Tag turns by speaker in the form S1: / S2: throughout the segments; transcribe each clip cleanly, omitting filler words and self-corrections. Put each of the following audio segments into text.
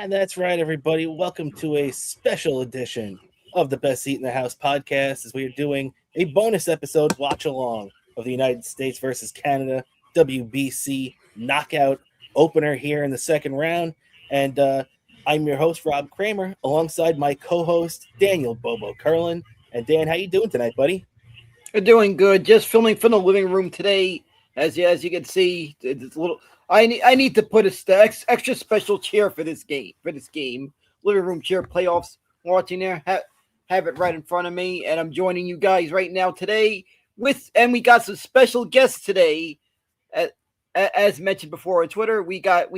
S1: And that's right, everybody. Welcome to a special edition of the Best Seat in the House podcast as we are doing a bonus episode watch along of the United States versus Canada WBC knockout opener here in the second round. And I'm your host, Rob Kramer, alongside my co-host, Daniel Bobo Curlin. And Dan, how you doing tonight, buddy?
S2: We're doing good. Just filming from the living room today. As you can see, it's a little. I need to put extra special chair for this game. Living room chair playoffs. Watching there, have it right in front of me, and I'm joining you guys right now today and we got some special guests today. As mentioned before on Twitter, we got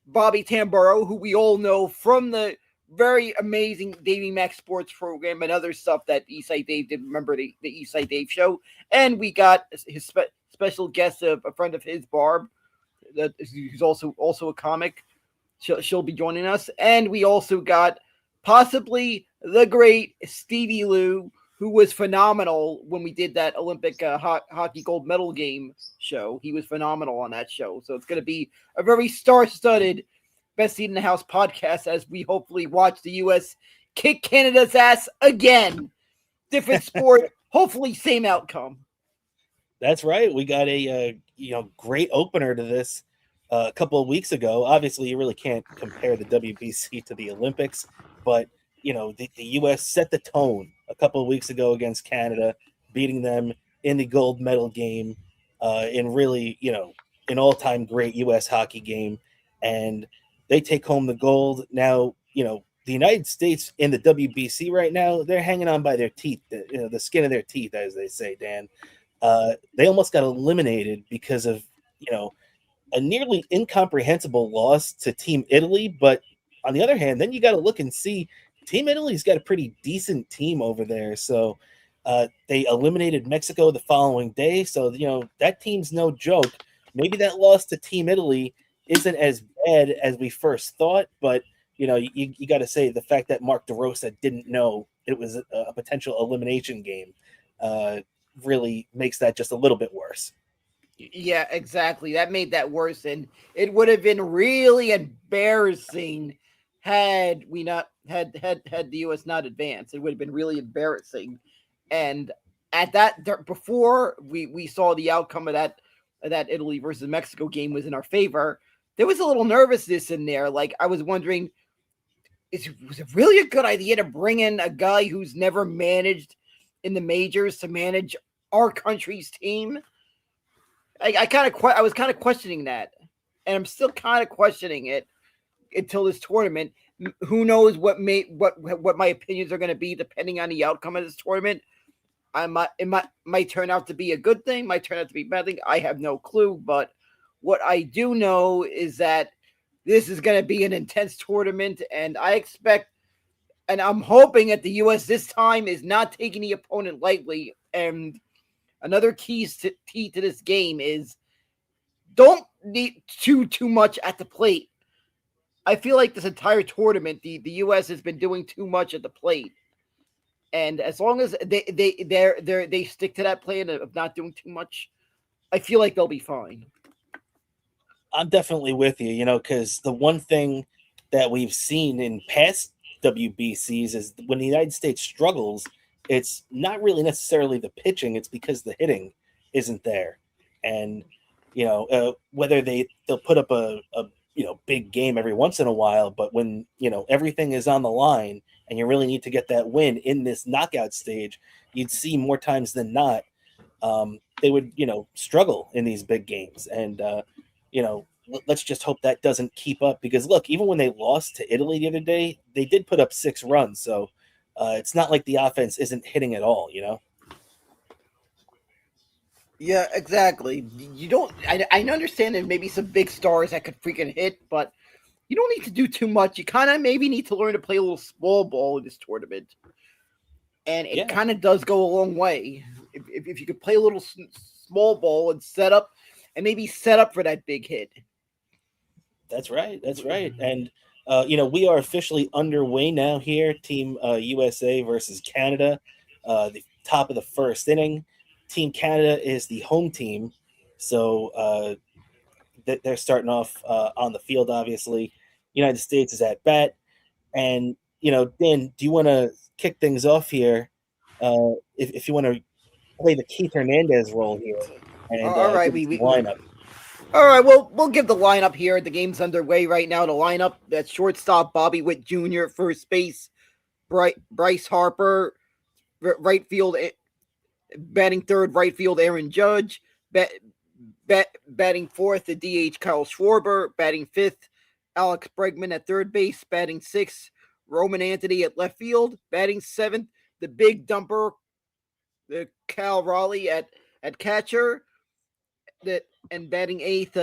S2: Bobby Tamburro, who we all know from the very amazing Davey Max Sports program and other stuff that Eastside Dave did. Remember the Eastside Dave show? And we got his special guest, a friend of his, Barb, who's also a comic. She'll be joining us. And we also got possibly the great Stevie Lou, who was phenomenal when we did that Olympic hockey gold medal game show. He was phenomenal on that show. So it's going to be a very star-studded Best Seat in the House podcast as we hopefully watch the U.S. kick Canada's ass again. Different sport, hopefully same outcome.
S1: That's right. We got a great opener to this a couple of weeks ago. Obviously, you really can't compare the WBC to the Olympics, but the U.S. set the tone a couple of weeks ago against Canada, beating them in the gold medal game in really an all-time great U.S. hockey game, and they take home the gold. Now, the United States in the WBC right now, they're hanging on by their teeth, the skin of their teeth, as they say, Dan. They almost got eliminated because of, a nearly incomprehensible loss to Team Italy. But on the other hand, then you got to look and see Team Italy's got a pretty decent team over there. So they eliminated Mexico the following day. So, that team's no joke. Maybe that loss to Team Italy isn't as bad as we first thought, but you got to say the fact that Mark DeRosa didn't know it was a potential elimination game really makes that just a little bit worse.
S2: Yeah, exactly. That made that worse, and it would have been really embarrassing had we not had the U.S. not advanced. It would have been really embarrassing, and at that before we saw the outcome of that Italy versus Mexico game was in our favor. There was a little nervousness in there. Like, I was wondering, was it really a good idea to bring in a guy who's never managed in the majors to manage our country's team? I was kind of questioning that, and I'm still kind of questioning it until this tournament. Who knows what my opinions are going to be depending on the outcome of this tournament. It might turn out to be a good thing, might turn out to be a bad thing. I have no clue, but what I do know is that this is going to be an intense tournament, and I expect, and I'm hoping that the U.S. this time is not taking the opponent lightly. And another key to this game is don't need too much at the plate. I feel like this entire tournament, the U.S. has been doing too much at the plate, and as long as they stick to that plan of not doing too much, I feel like they'll be fine.
S1: I'm definitely with you, because the one thing that we've seen in past WBCs is when the United States struggles, it's not really necessarily the pitching, it's because the hitting isn't there. And, whether they'll put up a big game every once in a while, but when, everything is on the line and you really need to get that win in this knockout stage, you'd see more times than not, they would, struggle in these big games. And, let's just hope that doesn't keep up, because look, even when they lost to Italy the other day, they did put up 6 runs. So it's not like the offense isn't hitting at all,
S2: Yeah, exactly. You don't. I understand there maybe some big stars that could freaking hit, but you don't need to do too much. You kind of maybe need to learn to play a little small ball in this tournament, and it kind of does go a long way. If you could play a little small ball and maybe set up for that big hit.
S1: That's right. That's right. And, we are officially underway now here. Team USA versus Canada, the top of the first inning. Team Canada is the home team. So they're starting off on the field, obviously. United States is at bat. And Dan, do you want to kick things off here? If you want to play the Keith Hernandez role here and
S2: All right,
S1: give us the lineup.
S2: All right, well, we'll give the lineup here. The game's underway right now. The lineup: that's shortstop Bobby Witt Jr., first base Bryce Harper, right field batting third, right field Aaron Judge, batting fourth the DH Kyle Schwarber, batting fifth Alex Bregman at third base, batting sixth Roman Anthony at left field, batting seventh the big dumper the Cal Raleigh at catcher, and batting eighth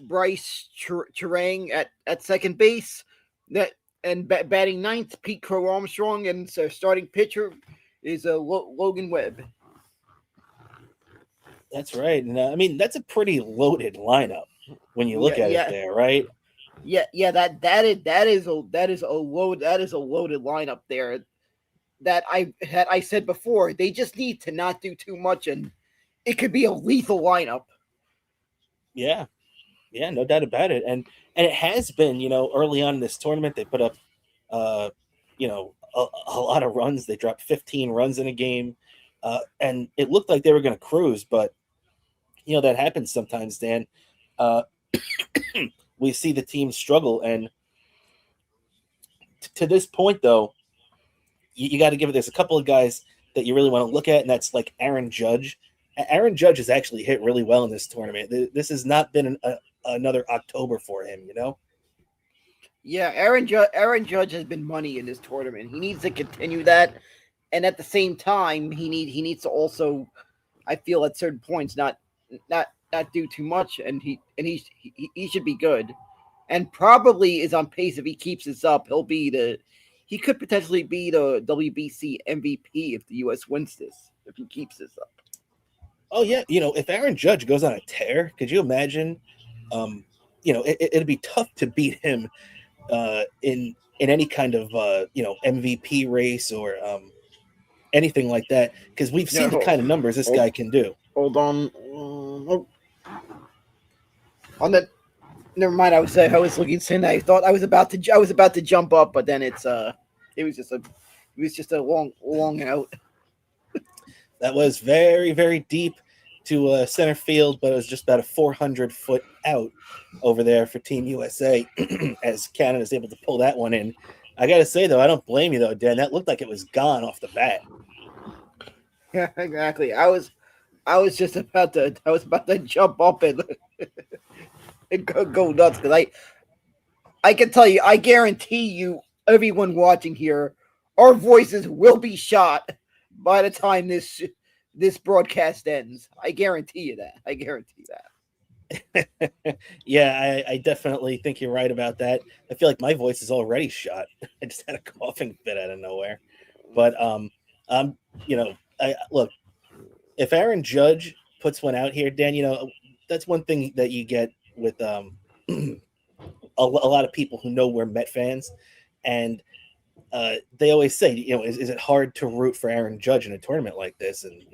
S2: Bryce Charang at second base, and batting ninth Pete Crow Armstrong, and starting pitcher is Logan Webb.
S1: That's right, and I mean that's a pretty loaded lineup when you look at it there, right?
S2: Yeah, that is a loaded lineup there. That I said before, they just need to not do too much, and it could be a lethal lineup.
S1: Yeah, no doubt about it, and it has been. Early on in this tournament, they put up, a lot of runs. They dropped 15 runs in a game, and it looked like they were going to cruise, but that happens sometimes, Dan. We see the team struggle, and to this point, though, you got to give it. There's a couple of guys that you really want to look at, and that's like Aaron Judge. Aaron Judge has actually hit really well in this tournament. This has not been another October for him,
S2: Yeah, Aaron Judge has been money in this tournament. He needs to continue that, and at the same time, he needs to also, I feel at certain points, not do too much, and he should be good, and probably is on pace. If he keeps this up, he could potentially be the WBC MVP if the U.S. wins this, if he keeps this up.
S1: Oh yeah, if Aaron Judge goes on a tear, could you imagine? It'd be tough to beat him in any kind of MVP race or anything like that, because we've seen the kind of numbers this guy can do.
S2: Hold on. On that, never mind. I was looking sin. I thought I was about to jump up, but then it was just a long out.
S1: That was very, very deep to center field, but it was just about a 400-foot out over there for Team USA as Canada's able to pull that one in. I got to say, though, I don't blame you, though, Dan. That looked like it was gone off the bat.
S2: Yeah, exactly. I was about to jump up and go nuts, because I can tell you, I guarantee you, everyone watching here, our voices will be shot by the time this broadcast ends. I guarantee you that.
S1: Yeah, I definitely think you're right about that. I feel like my voice is already shot. I just had a coughing fit out of nowhere. But look, if Aaron Judge puts one out here, Dan, that's one thing that you get with a lot of people who know we're Met fans, and they always say, is it hard to root for Aaron Judge in a tournament like this? And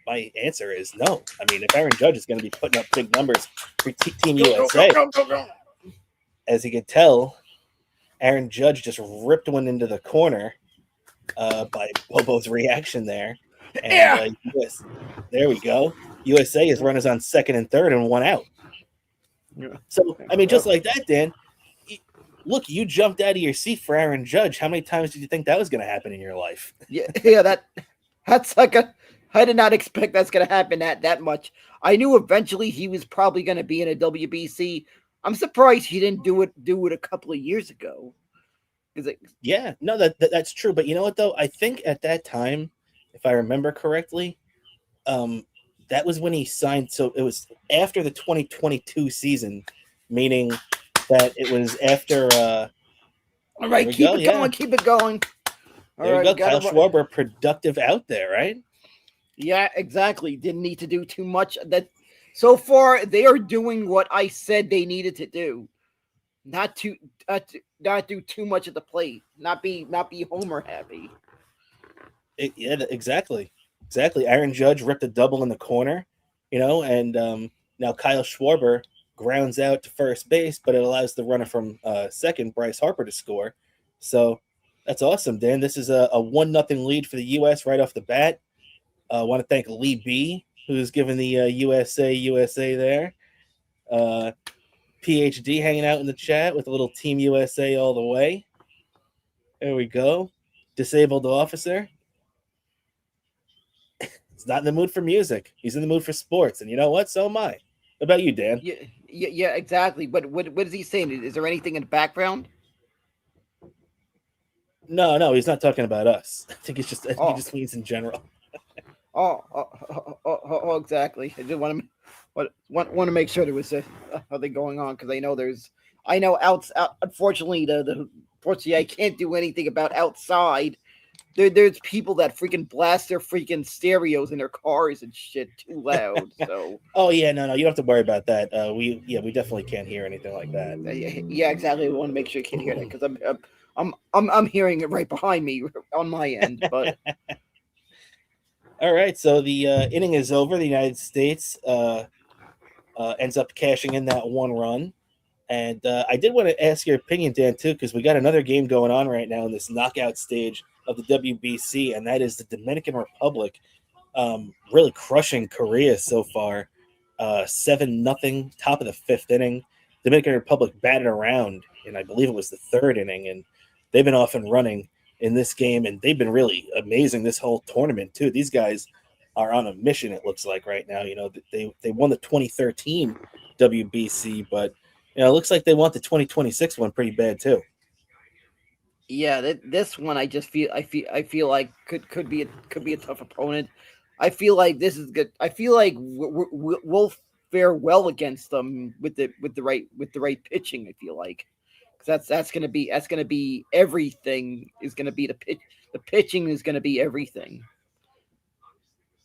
S1: my answer is no. I mean, if Aaron Judge is going to be putting up big numbers for Team USA, as you can tell, Aaron Judge just ripped one into the corner by Bobo's reaction there. And there we go. USA is runners on second and third and one out. Yeah. So, I mean, just like that, Dan, look, you jumped out of your seat for Aaron Judge. How many times did you think that was going to happen in your life?
S2: Yeah, that's like I did not expect that's going to happen that much. I knew eventually he was probably going to be in a WBC. I'm surprised he didn't do it a couple of years ago.
S1: Yeah, no, that's true. But you know what, though? I think at that time, if I remember correctly, that was when he signed. So it was after the 2022 season, meaning that it was after.
S2: All right, keep it going.
S1: There you go. Kyle Schwarber, productive out there, right?
S2: Yeah, exactly. Didn't need to do too much. That so far they are doing what I said they needed to do. Not do too much at the plate. Not be homer happy.
S1: Yeah, exactly. Aaron Judge ripped a double in the corner, and now Kyle Schwarber grounds out to first base, but it allows the runner from second, Bryce Harper, to score. So that's awesome, Dan. This is a 1-0 lead for the U.S. right off the bat. I want to thank Lee B, who's given the USA there. Uh, PhD hanging out in the chat with a little Team USA all the way. There we go. Disabled officer. He's not in the mood for music. He's in the mood for sports. And you know what? So am I. What about you, Dan?
S2: Yeah, exactly. But what is he saying? Is there anything in the background?
S1: No, he's not talking about us. I think he just means in general.
S2: Exactly. I just want to make sure there was something going on because I know unfortunately unfortunately I can't do anything about outside. There's people that freaking blast their freaking stereos in their cars and shit too loud. So
S1: oh yeah, no, you don't have to worry about that. We definitely can't hear anything like that.
S2: Yeah, exactly. I want to make sure you can hear that because I'm hearing it right behind me on my end. But
S1: all right, so the inning is over. The United States ends up cashing in that 1 run. And I did want to ask your opinion, Dan, too, because we got another game going on right now in this knockout stage of the WBC, and that is the Dominican Republic really crushing Korea so far. 7-0, top of the 5th inning. Dominican Republic batted around, and I believe it was the 3rd inning, and they've been off and running in this game, and they've been really amazing this whole tournament, too. These guys are on a mission, it looks like, right now. You know, they won the 2013 WBC, but it looks like they want the 2026 one pretty bad too.
S2: Yeah, this one I feel like could be a tough opponent. I feel like this is good. I feel like we'll fare well against them with the right pitching. I feel like because that's gonna be everything. Is gonna be the pitch. The pitching is gonna be everything.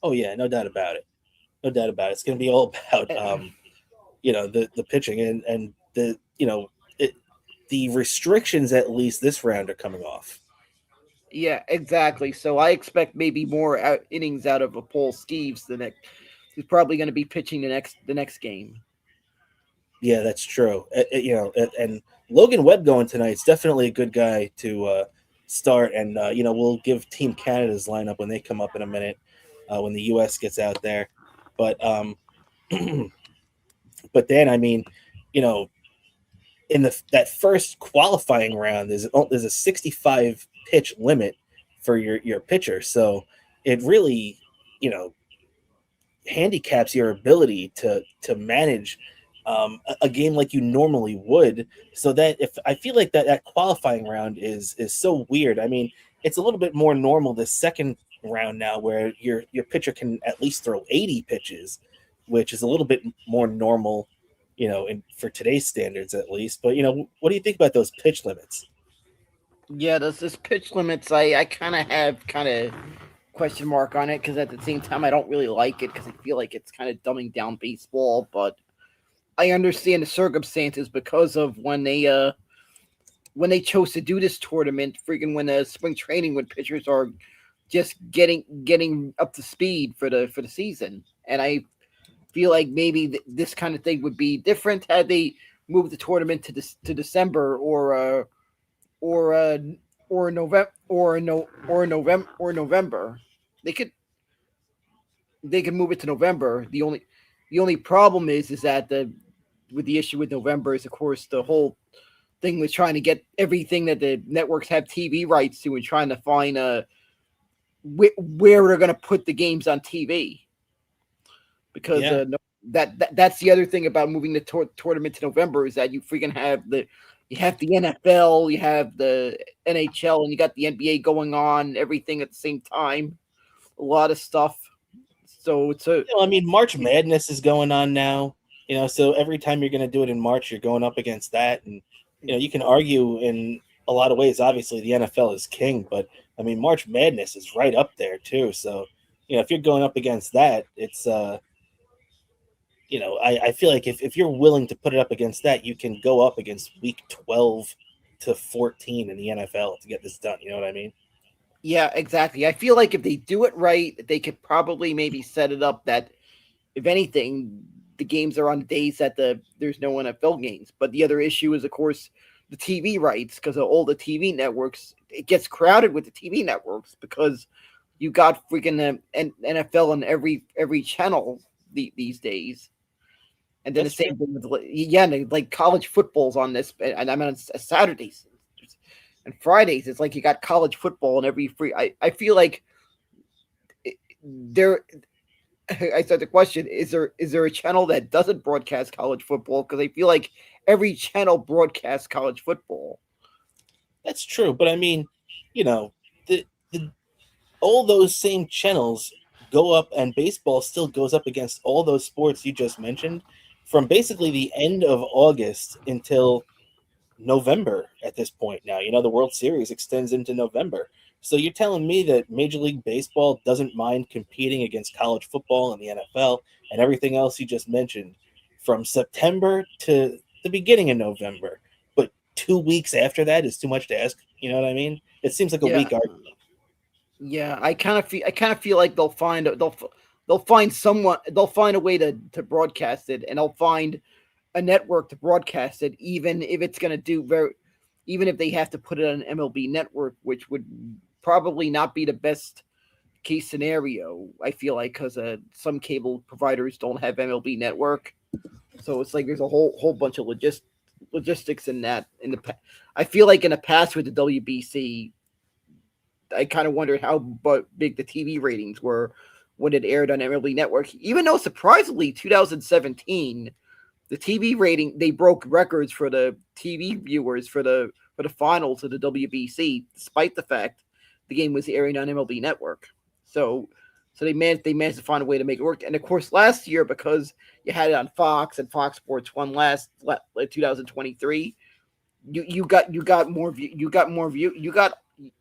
S1: Oh yeah, no doubt about it. No doubt about it. It's going to be all about the pitching and the the restrictions, at least this round, are coming off.
S2: Yeah, exactly. So I expect maybe more innings out of a Paul Skeeves the next. He's probably going to be pitching the next game.
S1: Yeah, that's true. And Logan Webb going tonight is definitely a good guy to start. And we'll give Team Canada's lineup when they come up in a minute when the U.S. gets out there. But but then I mean, in that first qualifying round, there's a 65 pitch limit for your pitcher, so it really handicaps your ability to manage a game like you normally would. So that if I feel like that qualifying round is so weird. I mean, it's a little bit more normal the second round now, where your pitcher can at least throw 80 pitches, which is a little bit more normal, for today's standards at least. But what do you think about those pitch limits?
S2: Yeah, this pitch limits. I kind of question mark on it because at the same time I don't really like it because I feel like it's kind of dumbing down baseball. But I understand the circumstances because of when they chose to do this tournament, freaking when the spring training when pitchers are just getting up to speed for the season, and I feel like maybe this kind of thing would be different had they moved the tournament to December or November. They could move it to November. The only problem is that the issue with November is of course the whole thing with trying to get everything that the networks have TV rights to and trying to find where they're going to put the games on TV. Because that's the other thing about moving the tournament to November is that you freaking have the NFL, you have the NHL, and you got the NBA going on, everything at the same time. A lot of stuff. So it's
S1: March Madness is going on now. So every time you're going to do it in March, you're going up against that, and you can argue in a lot of ways. Obviously, the NFL is king, but I mean, March Madness is right up there too. So if you're going up against that, it's I feel like if you're willing to put it up against that, you can go up against week 12 to 14 in the NFL to get this done. You know what I mean?
S2: Yeah, exactly. I feel like if they do it right, they could probably maybe set it up that if anything, the games are on days that there's no NFL games. But the other issue is, of course, the TV rights, because of all the TV networks. It gets crowded with the TV networks because you got freaking NFL on every channel these days. And then
S1: That's
S2: the
S1: true.
S2: same thing with like college football's on this, and I'm on Saturdays and Fridays. It's like you got college football and every free. I feel like there. I said the question: is there a channel that doesn't broadcast college football? Because I feel like every channel broadcasts college football.
S1: That's true. But I mean, you know, the all those same channels go up, and baseball still goes up against all those sports you just mentioned from basically the end of August until November at this point now. The World Series extends into November. So you're telling me that Major League Baseball doesn't mind competing against college football and the NFL and everything else you just mentioned from September to the beginning of November. But 2 weeks after that is too much to ask. You know what I mean? It seems like a
S2: Yeah,
S1: weak argument.
S2: yeah. I kind of feel like they'll find someone, they'll find a way to broadcast it, and they'll find a network to broadcast it, even if it's going to do even if they have to put it on MLB Network, which would probably not be the best case scenario. I feel like, because some cable providers don't have MLB Network, so it's like there's a whole bunch of logistics in that. I feel like in the past with the WBC, I kind of wondered how big the TV ratings were when it aired on MLB Network. Even though surprisingly, 2017, the TV rating, they broke records for the TV viewers for the finals of the WBC, despite the fact the game was airing on MLB Network. So they managed to find a way to make it work. And of course, last year, because you had it on Fox and Fox Sports One like 2023, you got more you got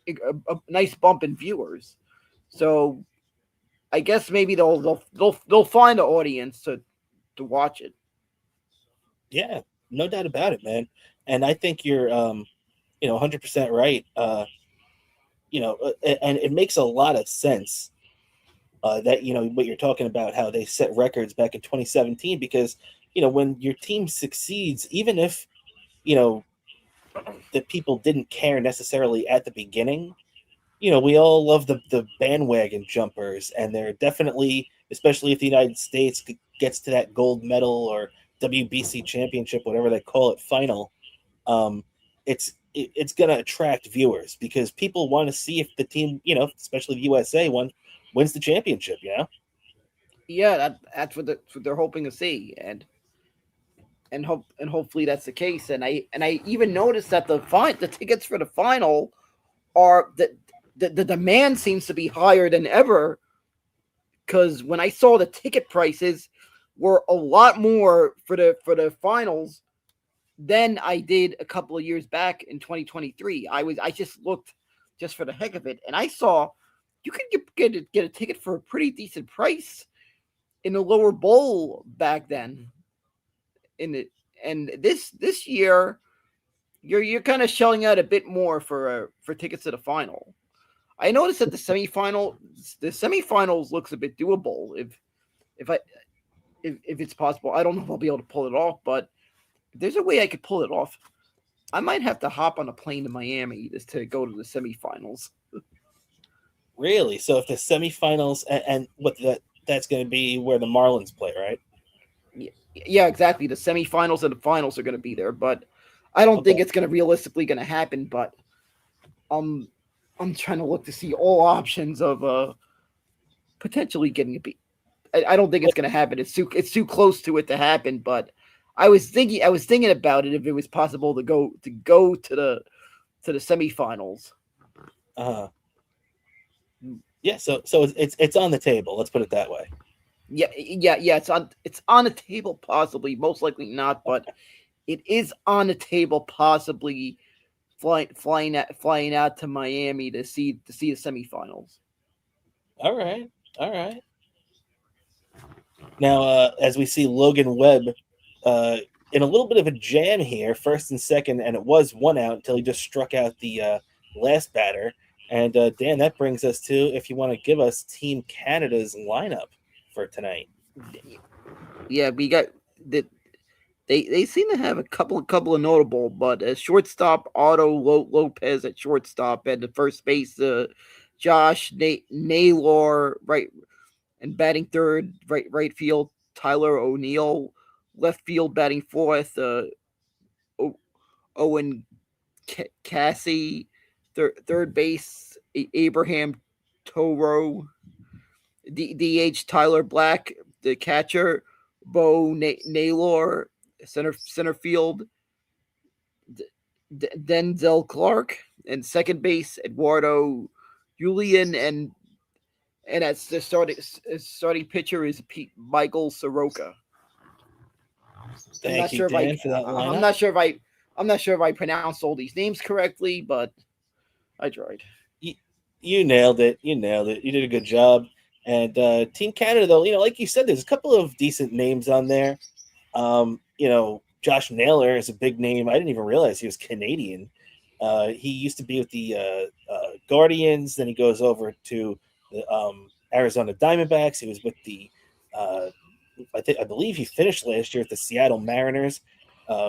S2: a nice bump in viewers. So I guess maybe they'll find an audience to watch it.
S1: Yeah, no doubt about it, man. And I think you're 100% right. And it makes a lot of sense that what you're talking about, how they set records back in 2017, because when your team succeeds, even if you know the people didn't care necessarily at the beginning, we all love the bandwagon jumpers, and they're definitely, especially if the United States gets to that gold medal or WBC championship, whatever they call it, final. um, it's going to attract viewers because people want to see if the team, especially the USA one, wins the championship.
S2: Yeah, that's what they're hoping to see, and hopefully that's the case. And I even noticed that the tickets for the final are the demand seems to be higher than ever, because when I saw the ticket prices were a lot more for the finals than I did a couple of years back in 2023. I just looked just for the heck of it, and I saw you could get a ticket for a pretty decent price in the lower bowl back then. In it, and this year you're kind of shelling out a bit more for tickets to the final. I noticed that the semifinals looks a bit doable if I if it's possible. I don't know if I'll be able to pull it off, but if there's a way I could pull it off, I might have to hop on a plane to Miami just to go to the semifinals.
S1: Really? So if the semifinals, and what that's going to be where the Marlins play, right?
S2: Yeah, exactly. The semifinals and the finals are going to be there, but I don't think
S1: Okay.
S2: it's going to realistically going to happen. But um, I'm trying to look to see all options of potentially getting a beat. I don't think it's going to happen. It's too close to it to happen. But I was thinking about it if it was possible to go to the semifinals.
S1: uh yeah, so it's on the table, let's put it that way.
S2: Yeah. It's on the table, possibly, most likely not, but it is on the table, possibly flying out to Miami to see the semifinals.
S1: All right, all right. Now, as we see Logan Webb uh, in a little bit of a jam here, first and second, and it was one out until he just struck out the last batter. And Dan, that brings us to, if you want to give us Team Canada's lineup for tonight.
S2: Yeah, we got the they seem to have a couple of notable, but shortstop Otto Lopez at shortstop, and the first base Josh Naylor and batting third, right field Tyler O'Neill, left field batting fourth Owen Cassie, third base Abraham Toro, DH Tyler Black, the catcher Naylor, center field Denzel Clark, and second base Eduardo Julian, and as the starting pitcher is Michael Soroka. I'm not
S1: Thank you,
S2: sure if I
S1: Dan, for that
S2: I'm
S1: lineup.
S2: not sure if I pronounced all these names correctly, but I tried.
S1: You nailed it. You nailed it. You did a good job. And Team Canada, though, like you said, there's a couple of decent names on there. Josh Naylor is a big name. I didn't even realize he was Canadian. He used to be with the Guardians. Then he goes over to the Arizona Diamondbacks. He was with the I believe he finished last year at the Seattle Mariners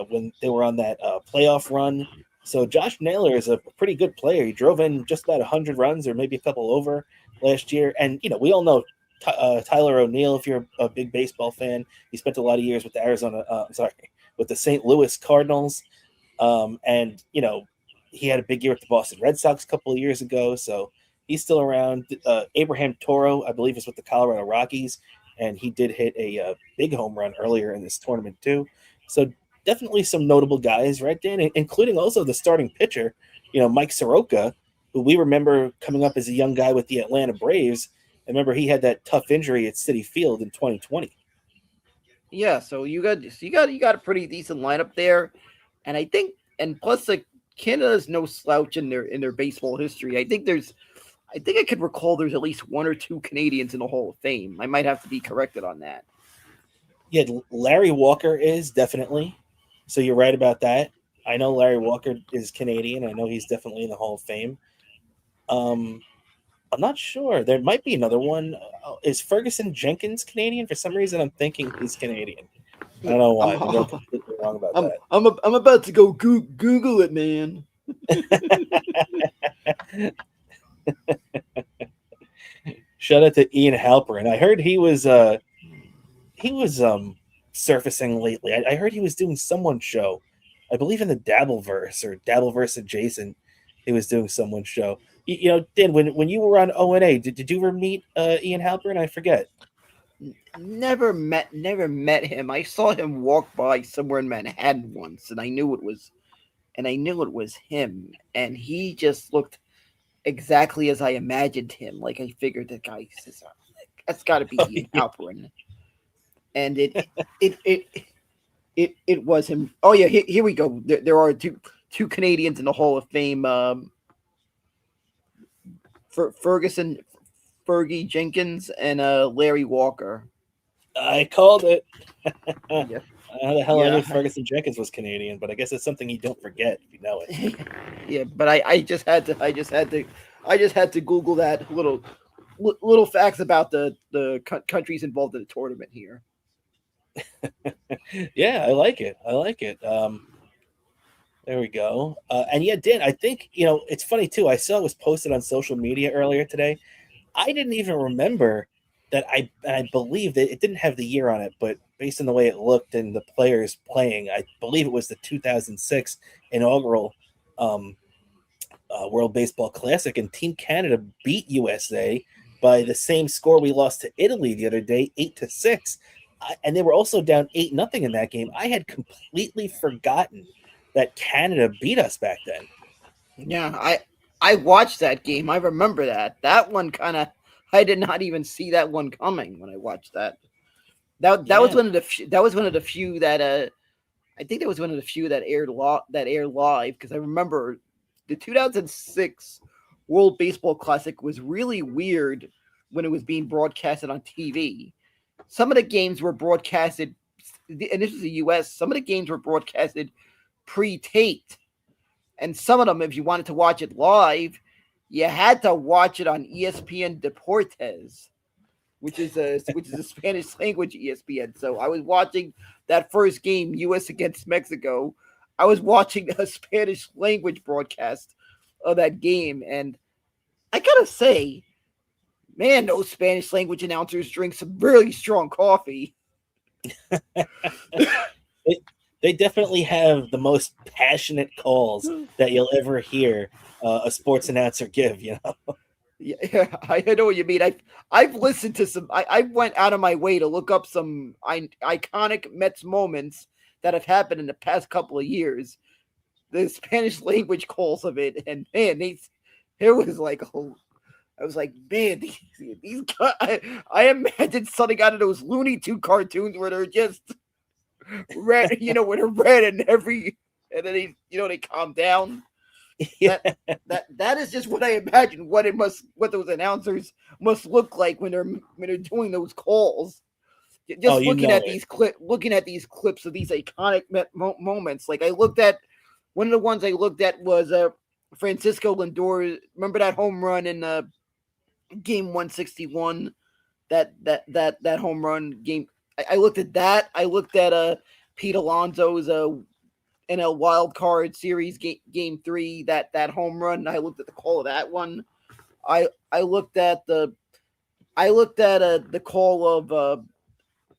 S1: when they were on that playoff run. So Josh Naylor is a pretty good player. He drove in just about 100 runs, or maybe a couple over last year. And we all know Tyler O'Neill. If you're a big baseball fan, he spent a lot of years with with the St. Louis Cardinals. And he had a big year with the Boston Red Sox a couple of years ago. So he's still around. Abraham Toro, I believe, is with the Colorado Rockies, and he did hit a big home run earlier in this tournament too. So definitely some notable guys, right, Dan? Including also the starting pitcher, Mike Soroka, who we remember coming up as a young guy with the Atlanta Braves. I remember he had that tough injury at Citi Field in 2020.
S2: Yeah, so you got a pretty decent lineup there, and I think, and plus like Canada's no slouch in their baseball history. I think I could recall there's at least one or two Canadians in the Hall of Fame. I might have to be corrected on that.
S1: Yeah, Larry Walker is definitely. So you're right about that. I know Larry Walker is Canadian. I know he's definitely in the Hall of Fame. I'm not sure. There might be another one. Is Ferguson Jenkins Canadian? For some reason, I'm thinking he's Canadian. I don't know why. Maybe I'm completely wrong about that.
S2: I'm about to go Google it, man.
S1: Shout out to Ian Halperin. I heard he was surfacing lately. I heard he was doing someone's show. I believe in the Dabbleverse or Dabbleverse adjacent. He was doing someone's show. Dan, when you were on O&A, did you ever meet Ian Halperin? I forget.
S2: Never met him. I saw him walk by somewhere in Manhattan once, and I knew it was him. And he just looked exactly as I imagined him. Like I figured that guy says, that's got to be Ian Halperin. And it was him. Oh yeah, here we go. There are two Canadians in the Hall of Fame. Ferguson, Fergie Jenkins, and Larry Walker.
S1: I called it.
S2: Yeah.
S1: How the hell I knew Ferguson Jenkins was Canadian, but I guess it's something you don't forget if you know it.
S2: Yeah, but I just had to Google that little facts about the countries involved in the tournament here.
S1: Yeah, I like it. There we go. And yeah, Dan, I think, it's funny too. I saw it was posted on social media earlier today. I didn't even remember that I believe that it didn't have the year on it, but based on the way it looked and the players playing, I believe it was the 2006 inaugural World Baseball Classic, and Team Canada beat USA by the same score we lost to Italy the other day, 8-6. And they were also down 8-0 in that game. I had completely forgotten that Canada beat us back then.
S2: Yeah, I watched that game. I remember that one I did not even see that one coming when I watched that. That was one of the few that I think that was one of the few that aired live, because I remember the 2006 World Baseball Classic was really weird when it was being broadcasted on TV. Some of the games were broadcasted, and this was the U.S. Some of the games were broadcasted pre-taped, and some of them, if you wanted to watch it live, you had to watch it on ESPN Deportes, which is a Spanish language ESPN. So I was watching that first game, U.S. against Mexico. I was watching a Spanish language broadcast of that game, and I gotta say, man, those Spanish language announcers drink some really strong coffee.
S1: they, they definitely have the most passionate calls that you'll ever hear a sports announcer give.
S2: Yeah, I know what you mean. I've listened to some. I went out of my way to look up some iconic Mets moments that have happened in the past couple of years. The Spanish language calls of it, and man, it was like, oh, I was like, man, these guys, I imagine something out of those Looney Tune cartoons where they're just red, when they're red and and then they calm down.
S1: Yeah.
S2: That is just what I imagine what those announcers must look like when they're doing those calls. Just looking at these clips of these iconic moments. Like one of the ones I looked at was Francisco Lindor. Remember that home run in game 161? That home run game. I looked at that. I looked at Pete Alonso's in a wild card series game 3 that home run. I looked at the call of that one. I looked at the call of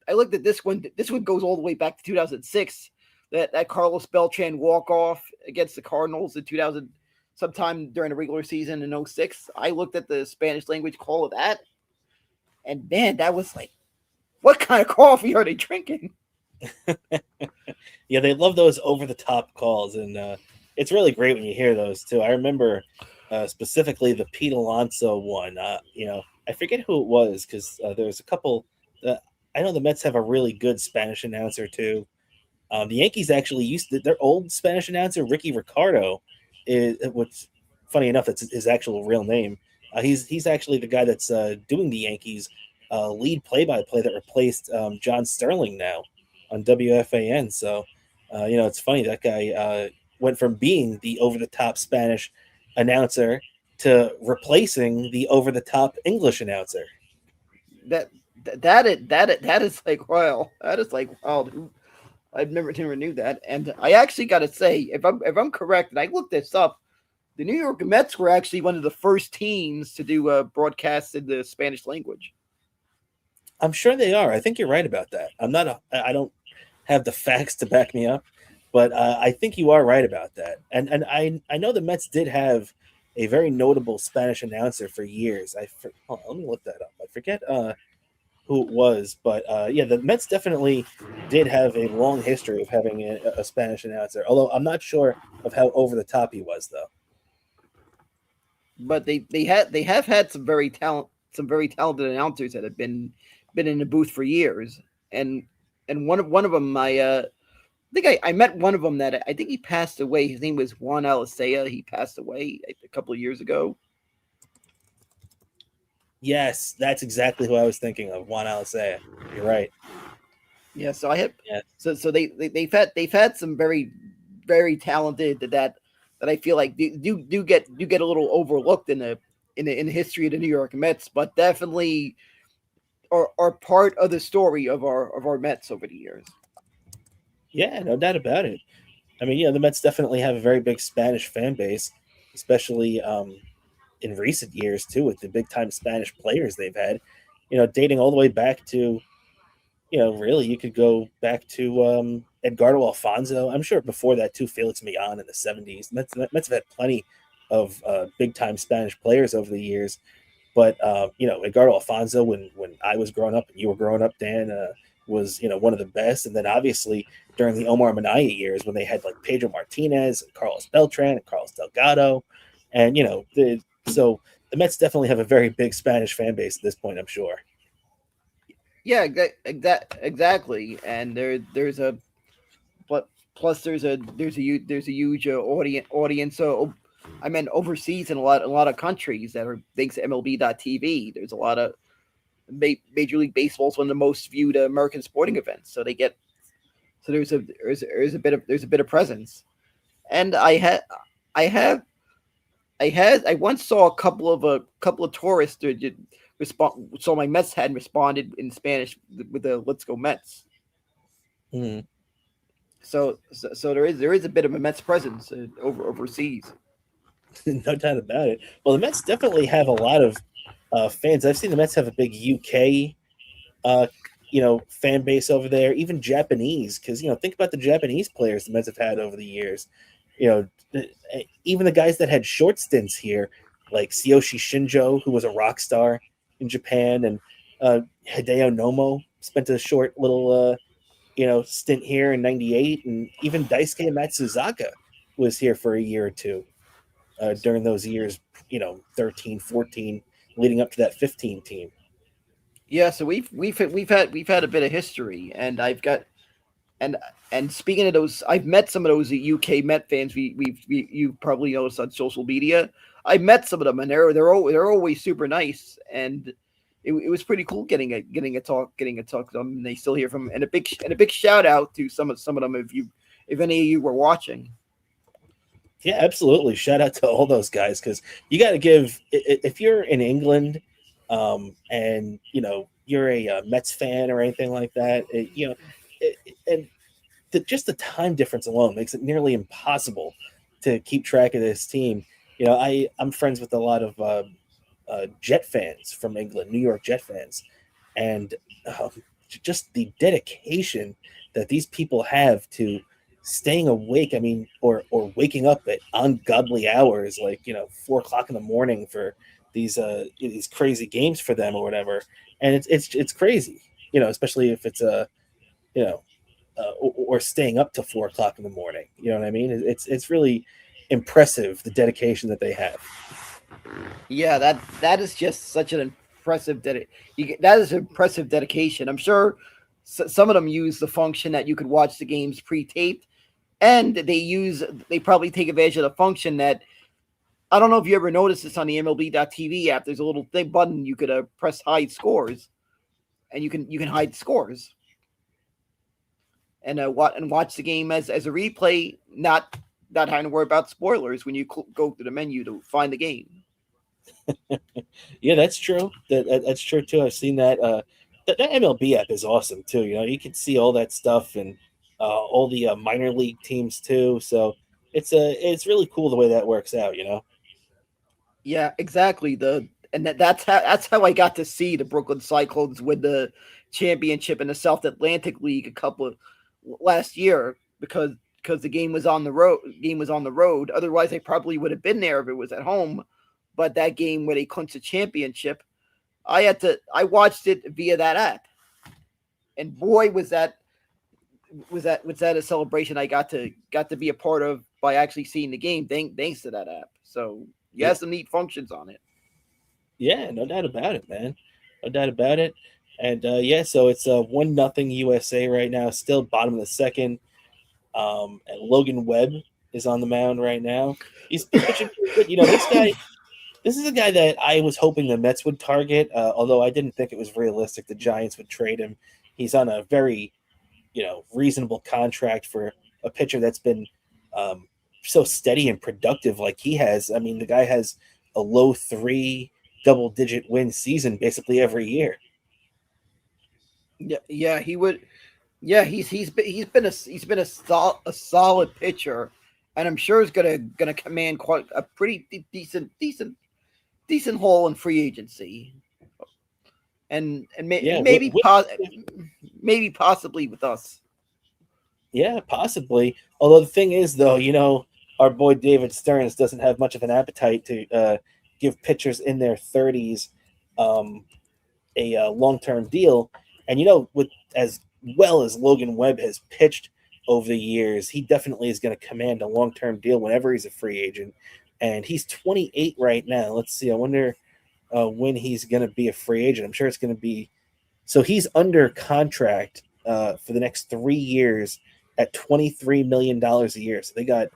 S2: I looked at this one. This one goes all the way back to 2006. That Carlos Beltran walk off against the Cardinals in 2000, sometime during the regular season in 06. I looked at the Spanish language call of that, and man, that was like, what kind of coffee are they drinking?
S1: Yeah, they love those over the top calls, and it's really great when you hear those too. I remember specifically the Pete Alonso one. I forget who it was because there's a couple. I know the Mets have a really good Spanish announcer too. The Yankees actually their old Spanish announcer Ricky Ricardo what's funny enough, that's his actual real name. He's actually the guy that's doing the Yankees lead play-by-play that replaced John Sterling now on WFAN. So, it's funny that guy went from being the over-the-top Spanish announcer to replacing the over-the-top English announcer.
S2: That is like, wow. That is like, wow. I've never knew that. And I actually got to say, if I'm correct, and I looked this up, the New York Mets were actually one of the first teams to do broadcasts in the Spanish language.
S1: I'm sure they are. I think you're right about that. I don't have the facts to back me up, but I think you are right about that. And I know the Mets did have a very notable Spanish announcer for years. Let me look that up. I forget who it was, but yeah, the Mets definitely did have a long history of having a Spanish announcer. Although I'm not sure of how over the top he was, though.
S2: But they have had some very talented announcers that have been in the booth for years, and one of them I think I met one of them that I think he passed away. His name was Juan Alicea. He passed away a couple of years ago.
S1: Yes, that's exactly who I was thinking of, Juan Alicea. You're right.
S2: Yeah, so I have so they've had some very very talented that I feel like do get a little overlooked in the history of the New York Mets, but definitely are part of the story of our Mets over the years.
S1: Yeah, no doubt about it. I mean, the Mets definitely have a very big Spanish fan base, especially in recent years too, with the big time Spanish players they've had. Dating all the way back to, really you could go back to Edgardo Alfonso. I'm sure before that too, Felix Millan in the '70s. Mets have had plenty of big time Spanish players over the years. But Edgardo Alfonso, when I was growing up and you were growing up, Dan, was one of the best. And then obviously during the Omar Minaya years when they had like Pedro Martinez and Carlos Beltran and Carlos Delgado, and so the Mets definitely have a very big Spanish fan base at this point, I'm sure.
S2: Yeah, exactly. And there's a but plus there's a huge audience. So I mean, overseas in a lot of countries that are thanks to MLB.TV. There's a lot of Major League Baseball is one of the most viewed American sporting events. So there's a bit of presence. And I once saw a couple of tourists respond. So my Mets had responded in Spanish with the "Let's go Mets."
S1: Mm-hmm.
S2: So there is a bit of a Mets presence overseas.
S1: No doubt about it. Well, the Mets definitely have a lot of fans. I've seen the Mets have a big UK, uh, fan base over there, even Japanese. Because think about the Japanese players the Mets have had over the years. You know, even the guys that had short stints here, like Tsuyoshi Shinjo, who was a rock star in Japan, and Hideo Nomo spent a short little stint here in '98, and even Daisuke Matsuzaka was here for a year or two during those years, 13, 14, leading up to that 15 team.
S2: Yeah, so we've had a bit of history, and I've got and and speaking of those, I've met some of those UK Met fans. You probably noticed on social media. I met some of them, and they're always super nice, and it was pretty cool getting a talk to them. And they still hear from and a big shout out to some of them if any of you were watching.
S1: Yeah, absolutely. Shout out to all those guys because you got to give if you're in England, and you're a, Mets fan or anything like that, and just the time difference alone makes it nearly impossible to keep track of this team. I'm friends with a lot of Jet fans from England, New York Jet fans, and um, just the dedication that these people have to staying awake. I mean, or waking up at ungodly hours, like 4 o'clock in the morning for these crazy games for them or whatever. And it's crazy, especially if it's you know or staying up to 4 o'clock in the morning. You know what I mean? It's really impressive the dedication that they have.
S2: Yeah, that is just such an impressive that is impressive dedication. I'm sure some of them use the function that you could watch the games pre-taped, and they probably take advantage of the function that I don't know if you ever noticed this on the MLB.TV app. There's a little thing button you could press hide scores, and you can hide scores and watch the game as a replay, not having to worry about spoilers when you go to the menu to find the game.
S1: Yeah, that's true. That's true too. I've seen that. That MLB app is awesome too. You can see all that stuff and all the minor league teams too. So it's really cool the way that works out.
S2: Yeah, exactly. That's how I got to see the Brooklyn Cyclones win the championship in the South Atlantic League a couple of last year because the game was on the road. Game was on the road. Otherwise, I probably would have been there if it was at home. But that game where they clinched the championship, I watched it via that app, and boy was that a celebration I got to be a part of by actually seeing the game. Thanks to that app. So you
S1: Yeah,
S2: have some neat functions on it.
S1: yeah, no doubt about it, man. No doubt about it. And yeah, so it's 1-0 USA right now, still bottom of the second. And Logan Webb is on the mound right now. He's pitching pretty good. This guy. This is a guy that I was hoping the Mets would target, although I didn't think it was realistic the Giants would trade him. He's on a very, reasonable contract for a pitcher that's been um, so steady and productive like he has. I mean, the guy has a low three double-digit win season basically every year.
S2: Yeah, he would. Yeah, he's been a solid pitcher, and I'm sure he's gonna command quite a pretty decent haul in free agency, and
S1: Yeah,
S2: maybe possibly with us.
S1: yeah, possibly. Although the thing is, though, our boy David Stearns doesn't have much of an appetite to give pitchers in their 30s um, a long-term deal. And with as well as Logan Webb has pitched over the years, he definitely is going to command a long-term deal whenever he's a free agent. And he's 28 right now. Let's see. I wonder when he's going to be a free agent. I'm sure it's going to be so he's under contract for the next 3 years at $23 million a year. So they got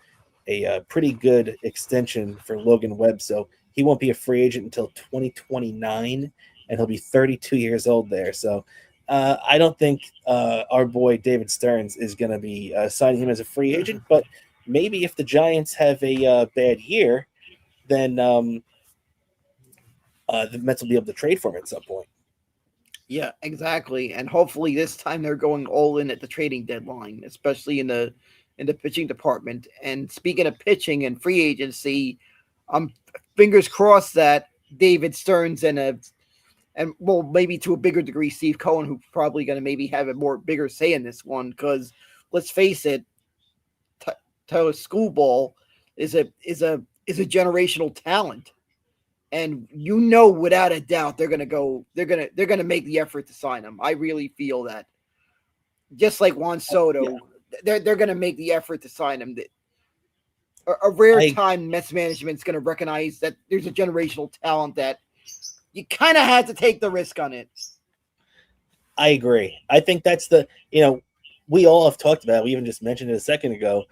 S1: a pretty good extension for Logan Webb. So he won't be a free agent until 2029, and he'll be 32 years old there. So I don't think our boy David Stearns is going to be signing him as a free agent. But maybe if the Giants have a bad year, then the Mets will be able to trade for him at some point.
S2: Yeah, exactly. And hopefully this time they're going all in at the trading deadline, especially in the pitching department. And speaking of pitching and free agency, I'm fingers crossed that David Stearns and well, maybe to a bigger degree Steve Cohen, who's probably going to maybe have a more bigger say in this one, because let's face it, Tyler Schoolball is a generational talent, and without a doubt they're gonna make the effort to sign him. I really feel that, just like Juan
S1: Yeah,
S2: Soto, they're gonna make the effort to sign him. A rare
S1: I
S2: time Mets management's gonna recognize that there's a generational talent that you kind of had to take the risk on it.
S1: I agree. I think that's we all have talked about. We even just mentioned it a second ago.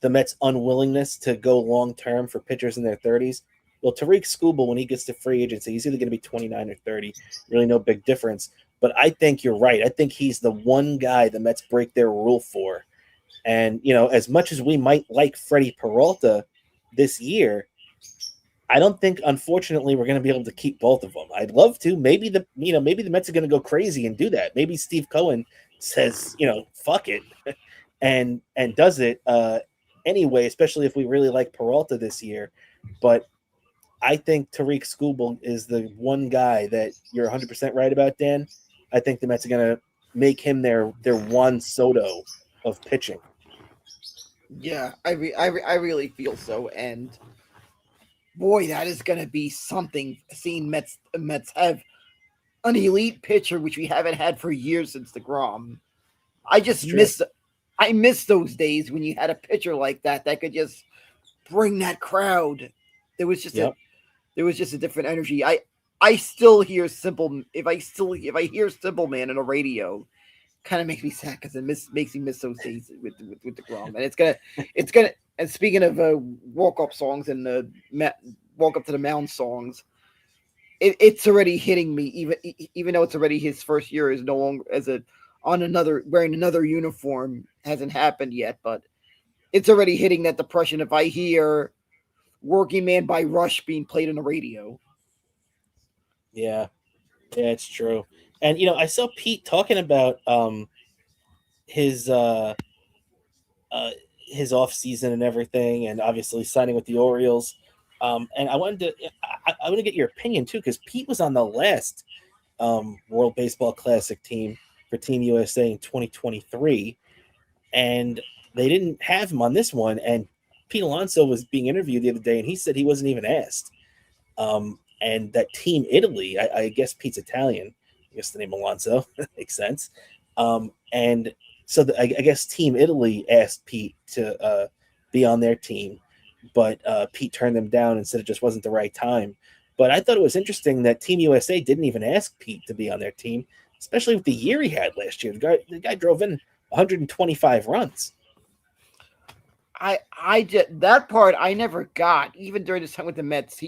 S1: The Mets' unwillingness to go long term for pitchers in their 30s. Well, Tariq Skubal, when he gets to free agency, he's either going to be 29 or 30. Really, no big difference. But I think you're right. I think he's the one guy the Mets break their rule for. And as much as we might like Freddie Peralta this year, I don't think, unfortunately, we're going to be able to keep both of them. I'd love to. Maybe the Mets are going to go crazy and do that. Maybe Steve Cohen says, fuck it, and does it anyway. Especially if we really like Peralta this year. But I think Tariq Skubal is the one guy that you're 100% right about, Dan. I think the Mets are going to make him their Juan Soto of pitching.
S2: Yeah, I really feel so, and boy, that is going to be something. Seeing Mets have an elite pitcher, which we haven't had for years since DeGrom. I just miss those days when you had a pitcher like that could just bring that crowd. There was just
S1: Yep.
S2: there was just a different energy. I still hear if I hear Simple Man on the radio, kind of makes me sad because makes me miss those days with DeGrom. And it's gonna. And speaking of walk up songs and the walk up to the mound songs, it's already hitting me. Even though it's already his first year is no longer wearing another uniform hasn't happened yet, but it's already hitting that depression if I hear "Working Man" by Rush being played on the radio.
S1: Yeah, it's true. And I saw Pete talking about his uh, his off season and everything, and obviously signing with the Orioles. And I want to get your opinion too, because Pete was on the last World Baseball Classic team for Team USA in 2023, and they didn't have him on this one. And Pete Alonso was being interviewed the other day, and he said he wasn't even asked. And that Team Italy, I guess Pete's Italian. I guess the name Alonso makes sense. And so I guess Team Italy asked Pete to be on their team, but Pete turned them down and said it just wasn't the right time. But I thought it was interesting that Team USA didn't even ask Pete to be on their team, especially with the year he had last year. The guy drove in 125 runs.
S2: I just that part I never got even during his time with the Mets.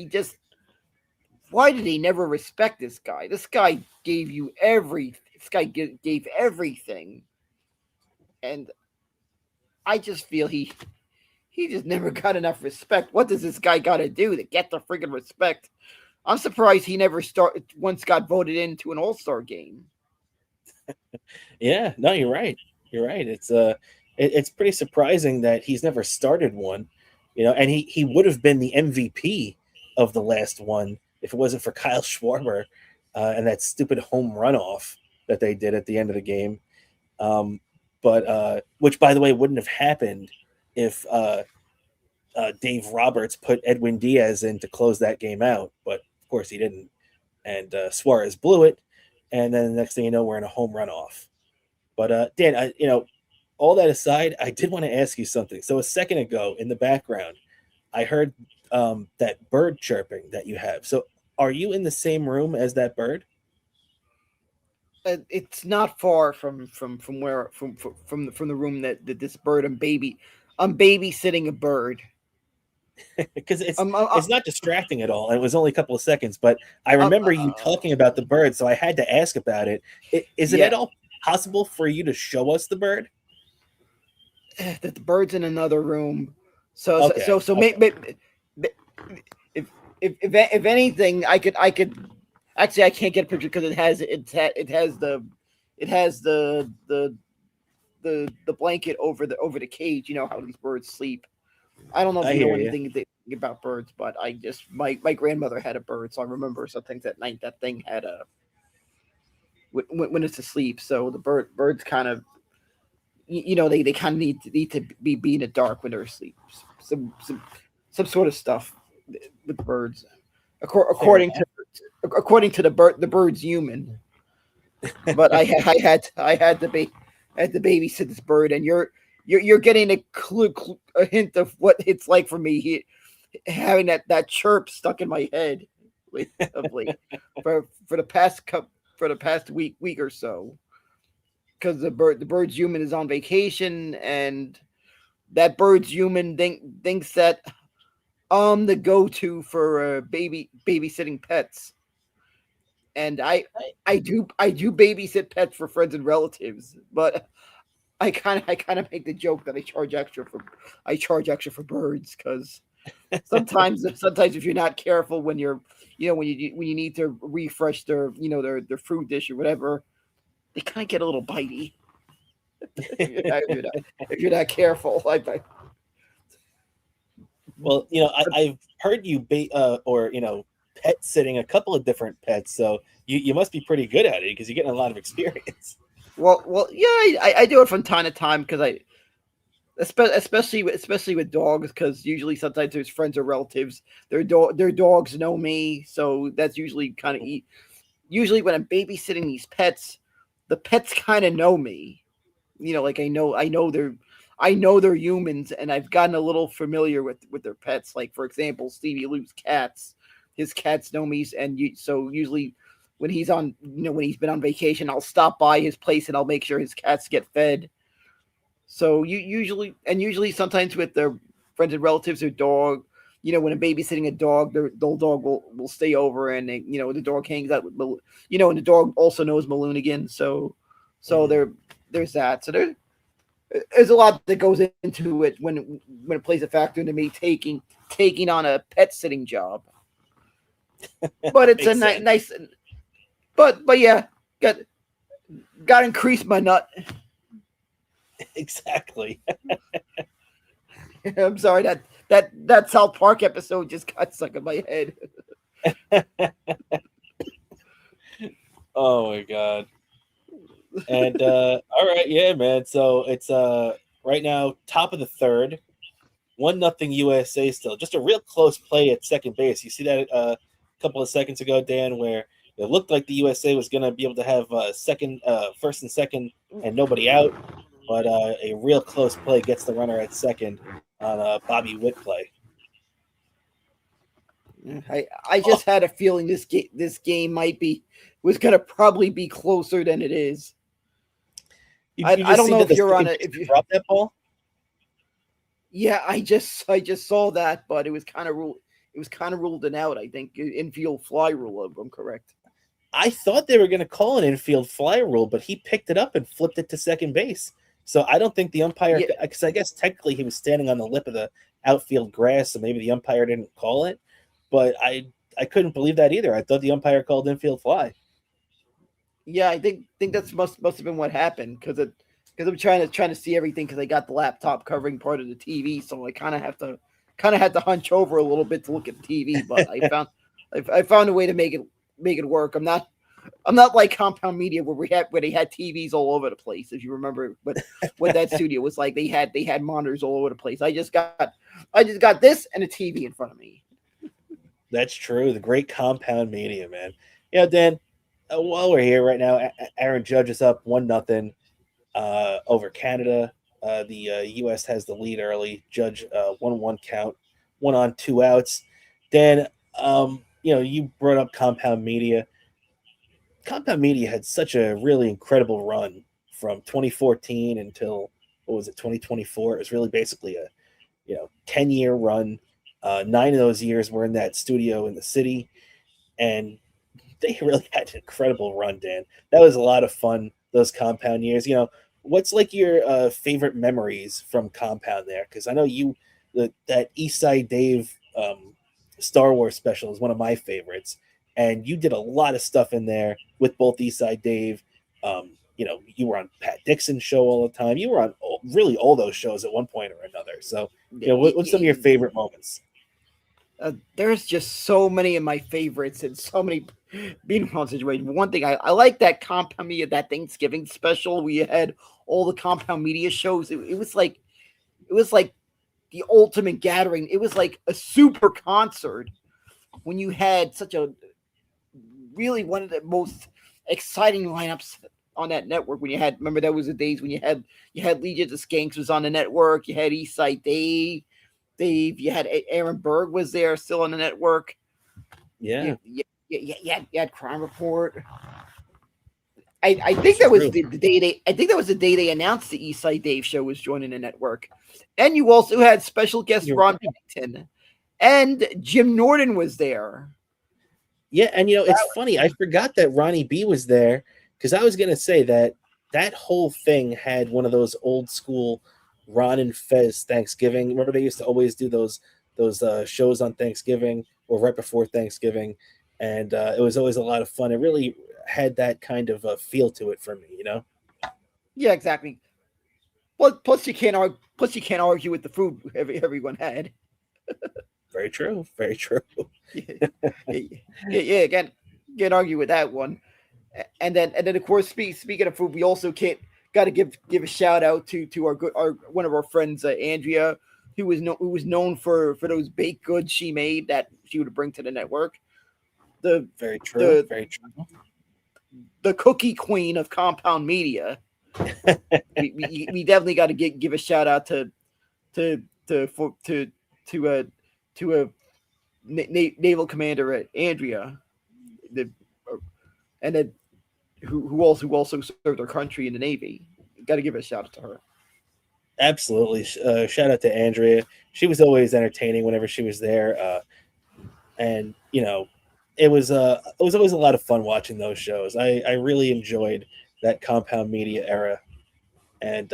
S2: Why did he never respect this guy? This guy gave you This guy gave everything, and I just feel he just never got enough respect. What does this guy got to do to get the freaking respect? I'm surprised he never once got voted into an All-Star game.
S1: Yeah, no, you're right. You're right. It's pretty surprising that he's never started one, and he would have been the MVP of the last one if it wasn't for Kyle Schwarber and that stupid home runoff that they did at the end of the game. But which, by the way, wouldn't have happened if Dave Roberts put Edwin Diaz in to close that game out. But of course he didn't, and Suarez blew it. And then the next thing you know, we're in a home run off. But Dan, all that aside, I did want to ask you something. So a second ago, in the background, I heard that bird chirping that you have. So are you in the same room as that bird?
S2: It's not far from the room that this bird I'm babysitting a bird.
S1: Because it's not distracting at all. It was only a couple of seconds, but I remember you talking about the bird, so I had to ask about it. Is it at all possible for you to show us the bird?
S2: That the bird's in another room. So
S1: Okay.
S2: maybe if anything, I could actually I can't get a picture because it has the blanket over the cage. You know how these birds sleep. I don't know if
S1: I
S2: you know
S1: hear you.
S2: anything about birds, but I just my grandmother had a bird, so I remember some things at night. That thing had a when it's asleep. So the birds kind of they kind of need to be in the dark when they're asleep. Some some some sort of stuff with birds.
S1: Fair
S2: According to
S1: enough.
S2: the bird's human. But I had to be I had to babysit this bird, and you're getting a hint of what it's like for me having that chirp stuck in my head of late for the past week or so because the bird's human is on vacation, and that bird's human thinks that I'm the go to for babysitting pets, and I do babysit pets for friends and relatives, but I kind of make the joke that I charge extra for birds because sometimes if you're not careful when you're when you need to refresh their fruit dish or whatever, they kind of get a little bitey. If you're not careful,
S1: Well, I've heard you or pet sitting a couple of different pets, so you must be pretty good at it because you're getting a lot of experience.
S2: yeah, I do it from time to time because especially with dogs because usually sometimes there's friends or relatives their dogs know me, so that's usually usually when I'm babysitting these pets, the pets kind of know me. Like I know they're humans, and I've gotten a little familiar with their pets. Like for example, Stevie Lou's cats, his cats know me, and so usually when when he's been on vacation, I'll stop by his place and I'll make sure his cats get fed. So usually sometimes with their friends and relatives, their dog, when I'm babysitting a dog, their dog will stay over, and the dog hangs out with and the dog also knows Maloonigan, so
S1: Mhm.
S2: there's that. So there's a lot that goes into it when it plays a factor into me taking on a pet sitting job. But it's a
S1: Makes sense.
S2: nice, but yeah, got got to increase my nut.
S1: Exactly.
S2: I'm sorry that South Park episode just got stuck in my head.
S1: Oh my god. And all right, yeah, man. So it's right now top of the third, 1-0 USA still. Just a real close play at second base. You see that a couple of seconds ago, Dan, where it looked like the USA was going to be able to have first and second, and nobody out, but a real close play gets the runner at second on a Bobby Witt play.
S2: I
S1: Oh,
S2: just had a feeling this game was gonna probably be closer than it is.
S1: you
S2: I
S1: just
S2: don't
S1: see
S2: know
S1: that
S2: if
S1: the
S2: you're on
S1: second
S2: it. If
S1: baseman
S2: you
S1: dropped that ball?
S2: Yeah, I just saw that, but it was kind of ruled an out. I think infield fly rule, if I'm correct.
S1: I thought they were going to call an infield fly rule, but he picked it up and flipped it to second base. So I don't think the umpire,
S2: Yeah,
S1: because I guess technically he was standing on the lip of the outfield grass, so maybe the umpire didn't call it. But I couldn't believe that either. I thought the umpire called infield fly.
S2: yeah, I think that's must have been what happened because I'm trying to see everything because I got the laptop covering part of the TV, so I kind of had to hunch over a little bit to look at the TV. But I found a way to make it work. I'm not like Compound Media where they had TVs all over the place. If you remember what that studio was like, they had monitors all over the place. I just got this and a TV in front of me.
S1: That's true. The great compound mania, man. Yeah, Dan. While we're here right now, Aaron Judge is up 1-0 over Canada. The U.S. has the lead early. Judge 1-1 count, one on, two outs. Dan, you brought up Compound Media. Compound Media had such a really incredible run from 2014 until what was it, 2024. It was really basically a 10-year run. 9 of those years were in that studio in the city, and they really had an incredible run, Dan. That was a lot of fun. Those Compound years. What's like your favorite memories from Compound there? Because I know that East Side Dave Star Wars special is one of my favorites, and you did a lot of stuff in there with both Eastside Dave. You were on Pat Dixon's show all the time. You were on really all those shows at one point or another. So, what's some of your favorite moments?
S2: There's just so many of my favorites and so many being on situations. One thing I like that Compound Media, that Thanksgiving special. We had all the Compound Media shows. It was like the ultimate gathering. It was like a super concert when you had such a really one of the most exciting lineups on that network. When you had, remember, that was the days when you had Legion of Skanks was on the network. You had Eastside Dave. You had Aaron Berg was there still on the network.
S1: Yeah,
S2: You had Crime Report. I think that was the day they announced the Eastside Dave show was joining the network. And you also had special guest Ron Pennington, and Jim Norton was there.
S1: Yeah, and it's funny. I forgot that Ronnie B was there because I was gonna say that whole thing had one of those old school Ron and Fez Thanksgiving. Remember they used to always do those shows on Thanksgiving or right before Thanksgiving, and it was always a lot of fun. It really had that kind of feel to it for me.
S2: Yeah, exactly. Plus you can't argue. Plus you can't argue with the food everyone had.
S1: Very true. Very true.
S2: Yeah. Again, can't argue with that one. And then of course, speaking of food, we also got to give a shout out to our one of our friends, Andrea, who was known for those baked goods she made that she would bring to the network.
S1: Very true. Very true.
S2: The cookie queen of Compound Media. we definitely got to give a shout out to a naval commander, Andrea, who also served our country in the Navy. Got to give a shout out to her.
S1: Absolutely. Shout out to Andrea. She was always entertaining whenever she was there, and it was always a lot of fun watching those shows. I really enjoyed that Compound Media era, and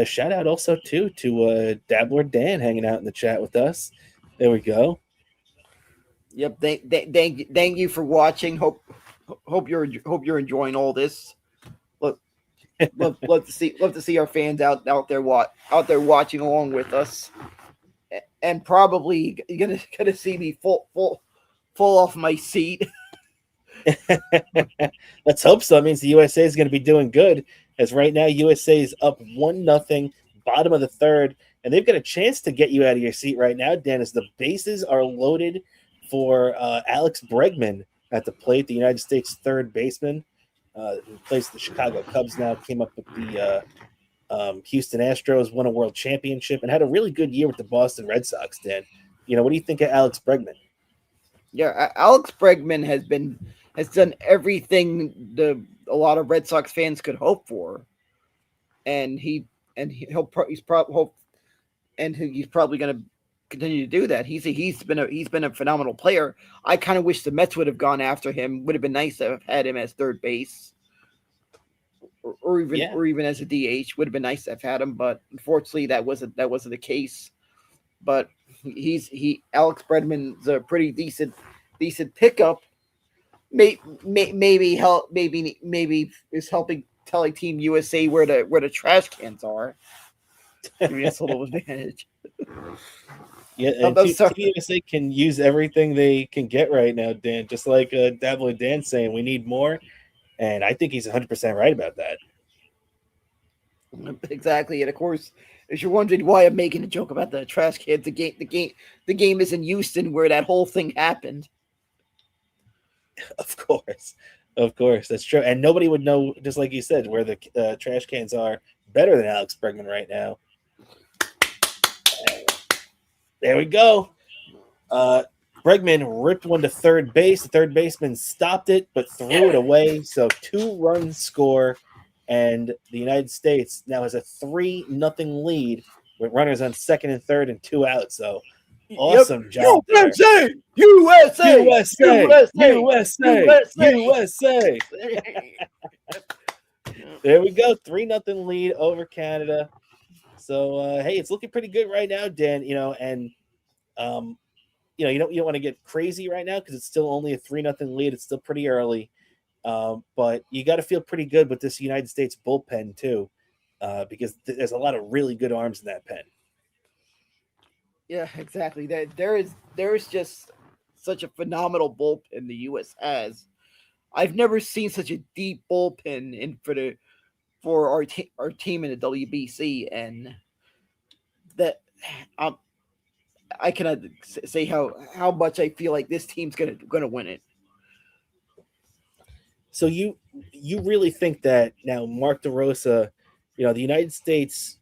S1: shout out also too to Dabbler Dan hanging out in the chat with us. There we go.
S2: Yep. Thank you for watching. Hope you're enjoying all this. Love to see our fans out there watching along with us, and probably you're gonna see me fall off my seat.
S1: Let's hope so. That means the USA is going to be doing good. As right now, USA is up 1-0, bottom of the third, and they've got a chance to get you out of your seat right now, Dan, as the bases are loaded for Alex Bregman at the plate, the United States third baseman, who plays the Chicago Cubs now, came up with the Houston Astros, won a world championship, and had a really good year with the Boston Red Sox, Dan. What do you think of Alex Bregman?
S2: Yeah, Alex Bregman has done everything a lot of Red Sox fans could hope for, and he's probably going to continue to do that. He's been a phenomenal player. I kind of wish the Mets would have gone after him. Would have been nice to have had him as third base, or even as a DH. Would have been nice to have had him, but unfortunately that wasn't the case. But Alex Bregman's a pretty decent pickup. Maybe is helping telling Team USA where the trash cans are. Maybe that's a little advantage.
S1: Yeah, and Team USA can use everything they can get right now, Dan. Just like Dabbler Dan saying, we need more, and I think he's 100% right about that.
S2: Exactly, and of course, if you're wondering why I'm making a joke about the trash cans, the game is in Houston where that whole thing happened.
S1: Of course, that's true, and nobody would know, just like you said, where the trash cans are better than Alex Bregman right now. There we go. Bregman ripped one to third base. The third baseman stopped it, but threw it away. So 2-run score, and the United States now has a 3-0 lead with runners on second and third and 2 outs. So awesome job
S2: USA!
S1: there. USA! There we go. 3-0 lead over Canada. So hey, it's looking pretty good right now, Dan. And you don't want to get crazy right now because it's still only a 3-0 lead. It's still pretty early, but you got to feel pretty good with this United States bullpen too, because there's a lot of really good arms in that pen.
S2: Yeah, exactly. There is just such a phenomenal bullpen the U.S. has. I've never seen such a deep bullpen in for our team in the WBC, and that um, I cannot say how much I feel like this team's gonna win it.
S1: So you really think that now Mark DeRosa, the United States,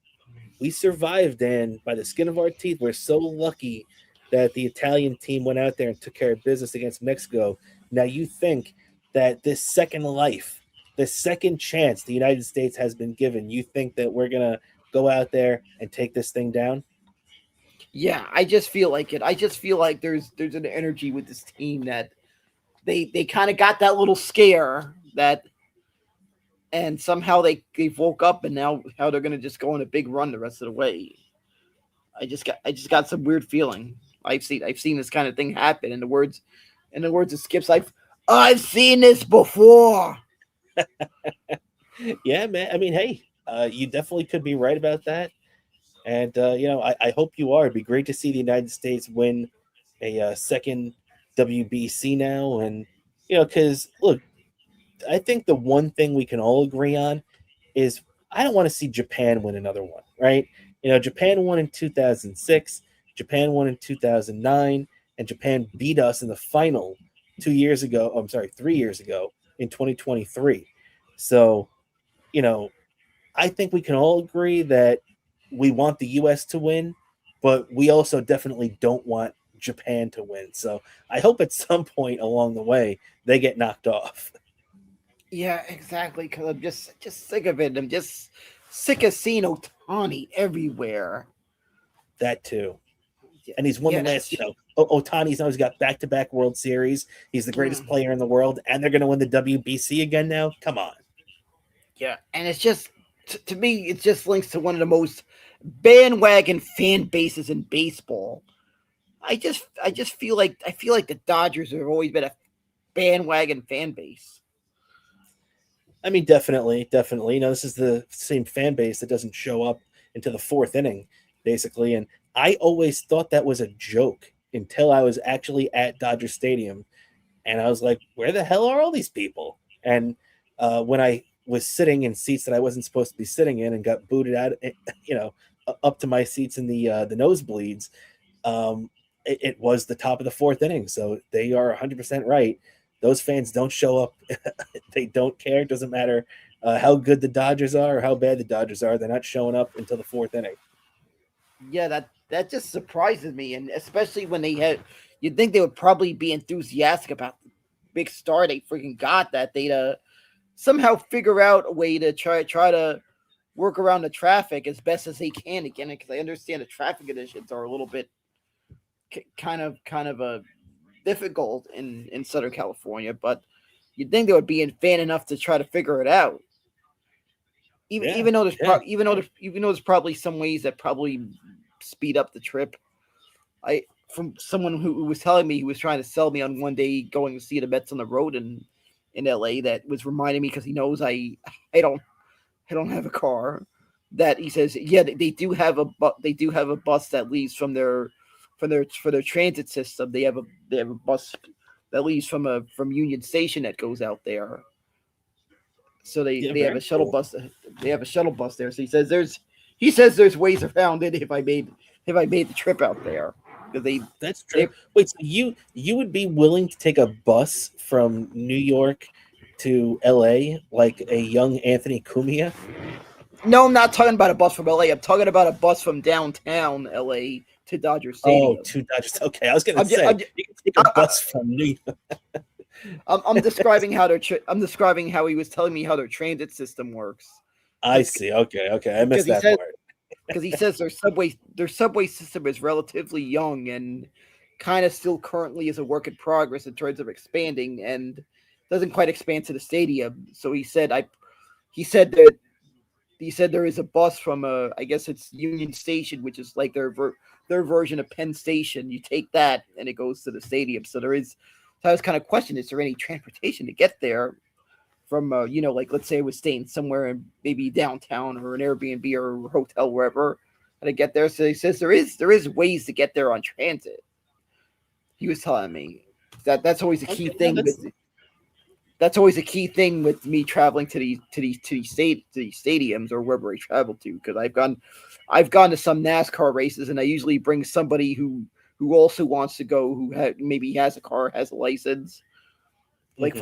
S1: we survived, and by the skin of our teeth, we're so lucky that the Italian team went out there and took care of business against Mexico. Now you think that this second life, this second chance the United States has been given, you think that we're gonna go out there and take this thing down?
S2: Yeah, I just feel like it. I just feel like there's an energy with this team that they kind of got that little scare that, and somehow they woke up, and now how they're gonna just go on a big run the rest of the way. I just got some weird feeling. I've seen this kind of thing happen. In the words of Skips, I've seen this before.
S1: Yeah, man. I mean, hey, you definitely could be right about that. And I hope you are. It'd be great to see the United States win a second WBC now, and because look, I think the one thing we can all agree on is I don't want to see Japan win another one, right? Japan won in 2006, Japan won in 2009, and Japan beat us in the final 2 years ago. I'm sorry, 3 years ago in 2023. So, you know, I think we can all agree that we want the U.S. to win, but we also definitely don't want Japan to win. So I hope at some point along the way they get knocked off.
S2: Yeah, exactly. Because I'm just sick of it. I'm just sick of seeing Otani everywhere.
S1: That too.
S2: Yeah,
S1: And he's won the
S2: yeah,
S1: last, Otani's now he's got back-to-back World Series. He's the greatest
S2: mm,
S1: player in the world, and they're going to win the WBC again now. Come on.
S2: yeah. And it's just to me, it just links to one of the most bandwagon fan bases in baseball. I just feel like the Dodgers have always been a bandwagon fan base.
S1: I mean, definitely, definitely. This is the same fan base that doesn't show up into the fourth inning, basically. And I always thought that was a joke until I was actually at Dodger Stadium, and I was like, "Where the hell are all these people?" And when I was sitting in seats that I wasn't supposed to be sitting in and got booted out, up to my seats in the nosebleeds, it was the top of the fourth inning. So they are 100% right. Those fans don't show up. They don't care. It doesn't matter how good the Dodgers are or how bad the Dodgers are. They're not showing up until the fourth inning.
S2: Yeah, that just surprises me, and especially when you'd think they would probably be enthusiastic about the big star they freaking got, that they'd somehow figure out a way to try to work around the traffic as best as they can again, because I understand the traffic conditions are a little bit kind of a difficult in Southern California, but you'd think they would be in fan enough to try to figure it out. Even
S1: Yeah,
S2: even though there's
S1: yeah.
S2: probably some ways that probably speed up the trip. I From someone who was telling me, he was trying to sell me on one day going to see the Mets on the road in LA, that was reminding me, because he knows I don't I don't have a car, that he says, yeah, they do have a bus that leaves for their transit system. They have a bus that leaves from Union Station that goes out there. So
S1: Yeah,
S2: they have
S1: very
S2: a shuttle
S1: cool.
S2: bus. They have a shuttle bus there. So he says there's ways around it if I made the trip out there, because
S1: That's
S2: they
S1: true. Wait, so you would be willing to take a bus from New York to LA like a young Anthony Cumia?
S2: no, I'm not talking about a bus from LA. I'm talking about a bus from downtown LA to Dodger
S1: Oh,
S2: Stadium.
S1: to Dodgers. Okay, I was gonna
S2: I'm just,
S1: say
S2: I'm, just,
S1: you can take a
S2: I,
S1: bus from New York.
S2: I'm describing how I'm describing how he was telling me how their transit system works,
S1: I see. Okay, okay. I
S2: because
S1: missed
S2: he
S1: that
S2: says
S1: part.
S2: their subway system is relatively young and kind of still currently is a work in progress in terms of expanding, and doesn't quite expand to the stadium. So he said that he said there is a bus from I guess it's Union Station, which is like their version of Penn Station. You take that and it goes to the stadium. So there is. So I was kind of questioning: is there any transportation to get there from like let's say I was staying somewhere in maybe downtown or an Airbnb or a hotel wherever, how to get there? So he says there is ways to get there on transit. He was telling me that's always a key
S1: Okay, no,
S2: thing with that's always a key thing with me traveling to these stadiums or wherever I travel to, because I've gone to some NASCAR races, and I usually bring somebody who also wants to go, who maybe has a car, has a license. Like
S1: mhm.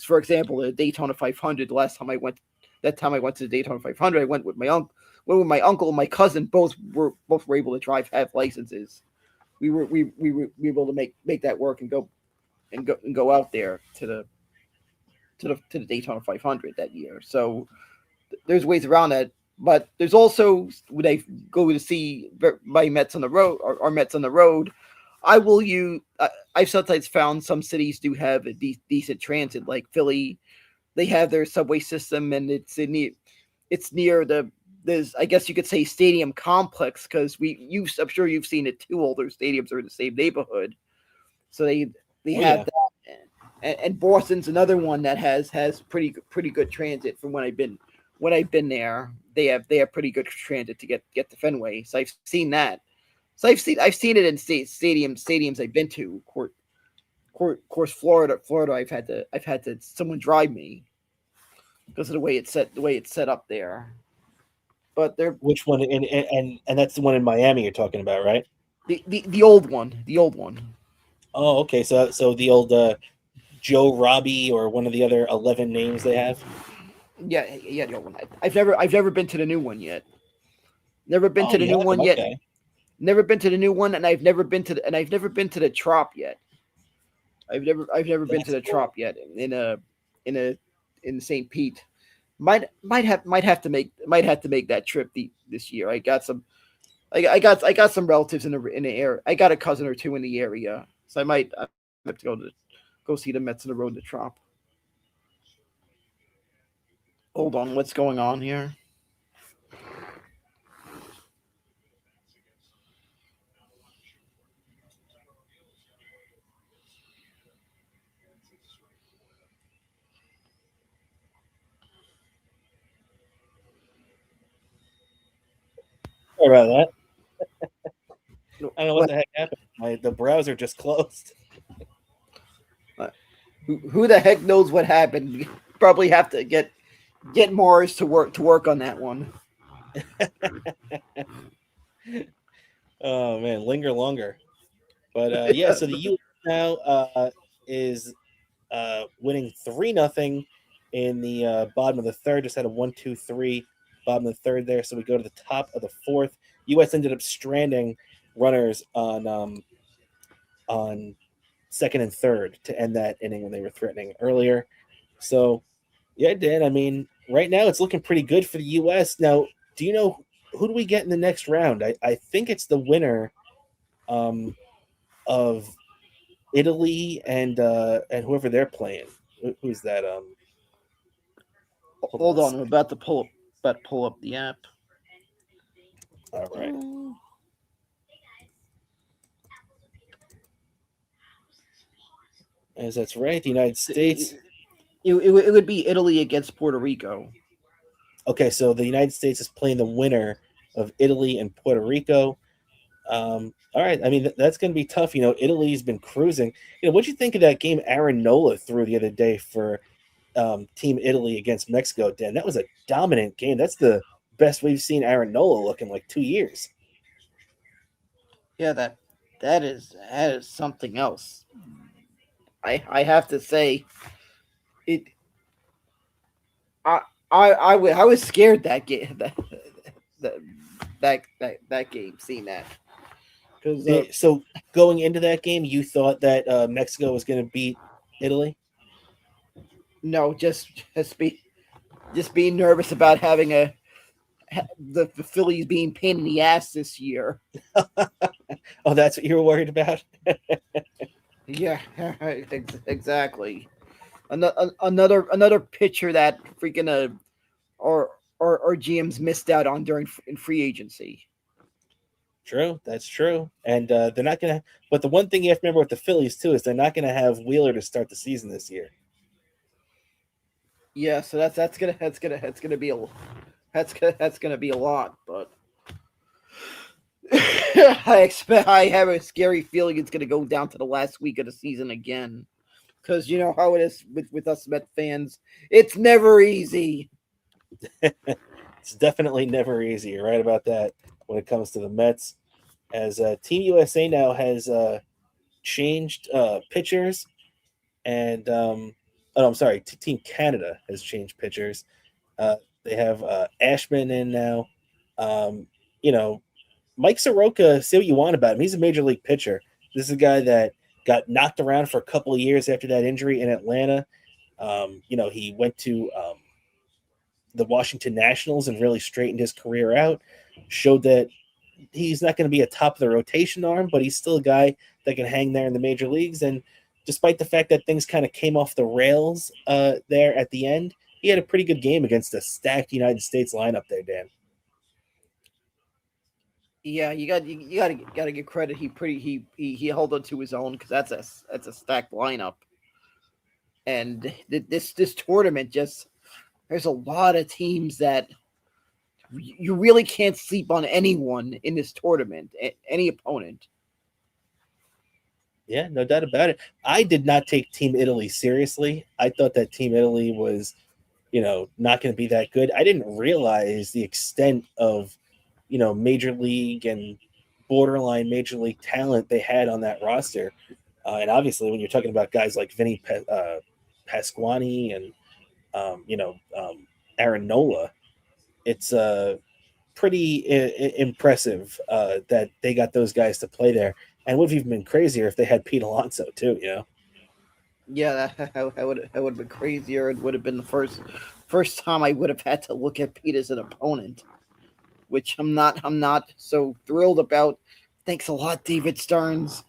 S2: for example, the Daytona 500. The last time I went, that time I went to the Daytona 500, I went with my uncle and my cousin. Both were able to drive, have licenses. We were able to make that work and go out there to the Daytona 500 that year. So there's ways around that. But there's also when I go to see my Mets on the road, or Mets on the road, I will use. I've sometimes found some cities do have a decent transit, like Philly. They have their subway system, and it's near the. There's, I guess you could say, stadium complex, because I'm sure you've seen it too. All their stadiums are in the same neighborhood, so they
S1: Oh
S2: have
S1: yeah.
S2: that. And Boston's another one that has pretty good transit from when I've been there. They have pretty good transit to get to Fenway. So I've seen that. So I've seen it in stadiums I've been to. Course, Florida. I've had to someone drive me because of the way it's set up there. But they're
S1: Which one? And that's the one in Miami you're talking about, right?
S2: the old one.
S1: Oh, okay. So the old Joe Robbie, or one of the other 11 names they have.
S2: Yeah, the old one. I've never been to the new one yet. Never been
S1: Oh,
S2: to the
S1: you
S2: new
S1: have them.
S2: one yet.
S1: Okay.
S2: Never been to the new one, and I've never been to the Trop yet. I've never been to
S1: That's
S2: the
S1: cool.
S2: Trop yet in a in St. Pete. Might have to make that trip this year. I got some relatives in the area. I got a cousin or two in the area, so I might have to go see the Mets on the road to Trop. Hold on, what's going on here?
S1: Sorry about that. I don't know what
S2: What?
S1: the heck happened. The browser just closed.
S2: Who the heck knows what happened? Probably have to get Morris to work on that one.
S1: Oh man, linger longer. But yeah, so the U.S. now is winning 3-0 in the bottom of the third. Just had a 1-2-3 bottom of the third there. So we go to the top of the fourth. U.S. ended up stranding runners on second and third to end that inning when they were threatening earlier. So yeah, Dan. I mean, right now it's looking pretty good for the U.S. Now, do you know who do we get in the next round? I think it's the winner um, of Italy and whoever they're playing. Who's that? Hold on
S2: Hold
S1: a
S2: on, I'm
S1: second.
S2: about to pull up the app.
S1: All right. As that's right, the United States.
S2: It would be Italy against Puerto Rico.
S1: Okay, so the United States is playing the winner of Italy and Puerto Rico. All right, I mean that's going to be tough. Italy's been cruising. What'd you think of that game Aaron Nola threw the other day for Team Italy against Mexico? Dan, that was a dominant game. That's the best we've seen Aaron Nola look in like 2 years.
S2: Yeah, that is something else. I have to say it. I I was scared that game that that game seeing that because
S1: So going into that game, you thought that Mexico was going to beat Italy?
S2: no, just being nervous about having the Phillies being pain in the ass this year.
S1: Oh, that's what you were worried about?
S2: Yeah, exactly. Another pitcher that freaking or or GMs missed out on during in free agency.
S1: True, that's true. And they're not gonna. But the one thing you have to remember with the Phillies too is they're not gonna have Wheeler to start the season this year.
S2: Yeah, so that's gonna be a that's gonna be a lot, but I have a scary feeling it's gonna go down to the last week of the season again. Because you know how it is with us Met fans. It's never easy.
S1: It's definitely never easy. You're right about that when it comes to the Mets. As Team USA now has changed pitchers, and oh, I'm sorry, Team Canada has changed pitchers. They have Ashman in now. Um, you know, Mike Soroka. Say what you want about him, he's a major league pitcher. This is a guy that got knocked around for a couple of years after that injury in Atlanta. He went to the Washington Nationals and really straightened his career out. Showed that he's not going to be a top of the rotation arm, but he's still a guy that can hang there in the major leagues. And despite the fact that things kind of came off the rails there at the end, he had a pretty good game against a stacked United States lineup there, Dan.
S2: Yeah, you got to give credit. He held on to his own because that's a stacked lineup. And this tournament just there's a lot of teams that you really can't sleep on anyone in this tournament, any opponent.
S1: Yeah, no doubt about it. I did not take Team Italy seriously. I thought that Team Italy was, not going to be that good. I didn't realize the extent of, major league and borderline major league talent they had on that roster. And obviously, when you're talking about guys like Vinny Pasquani and, Aaron Nola, it's pretty impressive that they got those guys to play there. And would have even been crazier if they had Pete Alonso too.
S2: Yeah, that would have been crazier. It would have been the first time I would have had to look at Pete as an opponent, which I'm not so thrilled about. Thanks a lot, David Stearns.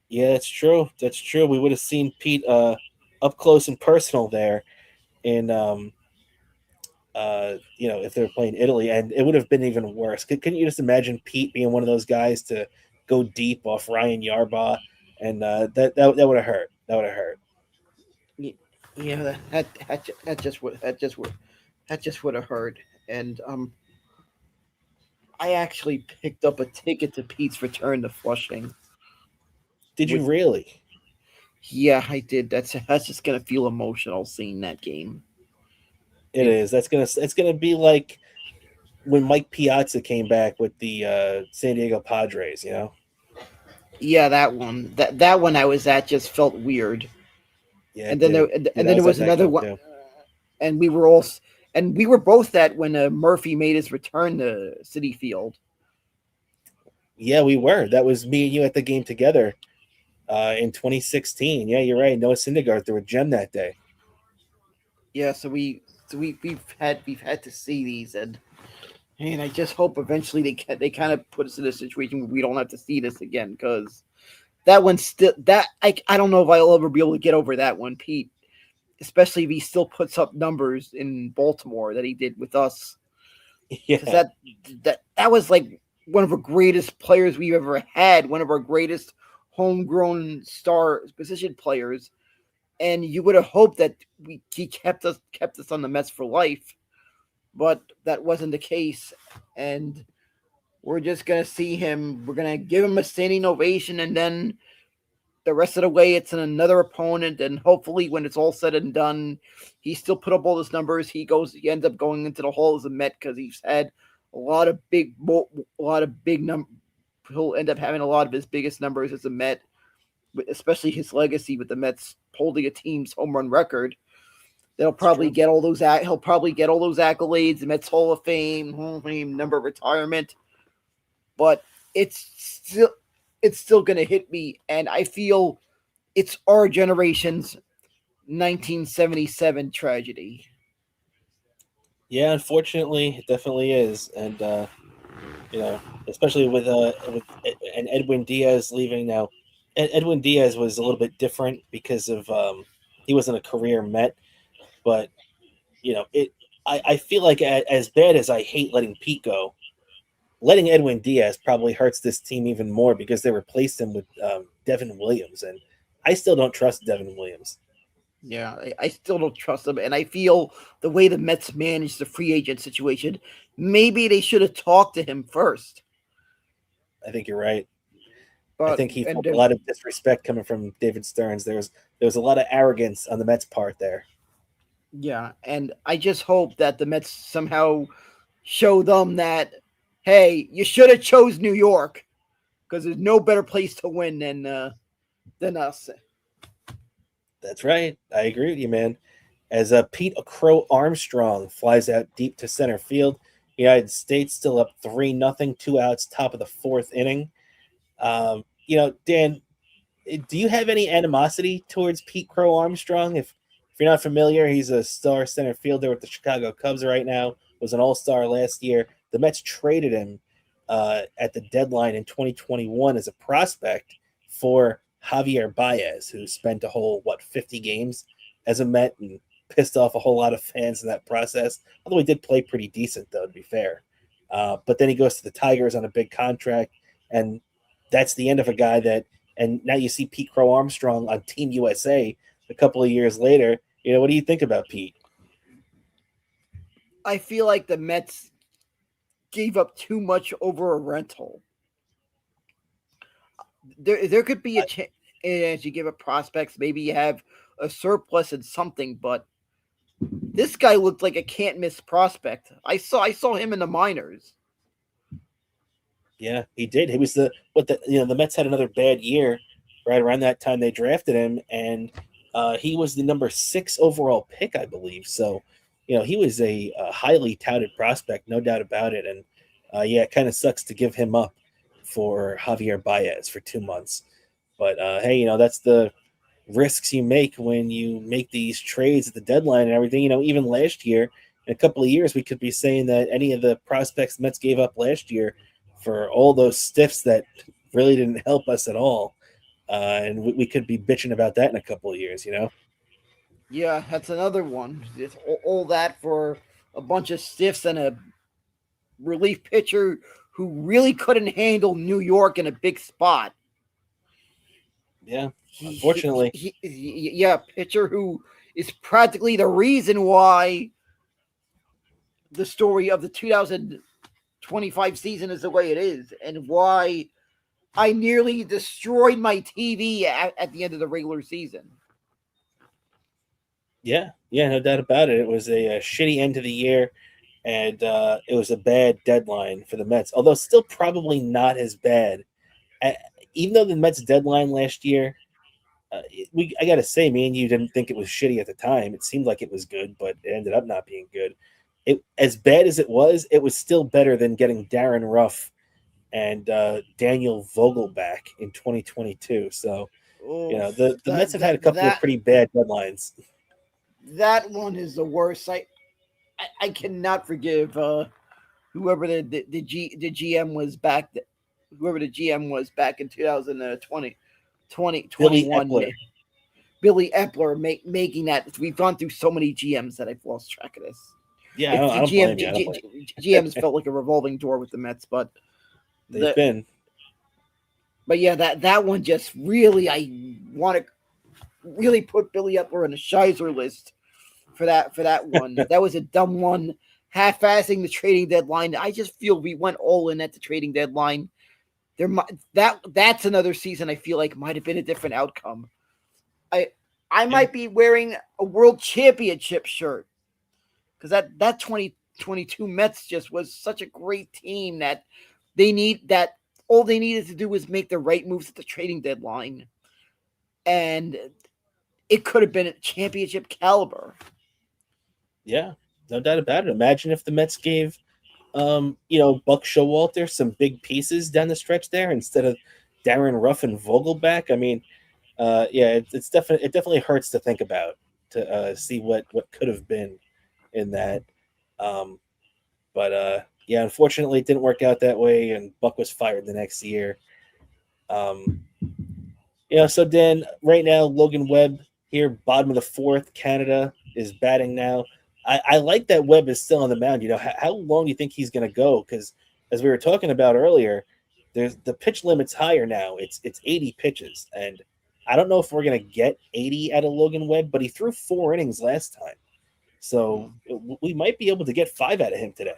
S1: Yeah, that's true. That's true. We would have seen Pete up close and personal there in if they were playing Italy, and it would have been even worse. Couldn't you just imagine Pete being one of those guys to go deep off Ryan Yarbaugh, and that would have hurt. That would have hurt.
S2: Yeah, that just would have hurt. And I actually picked up a ticket to Pete's return to Flushing.
S1: Did you
S2: With
S1: really?
S2: Yeah, I did. That's just gonna feel emotional seeing that game.
S1: It
S2: It
S1: is. It's gonna be like when Mike Piazza came back with the San Diego Padres.
S2: Yeah, that one I was at just felt weird.
S1: Yeah,
S2: And
S1: it
S2: then
S1: did. I
S2: there
S1: was at
S2: was
S1: that
S2: another
S1: game
S2: one,
S1: too.
S2: and we were both at when Murphy made his return to City Field.
S1: Yeah, we were. That was me and you at the game together in 2016. Yeah, you're right. Noah Syndergaard threw a gem that day.
S2: Yeah, we've had to see these, and I just hope eventually they kind of put us in a situation where we don't have to see this again because that one's still that I don't know if I'll ever be able to get over that one, Pete. Especially if he still puts up numbers in Baltimore that he did with us, because
S1: Yeah,
S2: that was like one of the greatest players we've ever had, one of our greatest homegrown star position players, and you would have hoped that he kept us on the Mets for life, but that wasn't the case, and we're just gonna see him. We're gonna give him a standing ovation, and then the rest of the way it's another opponent, and hopefully when it's all said and done, he still put up all his numbers. He ends up going into the Hall as a Met because he's had a lot of big num. He'll end up having a lot of his biggest numbers as a Met, especially his legacy with the Mets holding a team's home run record. They'll
S1: it's
S2: probably
S1: true.
S2: get all those. He'll probably get all those accolades, the Mets Hall of Fame, number of retirement. But it's still it's still gonna hit me, and I feel it's our generation's 1977 tragedy.
S1: Yeah, unfortunately, it definitely is, and especially with and Edwin Diaz leaving now. Edwin Diaz was a little bit different because of he wasn't a career Met, but I feel like as bad as I hate letting Pete go, letting Edwin Diaz probably hurts this team even more because they replaced him with Devin Williams, and I still don't trust Devin Williams.
S2: Yeah, I still don't trust them, and I feel the way the Mets managed the free agent situation, maybe they should have talked to him first.
S1: I think you're right. I
S2: But
S1: think he
S2: and
S1: felt a lot of disrespect coming from David Stearns. There was a lot of arrogance on the Mets' part there.
S2: yeah, and I just hope that the Mets somehow show them that, hey, you should have chose New York because there's no better place to win than us.
S1: That's right. I agree with you, man. As Pete Crow Armstrong flies out deep to center field, United States still up 3-0, 2 outs, top of the fourth inning. Dan, do you have any animosity towards Pete Crow Armstrong? If you're not familiar, he's a star center fielder with the Chicago Cubs right now. Was an All-Star last year. The Mets traded him at the deadline in 2021 as a prospect for Javier Baez, who spent a whole 50 games as a Met and pissed off a whole lot of fans in that process. Although he did play pretty decent, though, to be fair. But then he goes to the Tigers on a big contract, and that's the end of a guy that. And now you see Pete Crow Armstrong on Team USA a couple of years later. What do you think about Pete?
S2: I feel like the Mets gave up too much over a rental. There could be a chance as you give up prospects, maybe you have a surplus in something, but this guy looked like a can't miss prospect. I saw him in the minors.
S1: Yeah, he did. He was the Mets had another bad year right around that time they drafted him, and he was the number 6 overall pick, I believe. So, he was a highly touted prospect, no doubt about it. And yeah, it kind of sucks to give him up for Javier Baez for 2 months. But hey, that's the risks you make when you make these trades at the deadline and everything. Even last year, in a couple of years, we could be saying that any of the prospects the Mets gave up last year for all those stiffs that really didn't help us at all. And we could be bitching about that in a couple of years.
S2: Yeah, that's another one. It's all that for a bunch of stiffs and a relief pitcher who really couldn't handle New York in a big spot.
S1: Yeah, unfortunately.
S2: Yeah, pitcher who is practically the reason why the story of the 2025 season is the way it is, and why I nearly destroyed my TV at the end of the regular season.
S1: Yeah, no doubt about it. It was a shitty end of the year, and it was a bad deadline for the Mets. Although still probably not as bad. Uh, Even though the Mets deadline last year, I gotta say, me and you didn't think it was shitty at the time. It seemed like it was good, but it ended up not being good. It as bad as it was still better than getting Darren Ruff and Daniel Vogelback in 2022. So
S2: Oh,
S1: the Mets have had a couple of pretty bad deadlines.
S2: that one is the worst. I cannot forgive whoever the GM was back. Whoever the GM was back in 2020,
S1: Billy
S2: 2021.
S1: Epler.
S2: Billy Epler making that. We've gone through so many GMs that I've lost track of this.
S1: Yeah,
S2: It's
S1: I
S2: the
S1: don't
S2: GM.
S1: blame you. I don't blame you.
S2: GMs felt like a revolving door with the Mets, but
S1: They've
S2: the
S1: been.
S2: but yeah, that one just really I want to really put Billy Epler on the Shizer list for that one. That was a dumb one. Half-assing the trading deadline. I just feel we went all in at the trading deadline. That's another season I feel like might have been a different outcome. I might be wearing a world championship shirt because that 2022 Mets just was such a great team that all they needed to do was make the right moves at the trading deadline, and it could have been a championship caliber.
S1: Yeah, no doubt about it. Imagine if the Mets gave Buck Showalter some big pieces down the stretch there instead of Darren Ruff and Vogelback. I mean, yeah, it definitely hurts to think about to see what could have been in that. Um, but yeah, unfortunately, it didn't work out that way, and Buck was fired the next year. Um, so Dan, right now, Logan Webb here, bottom of the fourth, Canada is batting now. I like that Webb is still on the mound. How long do you think he's going to go? Because as we were talking about earlier, there's the pitch limit's higher now. It's 80 pitches, and I don't know if we're going to get 80 out of Logan Webb, but he threw 4 innings last time, so we might be able to get 5 out of him today.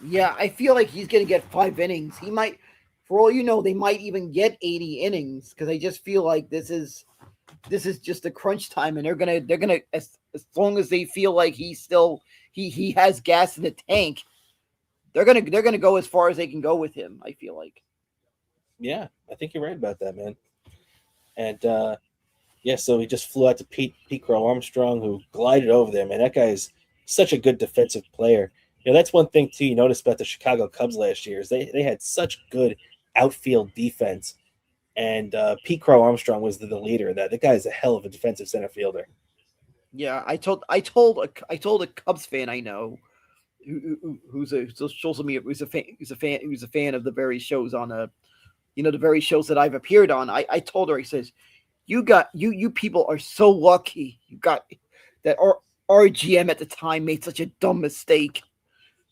S2: Yeah, I feel like he's going to get 5 innings. He might, for all you know, they might even get 80 innings because I just feel like this is just a crunch time, and they're gonna as long as they feel like he has gas in the tank, they're gonna go as far as they can go with him. I feel like.
S1: Yeah, I think you're right about that, man. And yeah, so he just flew out to Pete Crow Armstrong, who glided over there. Man, that guy is such a good defensive player. That's one thing too. You notice about the Chicago Cubs last year is they had such good outfield defense, and Pete Crow Armstrong was the leader of that. That guy is a hell of a defensive center fielder.
S2: Yeah, I told a Cubs fan I know who's a social media who's a fan of the various shows on the very shows that I've appeared on. I told her, he says, you people are so lucky you got that our GM at the time made such a dumb mistake.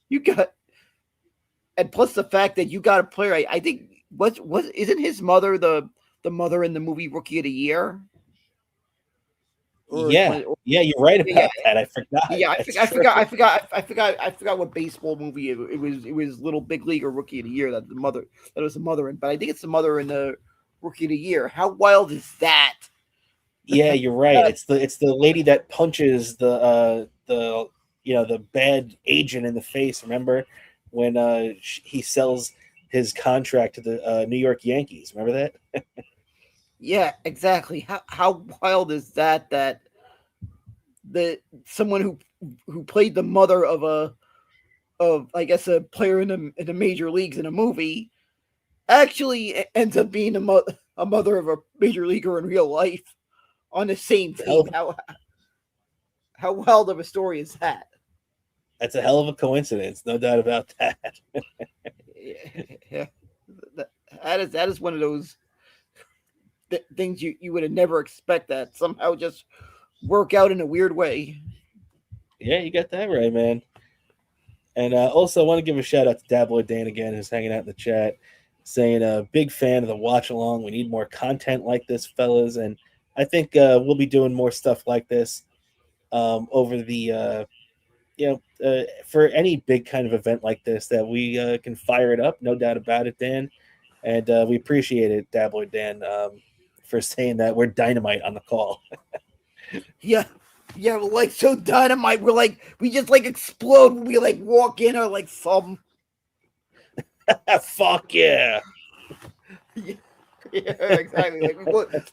S2: You got, and plus the fact that you got a player. I think what isn't his mother the mother in the movie Rookie of the Year?
S1: Yeah, you're right about that. I forgot.
S2: Yeah, I forgot what baseball movie it was. It was Little Big League or Rookie of the Year that was the mother in. But I think it's the mother in the Rookie of the Year. How wild is that?
S1: Yeah, you're right. It's the lady that punches the bad agent in the face. Remember when he sells his contract to the New York Yankees? Remember that?
S2: Yeah, exactly. How wild is that? That someone who played the mother of I guess a player in the major leagues in a movie actually ends up being a mother of a major leaguer in real life on the same team. How wild of a story is that?
S1: That's a hell of a coincidence, no doubt about that.
S2: Yeah, that is one of those things you would have never expect that somehow just work out in a weird way.
S1: Yeah, you got that right, man. And also, I want to give a shout out to Dabloid Dan again, who's hanging out in the chat, saying big fan of the watch along. We need more content like this, fellas, and I think we'll be doing more stuff like this over the for any big kind of event like this that we can fire it up. No doubt about it, Dan. And we appreciate it, Dabloid Dan, for saying that we're dynamite on the call.
S2: Yeah. Yeah, we're like so dynamite. We just like explode when we like walk in or like some.
S1: Fuck yeah.
S2: Yeah, exactly.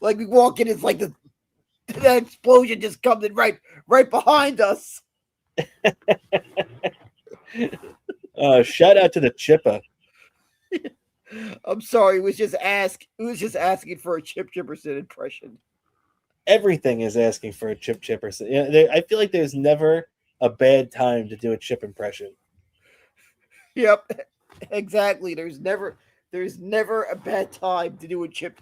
S2: Like we walk in, it's like that explosion just comes in right behind us.
S1: Shout out to the Chippa.
S2: I'm sorry, it was just asking for a Chip Chipperson impression.
S1: Everything is asking for a Chip Chipperson. I feel like there's never a bad time to do a Chip impression.
S2: Yep, exactly. There's never a bad time to do a Chip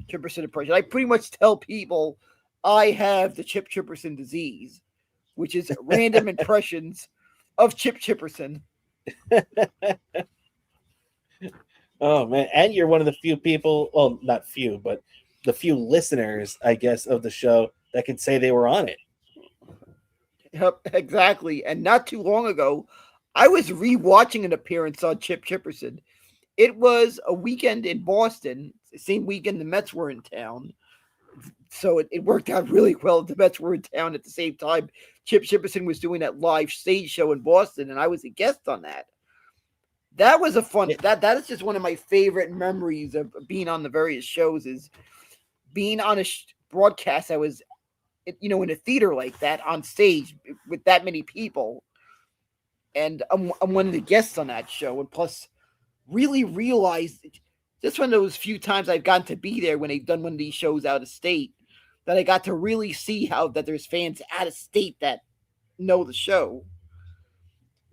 S2: Chipperson impression. I pretty much tell people I have the Chip Chipperson disease, which is random impressions of Chip Chipperson.
S1: Oh man, and you're one of the few people, well, not few, but the few listeners, I guess, of the show that can say they were on it.
S2: Yep, exactly. And not too long ago, I was rewatching an appearance on Chip Chipperson. It was a weekend in Boston, the same weekend the Mets were in town. So it worked out really well. The Mets were in town at the same time. Chip Chipperson was doing that live stage show in Boston, and I was a guest on that. That was a fun. That is just one of my favorite memories of being on the various shows. Is being on a broadcast. I was, in a theater like that on stage with that many people, and I'm one of the guests on that show. And plus, really realized just one of those few times I've gotten to be there when they've done one of these shows out of state, that I got to really see how that there's fans out of state that know the show.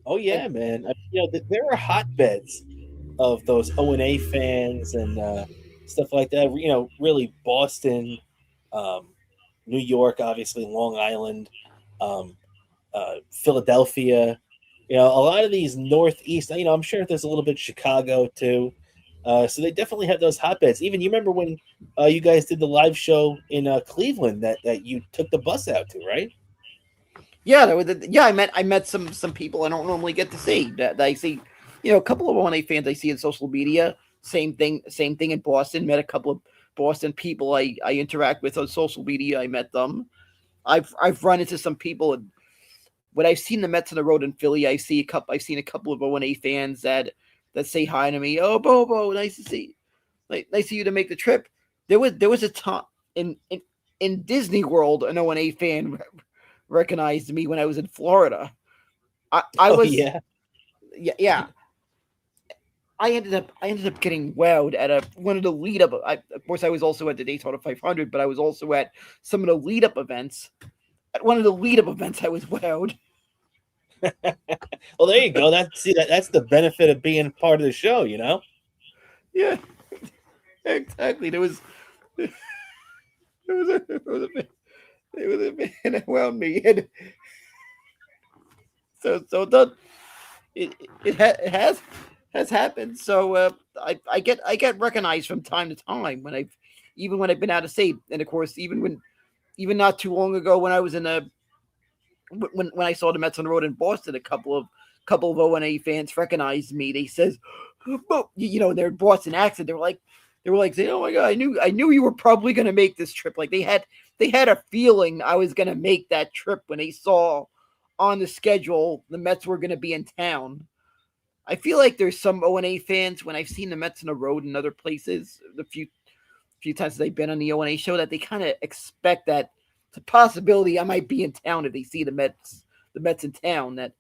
S1: Oh yeah, man. There are hotbeds of those O&A fans and stuff like that. Really Boston, New York, obviously Long Island. Philadelphia. A lot of these Northeast. I'm sure there's a little bit Chicago too. So they definitely have those hotbeds. Even you remember when you guys did the live show in Cleveland that you took the bus out to, right?
S2: Yeah, yeah. I met some people I don't normally get to see. That I see, a couple of ONA fans I see in social media. Same thing in Boston. Met a couple of Boston people I interact with on social media. I met them. I've run into some people. When I've seen the Mets on the road in Philly, I've seen a couple of ONA fans that say hi to me. Oh, Bobo, nice to see, nice of you to make the trip. There was a time in Disney World, an ONA fan recognized me when I was in Florida. I
S1: Oh
S2: was
S1: yeah.
S2: yeah. I ended up getting wowed at one of the lead up. Of course, I was also at the Daytona 500, but I was also at some of the lead up events. At one of the lead up events, I was wowed.
S1: Well, there you go. That's the benefit of being part of the show.
S2: Yeah, exactly. There was a man around me, and so it has happened. So I get recognized from time to time when I've been out of state, and of course even not too long ago when I was in a when I saw the Mets on the road in Boston, a couple of ONA fans recognized me. They says, their Boston accent. They were like saying, "Oh my god, I knew you were probably going to make this trip." Like they had a feeling I was going to make that trip when they saw on the schedule the Mets were going to be in town. I feel like there's some ONA fans when I've seen the Mets on the road in other places, the few times that they've been on the ONA show, that they kind of expect that it's a possibility I might be in town if they see the Mets in town. That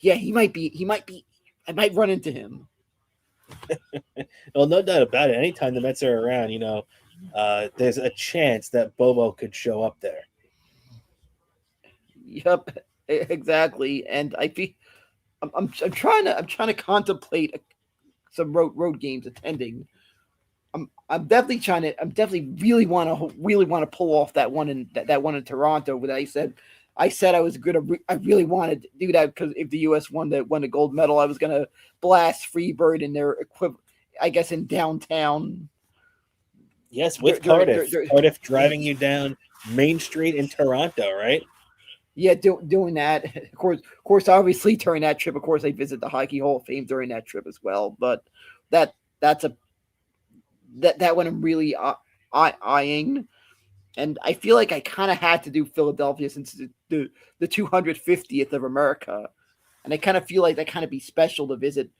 S2: yeah, he might be, I might run into him.
S1: Well, no doubt about it. Anytime the Mets are around, there's a chance that Bobo could show up there.
S2: Yep, exactly. And I'm trying to contemplate some road games attending. I'm definitely really want to pull off that one in Toronto. But I said I was gonna I really wanted to do that because if the U.S. won the gold medal, I was gonna blast Freebird in their equivalent, I guess, in downtown.
S1: Yes,
S2: Dur-
S1: with
S2: during,
S1: Cardiff.
S2: dur- dur-
S1: Cardiff driving you down Main Street in Toronto, right?
S2: yeah, doing that. Of course, obviously during that trip, of course, I visit the Hockey Hall of Fame during that trip as well. But that that's a that one I'm really eyeing. And I feel like I kind of had to do Philadelphia since the 250th of America, and I kind of feel like that kind of be special to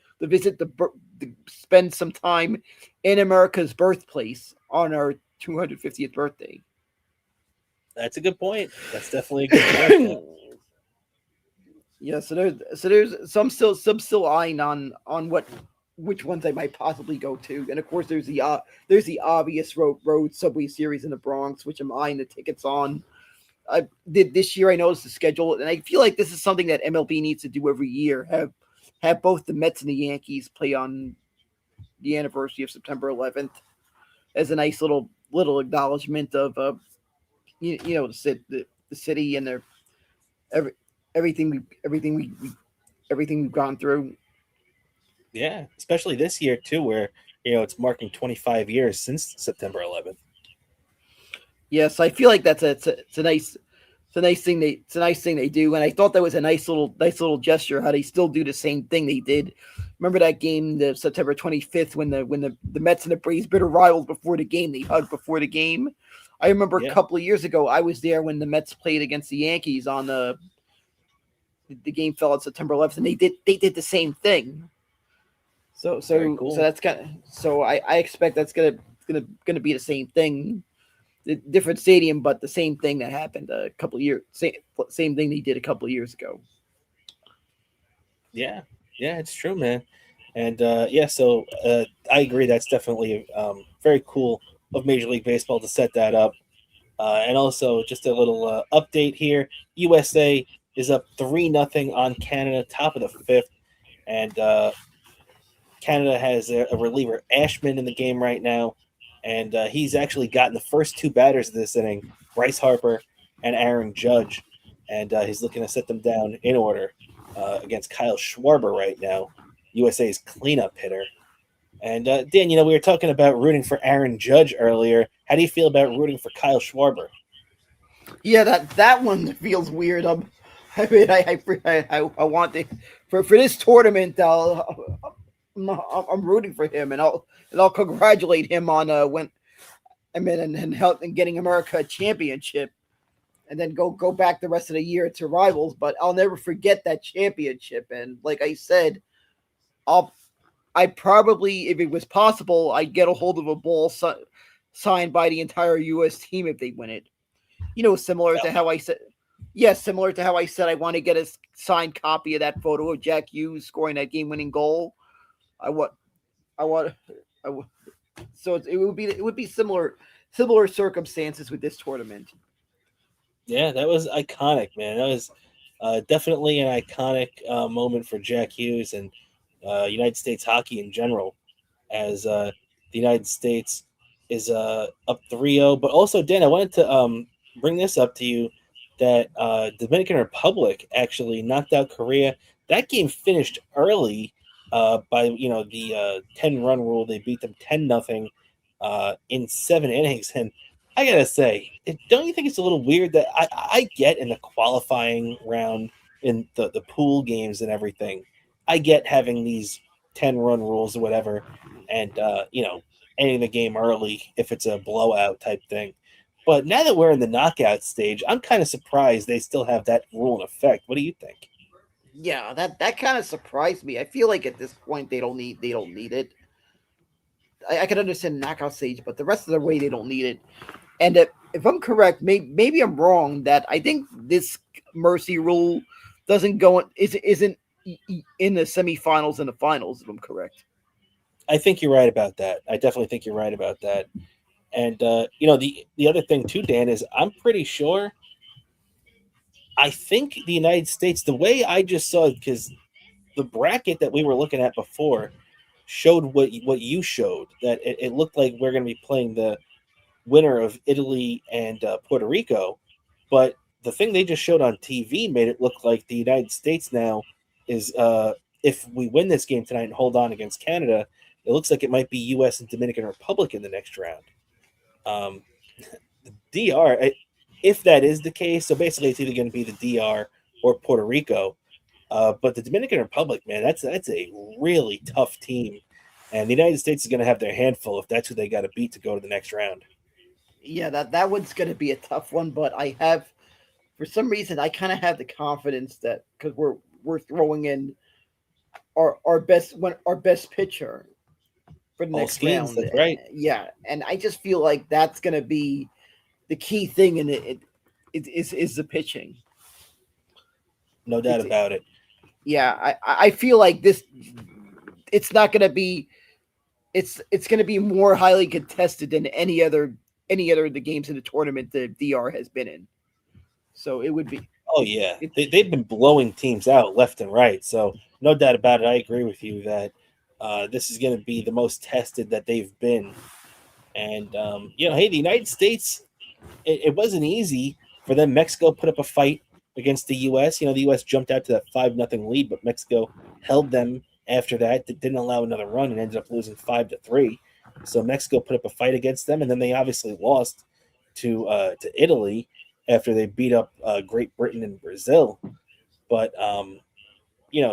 S2: spend some time in America's birthplace on our 250th birthday.
S1: That's a good point. That's definitely a good point, man.
S2: Yeah, so there's some still eyeing on which ones I might possibly go to, and of course there's the obvious road subway series in the Bronx, which I'm eyeing the tickets on. I did this year. I noticed the schedule, and I feel like this is something that MLB needs to do every year. Have both the Mets and the Yankees play on the anniversary of September 11th as a nice little acknowledgement of the city and their every everything we've gone through.
S1: Yeah, especially this year too, where it's marking 25 years since September 11th.
S2: Yes, I feel like it's a nice thing they do, and I thought that was a nice little gesture. How they still do the same thing they did. Remember that game, the September 25th, when the Mets and the Braves bitter rivals before the game, they hugged before the game. I remember a
S1: Yeah,
S2: couple of years ago, I was there when the Mets played against the Yankees on the game fell on September 11th, and they did the same thing. So
S1: very
S2: so so
S1: cool.
S2: that's kind of so I expect that's gonna be the same thing, the different stadium, but the same thing that happened a couple of years, same thing they did a couple of years ago.
S1: Yeah, yeah, it's true, man. And yeah, so I agree. That's definitely very cool of Major League Baseball to set that up. And also, just a little update here: USA is up 3-0 on Canada, top of the fifth, and Canada has a reliever Ashman in the game right now, and he's actually gotten the first two batters of this inning, Bryce Harper and Aaron Judge. and he's looking to set them down in order against Kyle Schwarber right now, USA's cleanup hitter. And Dan, we were talking about rooting for Aaron Judge earlier. How do you feel about rooting for Kyle Schwarber?
S2: Yeah, that one feels weird. I mean, I want to for this tournament. I'm rooting for him, and I'll congratulate him on when and help in getting America a championship, and then go back the rest of the year to rivals. But I'll never forget that championship. And like I said, I'll I probably, if it was possible, I'd get a hold of a ball signed by the entire U.S. team if they win it. Similar to how I said, similar to how I said I want to get a signed copy of that photo of Jack Hughes scoring that game-winning goal. I want, I want, I want. So it would be similar circumstances with this tournament.
S1: Yeah, that was iconic, man. That was definitely an iconic moment for Jack Hughes and United States hockey in general, as the United States is up 3-0. But also, Dan, I wanted to bring this up to you that Dominican Republic actually knocked out Korea. That game finished early by the 10-run rule. They beat them 10-0 in 7 innings, and I gotta say, don't you think it's a little weird that I get in the qualifying round in the pool games and everything, I get having these 10-run rules or whatever, and ending the game early if it's a blowout type thing. But now that we're in the knockout stage, I'm kind of surprised they still have that rule in effect. What do you think?
S2: Yeah, that kind of surprised me. I feel like at this point they don't need it. I can understand knockout stage, but the rest of the way they don't need it. And if I'm correct, maybe I'm wrong that I think this mercy rule doesn't go isn't in the semifinals and the finals. If I'm correct.
S1: I think you're right about that. I definitely think you're right about that. And the other thing too, Dan, is I'm pretty sure. I think the United States, the way I just saw, because the bracket that we were looking at before showed what you showed, that it looked like we're going to be playing the winner of Italy and Puerto Rico, but the thing they just showed on TV made it look like the United States now is if we win this game tonight and hold on against Canada, it looks like it might be U.S. and Dominican Republic in the next round. Um, the DR, if that is the case, so basically it's either going to be the DR or Puerto Rico. But the Dominican Republic, man, that's a really tough team, and the United States is going to have their handful if that's who they got to beat to go to the next round.
S2: Yeah, that one's going to be a tough one, but I have for some reason I kind of have the confidence that because we're throwing in our best pitcher for the
S1: All
S2: next
S1: schemes,
S2: round.
S1: that's right,
S2: Yeah, and I just feel like that's going to be the key thing in it is the pitching.
S1: no doubt
S2: It's
S1: about it.
S2: yeah, I feel like this it's not going to be it's going to be more highly contested than any other of the games in the tournament the DR has been in. So it would be
S1: Oh yeah,
S2: it,
S1: they've been blowing teams out left and right. So no doubt about it. I agree with you that this is going to be the most tested that they've been. And hey, the United States, it wasn't easy for them. Mexico put up a fight against the U.S. The U.S. jumped out to that 5-0 lead, but Mexico held them after that. Didn't allow another run and ended up losing 5-3. So Mexico put up a fight against them, and then they obviously lost to Italy after they beat up Great Britain and Brazil. But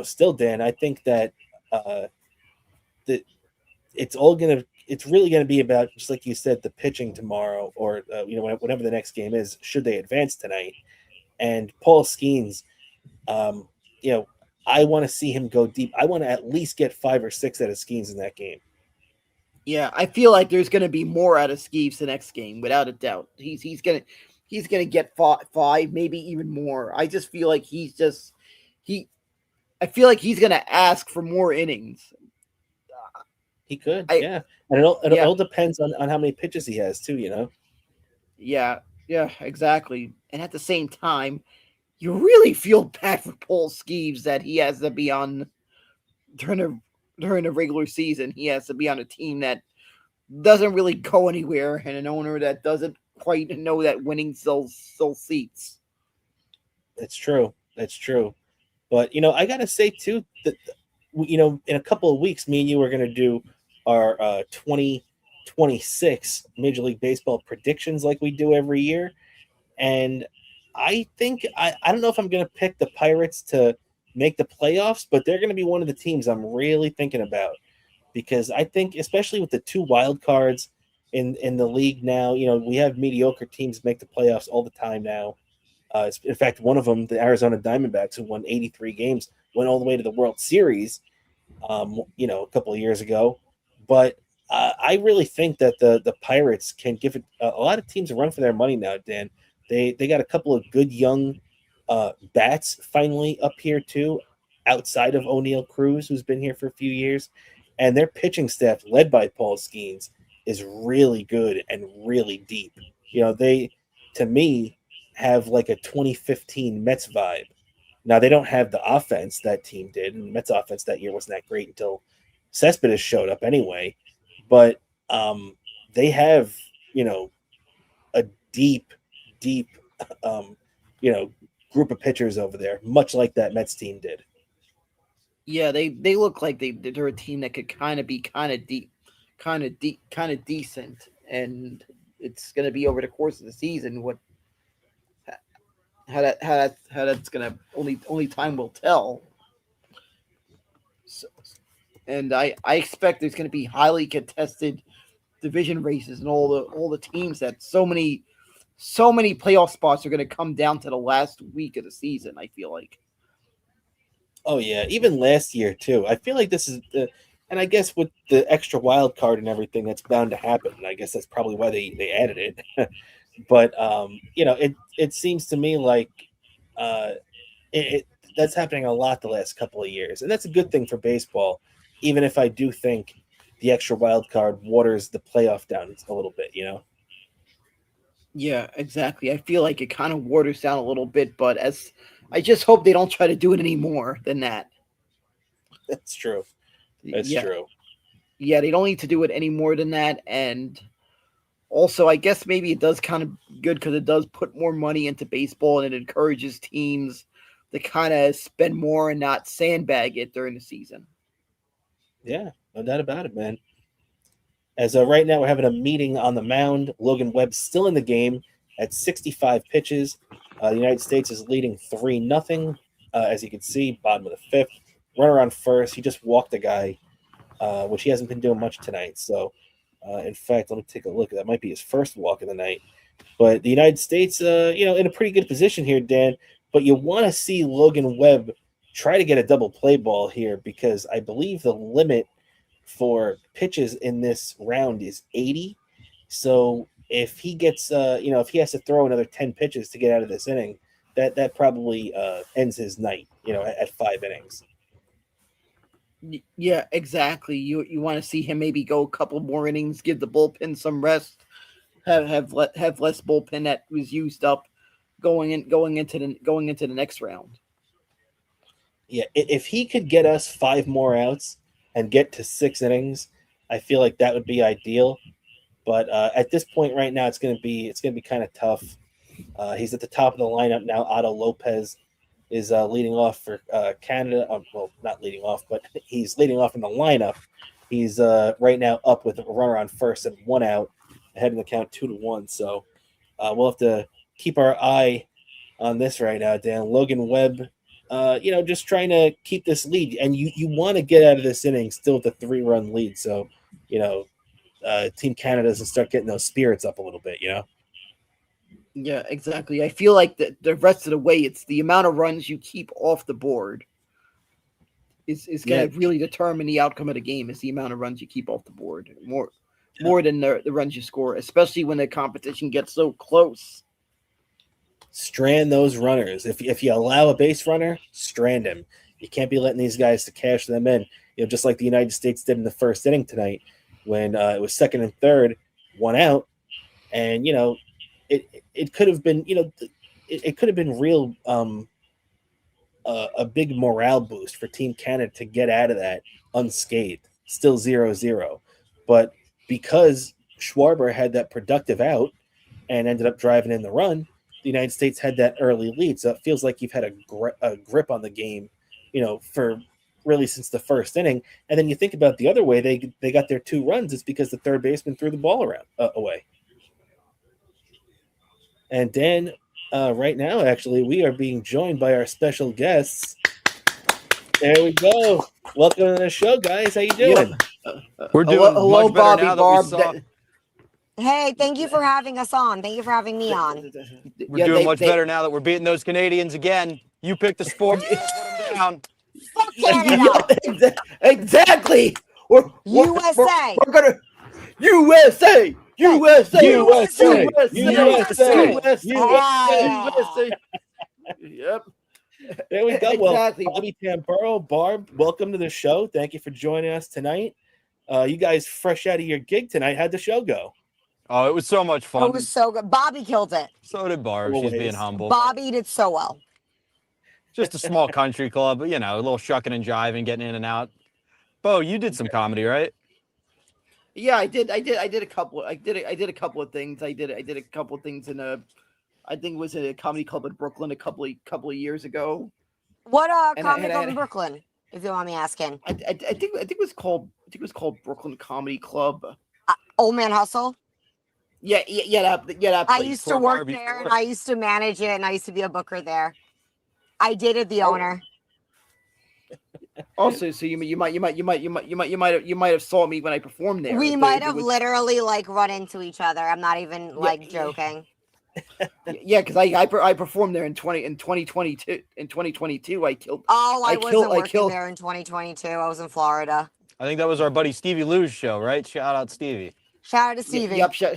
S1: still, Dan, I think that uh, that it's really gonna be about, just like you said, the pitching tomorrow, or whenever the next game is, should they advance tonight. And Paul Skeens, um, you know, I want to see him go deep. I want to at least get 5 or 6 out of Skeens in that game.
S2: yeah, I feel like there's going to be more out of Skeeves the next game without a doubt. He's gonna get five, maybe even more. I just feel like he I feel like he's gonna ask for more innings.
S1: He could,
S2: I
S1: yeah, and it
S2: Yeah,
S1: all depends on how many pitches he has too.
S2: yeah, yeah, exactly. And at the same time, you really feel bad for Paul Skeeves that he has to be on during a during the regular season. He has to be on a team that doesn't really go anywhere, and an owner that doesn't quite know that winning sells seats.
S1: That's true. That's true. But I gotta say too that in a couple of weeks, me and you are gonna do our 2026 Major League Baseball predictions like we do every year, and I think I don't know if I'm gonna pick the Pirates to make the playoffs, but they're gonna be one of the teams I'm really thinking about because I think, especially with the two wild cards in the league now, we have mediocre teams make the playoffs all the time now. In fact, one of them, the Arizona Diamondbacks, who won 83 games, went all the way to the World Series, a couple of years ago. But I really think that the Pirates can give it a lot of teams a run for their money now, Dan. They got a couple of good young bats finally up here too, outside of O'Neill Cruz, who's been here for a few years, and their pitching staff, led by Paul Skeens, is really good and really deep. They, to me, have like a 2015 Mets vibe. Now they don't have the offense that team did, and the Mets offense that year wasn't that great until Cespedes showed up anyway. But they have a deep, deep um, you know group of pitchers over there, much like that Mets team did.
S2: Yeah, they look like they're a team that could kind of be kind of decent, and it's going to be over the course of the season what how that's going to only time will tell. So, and I expect there's going to be highly contested division races and all the teams that so many playoff spots are going to come down to the last week of the season. I feel like.
S1: Oh yeah, even last year too. I feel like this is and I guess with the extra wild card and everything, that's bound to happen. And I guess that's probably why they added it. But it seems to me like uh, it that's happening a lot the last couple of years, and that's a good thing for baseball. Even if I do think the extra wild card waters the playoff down a little bit.
S2: Yeah, exactly. I feel like it kind of waters down a little bit, but as I just hope they don't try to do it any more than that.
S1: That's true. That's
S2: Yeah,
S1: true.
S2: yeah, they don't need to do it any more than that. And also, I guess maybe it does kind of good because it does put more money into baseball and it encourages teams to kind of spend more and not sandbag it during the season.
S1: Yeah, no doubt about it, man. As right now, we're having a meeting on the mound. Logan Webb's still in the game at 65 pitches. The United States is leading 3-0. As you can see, bottom of the fifth. Runner on first. He just walked a guy, which he hasn't been doing much tonight. So, in fact, let me take a look. That might be his first walk of the night. But the United States, in a pretty good position here, Dan. But you want to see Logan Webb try to get a double play ball here because I believe the limit for pitches in this round is 80. So if he gets, if he has to throw another 10 pitches to get out of this inning, that probably ends his night, at 5 innings.
S2: Yeah, exactly. You want to see him maybe go a couple more innings, give the bullpen some rest, have less bullpen that was used up going into the next round.
S1: Yeah, if he could get us 5 more outs and get to 6 innings, I feel like that would be ideal. But at this point right now, it's gonna be kind of tough. He's at the top of the lineup now. Otto Lopez is leading off for Canada. Well, not leading off, but he's leading off in the lineup. He's right now up with a runner on first and 1 out, ahead in the count 2-1. So we'll have to keep our eye on this right now, Dan. Logan Webb, just trying to keep this lead, and you want to get out of this inning still with a 3-run lead. So, you know, Team Canada doesn't start getting those spirits up a little bit.
S2: Yeah, exactly. I feel like the rest of the way, it's the amount of runs you keep off the board is
S1: Yeah,
S2: going to really determine the outcome of the game. Is the amount of runs you keep off the board more
S1: yeah.
S2: more than the runs you score, especially when the competition gets so close.
S1: Strand those runners. If you allow a base runner, strand him. You can't be letting these guys to cash them in. Just like the United States did in the first inning tonight, when it was second and third, 1 out, and it could have been it could have been real a big morale boost for Team Canada to get out of that unscathed, still 0-0. But because Schwarber had that productive out and ended up driving in the run, the United States had that early lead. So it feels like you've had a grip on the game, for really since the first inning. And then you think about the other way, they got their 2 runs. It's because the third baseman threw the ball around away. And Dan, right now, actually, we are being joined by our special guests. There we go. Welcome to the show, guys. How you doing?
S3: We're doing
S2: hello,
S3: much better
S2: Bobby,
S3: now that
S2: Barb.
S3: we saw.
S4: Hey, thank you for having us on. Thank you for having me on.
S3: We're doing much better now that we're beating those Canadians again. You picked the sport. Put them down.
S4: Fuck Canada.
S2: Exactly.
S4: USA.
S2: We're gonna USA. Yep.
S1: There we go. Well,
S2: Exactly.
S1: Bobby Tamburro, Barb, welcome to the show. Thank you for joining us tonight. You guys fresh out of your gig tonight. How'd the show go?
S3: Oh, it was so much fun.
S4: It was so good. Bobby killed it.
S3: So did Barb.
S1: Always.
S3: She's being humble.
S4: Bobby did so well.
S3: Just a small country club, but, a little shucking and jiving, getting in and out. Bo, you did some comedy, right?
S2: Yeah, I did a couple. I did a couple of things. I did a couple of things I think it was a comedy club in Brooklyn a couple of years ago.
S4: What comedy club in Brooklyn, if you want me asking?
S2: I think it was called Brooklyn Comedy Club.
S4: Old Man Hustle.
S2: Yeah. That
S4: I
S2: place.
S4: used to work there, and I used to manage it, and I used to be a booker there. I dated the owner.
S2: Also, so you might have saw me when I performed there.
S4: We might have literally run into each other. I'm not even joking.
S2: Yeah, because I performed there in 2022. In 2022, I killed.
S4: Oh, I wasn't working there in 2022. I was in Florida.
S3: I think that was our buddy Stevie Lou's show, right? Shout out Stevie.
S4: Shout out to Stevie.
S2: Yep. Shout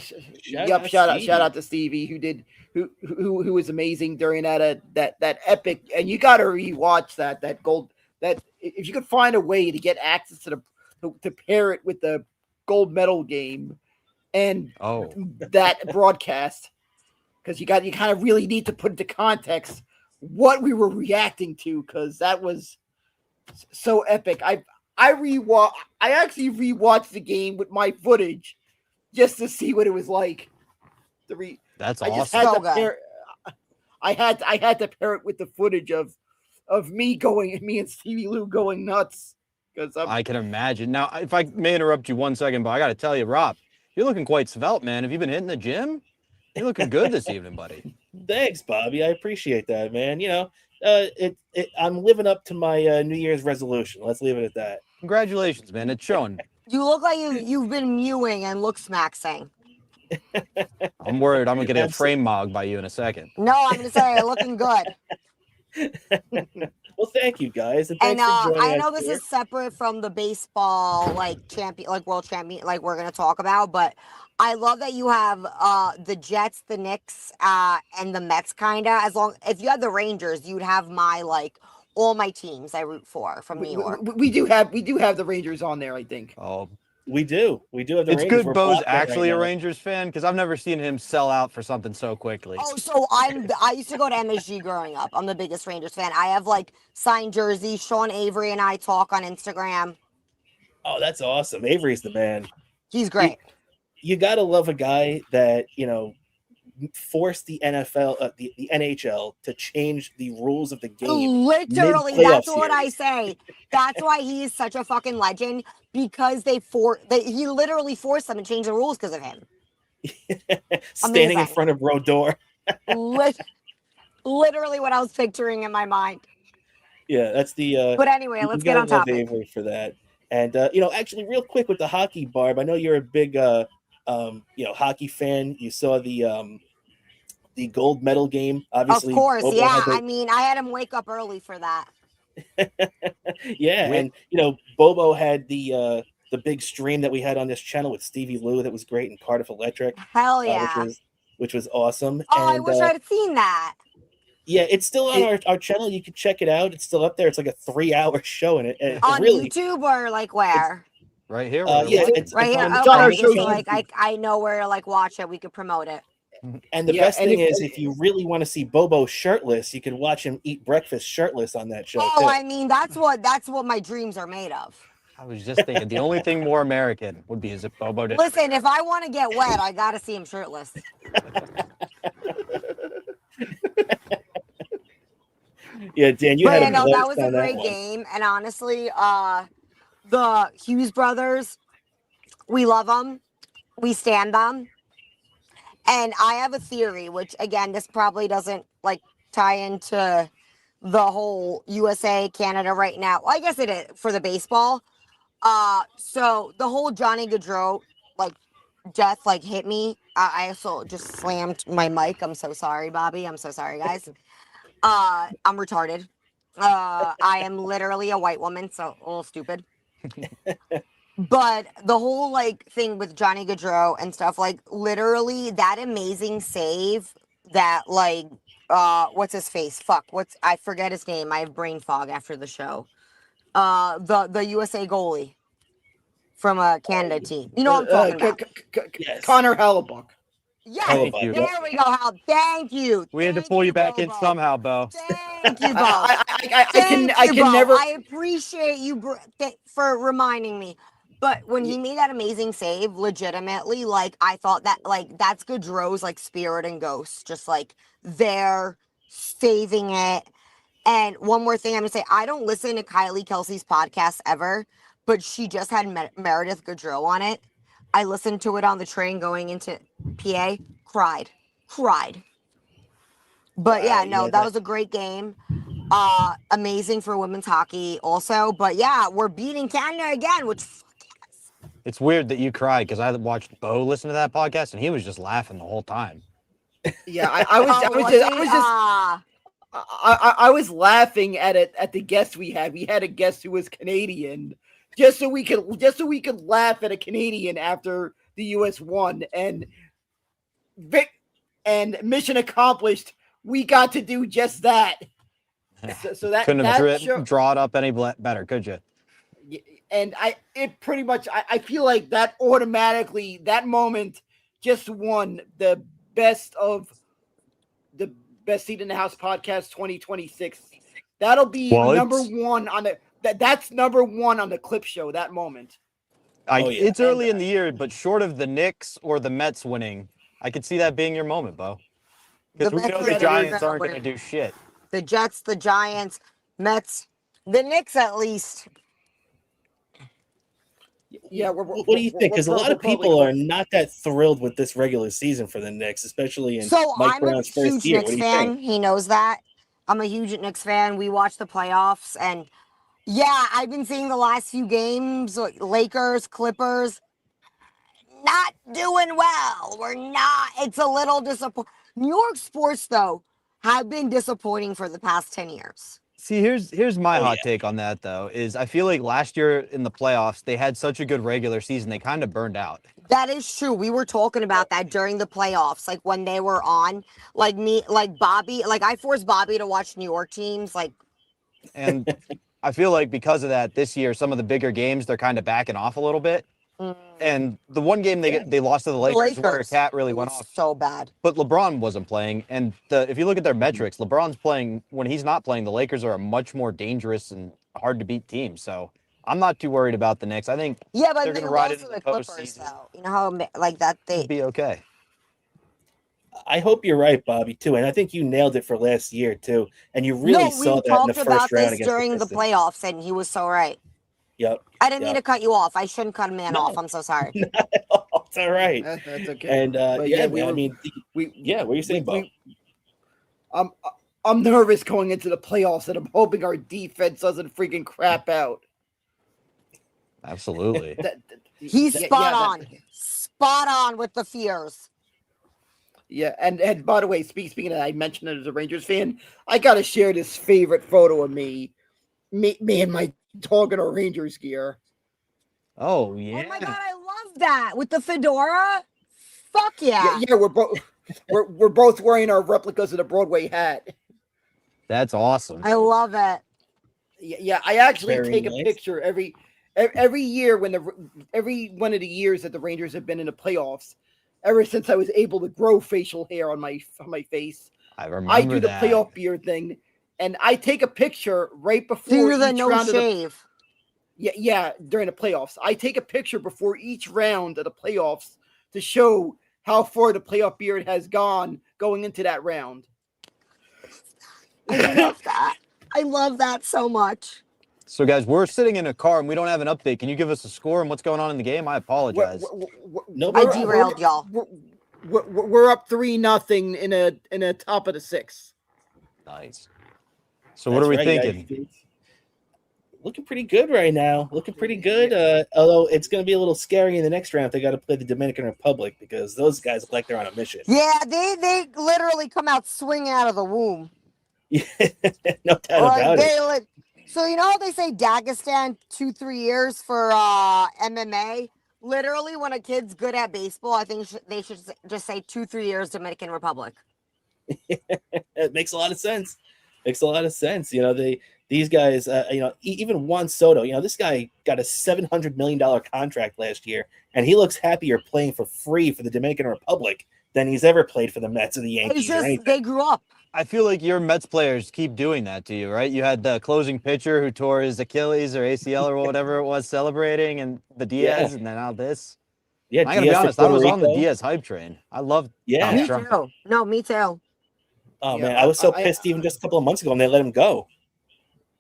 S2: out to Stevie who was amazing during that epic. And you got to rewatch that gold. That if you could find a way to get access to pair it with the gold medal game and that broadcast. Because you kind of really need to put into context what we were reacting to, because that was so epic. I actually rewatched the game with my footage just to see what it was like.
S3: That's
S2: I
S3: awesome.
S2: just had to pair. I had to pair it with the footage of me and Stevie Lou going nuts. Because
S3: I can imagine. Now, if I may interrupt you 1 second, but I got to tell you, Rob, you're looking quite svelte, man. Have you been hitting the gym? You're looking good this evening, buddy.
S1: Thanks, Bobby. I appreciate that, man. I'm living up to my New Year's resolution. Let's leave it at that.
S3: Congratulations, man. It's showing.
S4: You look like you've been mewing and look smaxing.
S3: I'm worried I'm going to get a frame mog by you in a second.
S4: No, I'm going to say looking good.
S1: Well, thank you guys, and thanks for joining
S4: I know
S1: us
S4: this
S1: here.
S4: is separate from the baseball champion, world champion, we're gonna talk about, but I love that you have the Jets, the Knicks, and the Mets. If you had the Rangers, you'd have my all my teams I root for from New York.
S2: We do have the Rangers on there, I think.
S3: Oh,
S1: we do have the
S3: it's
S1: Rangers.
S3: good. Bo's actually a Rangers fan, because I've never seen him sell out for something so quickly.
S4: Oh, so I used to go to MSG growing up. I'm the biggest Rangers fan. I have signed jerseys. Sean Avery and I talk on Instagram.
S1: Oh, that's awesome. Avery's the man.
S4: He's great.
S1: You gotta love a guy that forced the NFL, the NHL to change the rules of the game.
S4: Literally, that's what I say. That's why he is such a fucking legend, because he literally forced them to change the rules because of him.
S1: Standing
S4: Amazing.
S1: in front of Rodor.
S4: Literally what I was picturing in my mind.
S1: Yeah, that's the.
S4: But anyway, let's get on topic.
S1: Avery for that. And actually, real quick with the hockey, Barb. I know you're a big hockey fan. You saw the gold medal game, obviously.
S4: Of course,
S1: Bobo
S4: yeah. I had him wake up early for that.
S1: Yeah, and Bobo had the big stream that we had on this channel with Stevie Lou that was great, and Cardiff Electric.
S4: Hell yeah.
S1: Which was awesome.
S4: Oh,
S1: and,
S4: I wish I'd seen that.
S1: Yeah, it's still on our channel. You can check it out. It's still up there. It's like a 3-hour show, and it
S4: on
S1: really,
S4: YouTube or where?
S3: Right here.
S1: Yeah, it's
S4: right here.
S1: on
S2: our
S4: Okay,
S2: show.
S4: so I know where to watch it. We could promote it.
S1: And the best thing is, if you really want to see Bobo shirtless, you can watch him eat breakfast shirtless on that show.
S4: Oh,
S1: too.
S4: that's what my dreams are made of.
S3: I was just thinking the only thing more American would be as if Bobo did.
S4: Listen, if I want to get wet, I gotta see him shirtless.
S1: Yeah, Dan, you
S4: But
S1: had
S4: yeah,
S1: a
S4: no,
S1: blast
S4: that was a
S1: on that
S4: great
S1: one.
S4: game. And honestly, the Hughes brothers, we love them. We stand them. And I have a theory, which again, this probably doesn't like tie into the whole USA Canada right now. Well, I guess it is for the baseball. So the whole Johnny Gaudreau like death like hit me. I also just slammed my mic. I'm so sorry, Bobby. I'm so sorry, guys. I'm retarded. I am literally a white woman, so a little stupid. But the whole like thing with Johnny Gaudreau and stuff, like literally that amazing save that like what's his face? Fuck, I forget his name. I have brain fog after the show. The USA goalie from a Canada team. You know what I'm talking about.
S1: Yes.
S2: Connor Hellebuck.
S4: Yes,
S3: Thank
S1: Hellebuck,
S3: you.
S1: yep.
S4: there we go, Hal. Thank you.
S3: We had to
S4: Thank
S3: pull you back in
S4: Bobo.
S3: somehow, Bo.
S4: Thank you, Bo.
S2: I
S4: Thank
S2: can
S4: you, Bo.
S2: never.
S4: I appreciate you for reminding me. But when he made that amazing save, legitimately, like I thought that, like that's Gaudreau's like spirit and ghost, just like there saving it. And one more thing I'm gonna say, I don't listen to Kylie Kelsey's podcast ever, but she just had Meredith Gaudreau on it. I listened to it on the train going into PA, cried. But
S1: Wow,
S4: yeah, no,
S1: yeah,
S4: that was a great game. Amazing for women's hockey also. But yeah, we're beating Canada again, which
S3: It's weird that you cried because I watched Bo listen to that podcast and he was just laughing the whole time.
S2: Yeah, I was laughing at it at the guest we had. We had a guest who was Canadian, just so we could laugh at a Canadian after the U.S. won, and mission accomplished. We got to do just that. So that
S3: Couldn't have
S2: show,
S3: drawn up any better, could you?
S2: and it pretty much I feel like that automatically that moment just won the best seat in the house podcast 2026. That'll be number one on the that's number one on the clip show. That moment.
S3: It's early in the year, but short of the Knicks or the Mets winning, I could see that being your moment, Bo. Because we know the Giants aren't going to do shit.
S4: The Jets, the Giants, Mets, the Knicks at least.
S2: Yeah,
S1: what do you think? Because a lot of people are not that thrilled with this regular season for the Knicks, especially in Mike Brown's first year.
S4: Knicks fan. He knows that. I'm a huge Knicks fan. We watch the playoffs, and yeah, I've been seeing the last few games. Lakers, Clippers, not doing well. We're not. It's a little disappointing. New York sports, though, have been disappointing for the past 10 years.
S3: See, here's my hot take on that, though, is I feel like last year in the playoffs, they had such a good regular season, they kind of burned out.
S4: That is true. We were talking about that during the playoffs, like when they were on, like me, like Bobby, like I forced Bobby to watch New York teams, like.
S3: And I feel like because of that, this year, some of the bigger games, they're kind of backing off a little bit. And the one game they lost to the Lakers where Cat really went off
S4: so bad.
S3: But LeBron wasn't playing, and if you look at their metrics, LeBron's playing. When he's not playing, the Lakers are a much more dangerous and hard to beat team. So I'm not too worried about the Knicks. I think
S4: but
S3: they're going to ride it in the
S4: Clippers, though. You know how like that
S3: they'd be okay.
S1: I hope you're right, Bobby, too. And I think you nailed it for last year too. And you really saw that in the first round against
S4: during the playoffs, and he was so right.
S1: Yep.
S4: I didn't mean to cut you off. I shouldn't cut a man off. I'm so sorry.
S1: It's all right.
S2: That's okay.
S1: And what were you saying, Bob?
S2: I'm nervous going into the playoffs, and I'm hoping our defense doesn't freaking crap out.
S3: Absolutely.
S4: He's spot on with the fears.
S2: Yeah, and by the way, speaking of that, I mentioned it as a Rangers fan. I gotta share this favorite photo of me and my dog in our Rangers gear.
S3: Oh yeah!
S4: Oh my god, I love that with the fedora. Fuck yeah!
S2: Yeah, we're both wearing our replicas of the Broadway hat.
S3: That's awesome.
S4: I love it.
S2: Yeah, I actually take
S1: nice.
S2: a picture every year every one of the years that the Rangers have been in the playoffs. Ever since I was able to grow facial hair on my face,
S3: I remember
S2: I do the
S3: that.
S2: playoff beard thing, and I take a picture right before
S4: the
S2: each
S4: no
S2: round
S4: shave.
S2: Yeah, during the playoffs, I take a picture before each round of the playoffs to show how far the playoff beard has gone going into that round.
S4: I love that. I love that so much.
S3: So, guys, we're sitting in a car and we don't have an update. Can you give us a score and what's going on in the game? I apologize.
S1: No
S4: I
S1: problem.
S4: derailed y'all.
S2: We're up 3-0 in a top of the 6th.
S3: Nice. So, what are we thinking?
S1: Looking pretty good right now. Looking pretty good. Although it's going to be a little scary in the next round. They got to play the Dominican Republic because those guys look like they're on a mission.
S4: Yeah, they literally come out swinging out of the womb.
S1: Yeah, no doubt about it.
S4: So you know how they say Dagestan 2-3 years for MMA? Literally, when a kid's good at baseball, I think they should just say 2-3 years Dominican Republic.
S1: It makes a lot of sense. Makes a lot of sense. You know, these guys, even Juan Soto, this guy got a $700 million contract last year, and he looks happier playing for free for the Dominican Republic than he's ever played for the Mets or the Yankees.
S4: They grew up.
S3: I feel like your Mets players keep doing that to you, right? You had the closing pitcher who tore his Achilles or ACL or whatever it was celebrating, and the Diaz, and then now this.
S1: Yeah,
S3: I'm going to be honest, I was on the Diaz hype train. I love
S4: Me too. No, me too.
S1: Oh, man, I was so pissed even just a couple of months ago when they let him go.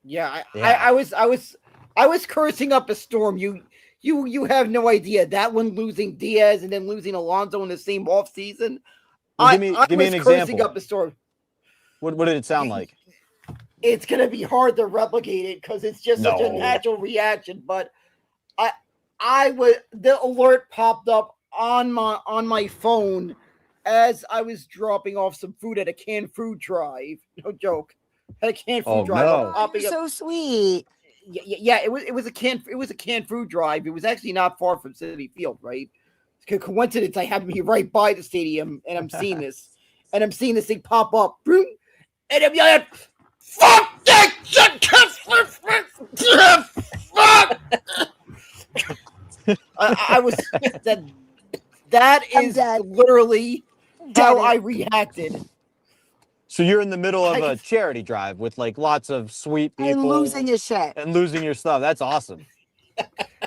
S2: Yeah, I was cursing up a storm. You have no idea. That one losing Diaz and then losing Alonso in the same offseason.
S3: Well, give me an example.
S2: Cursing up a storm.
S3: What did it sound like?
S2: It's gonna be hard to replicate it because it's just such a natural reaction. But the alert popped up on my phone as I was dropping off some food at a canned food drive. No joke. At a canned food drive.
S3: No.
S4: So sweet.
S2: Yeah, it was a canned food drive. It was actually not far from Citi Field, right? Coincidence, I happen to be right by the stadium, and I'm seeing this, thing pop up, boom, and I'm yelling, "Fuck that shit, fuck!" I was that is literally how I reacted.
S3: So you're in the middle of a charity drive with like lots of sweet people
S4: and losing your shit
S3: and losing your stuff. That's awesome.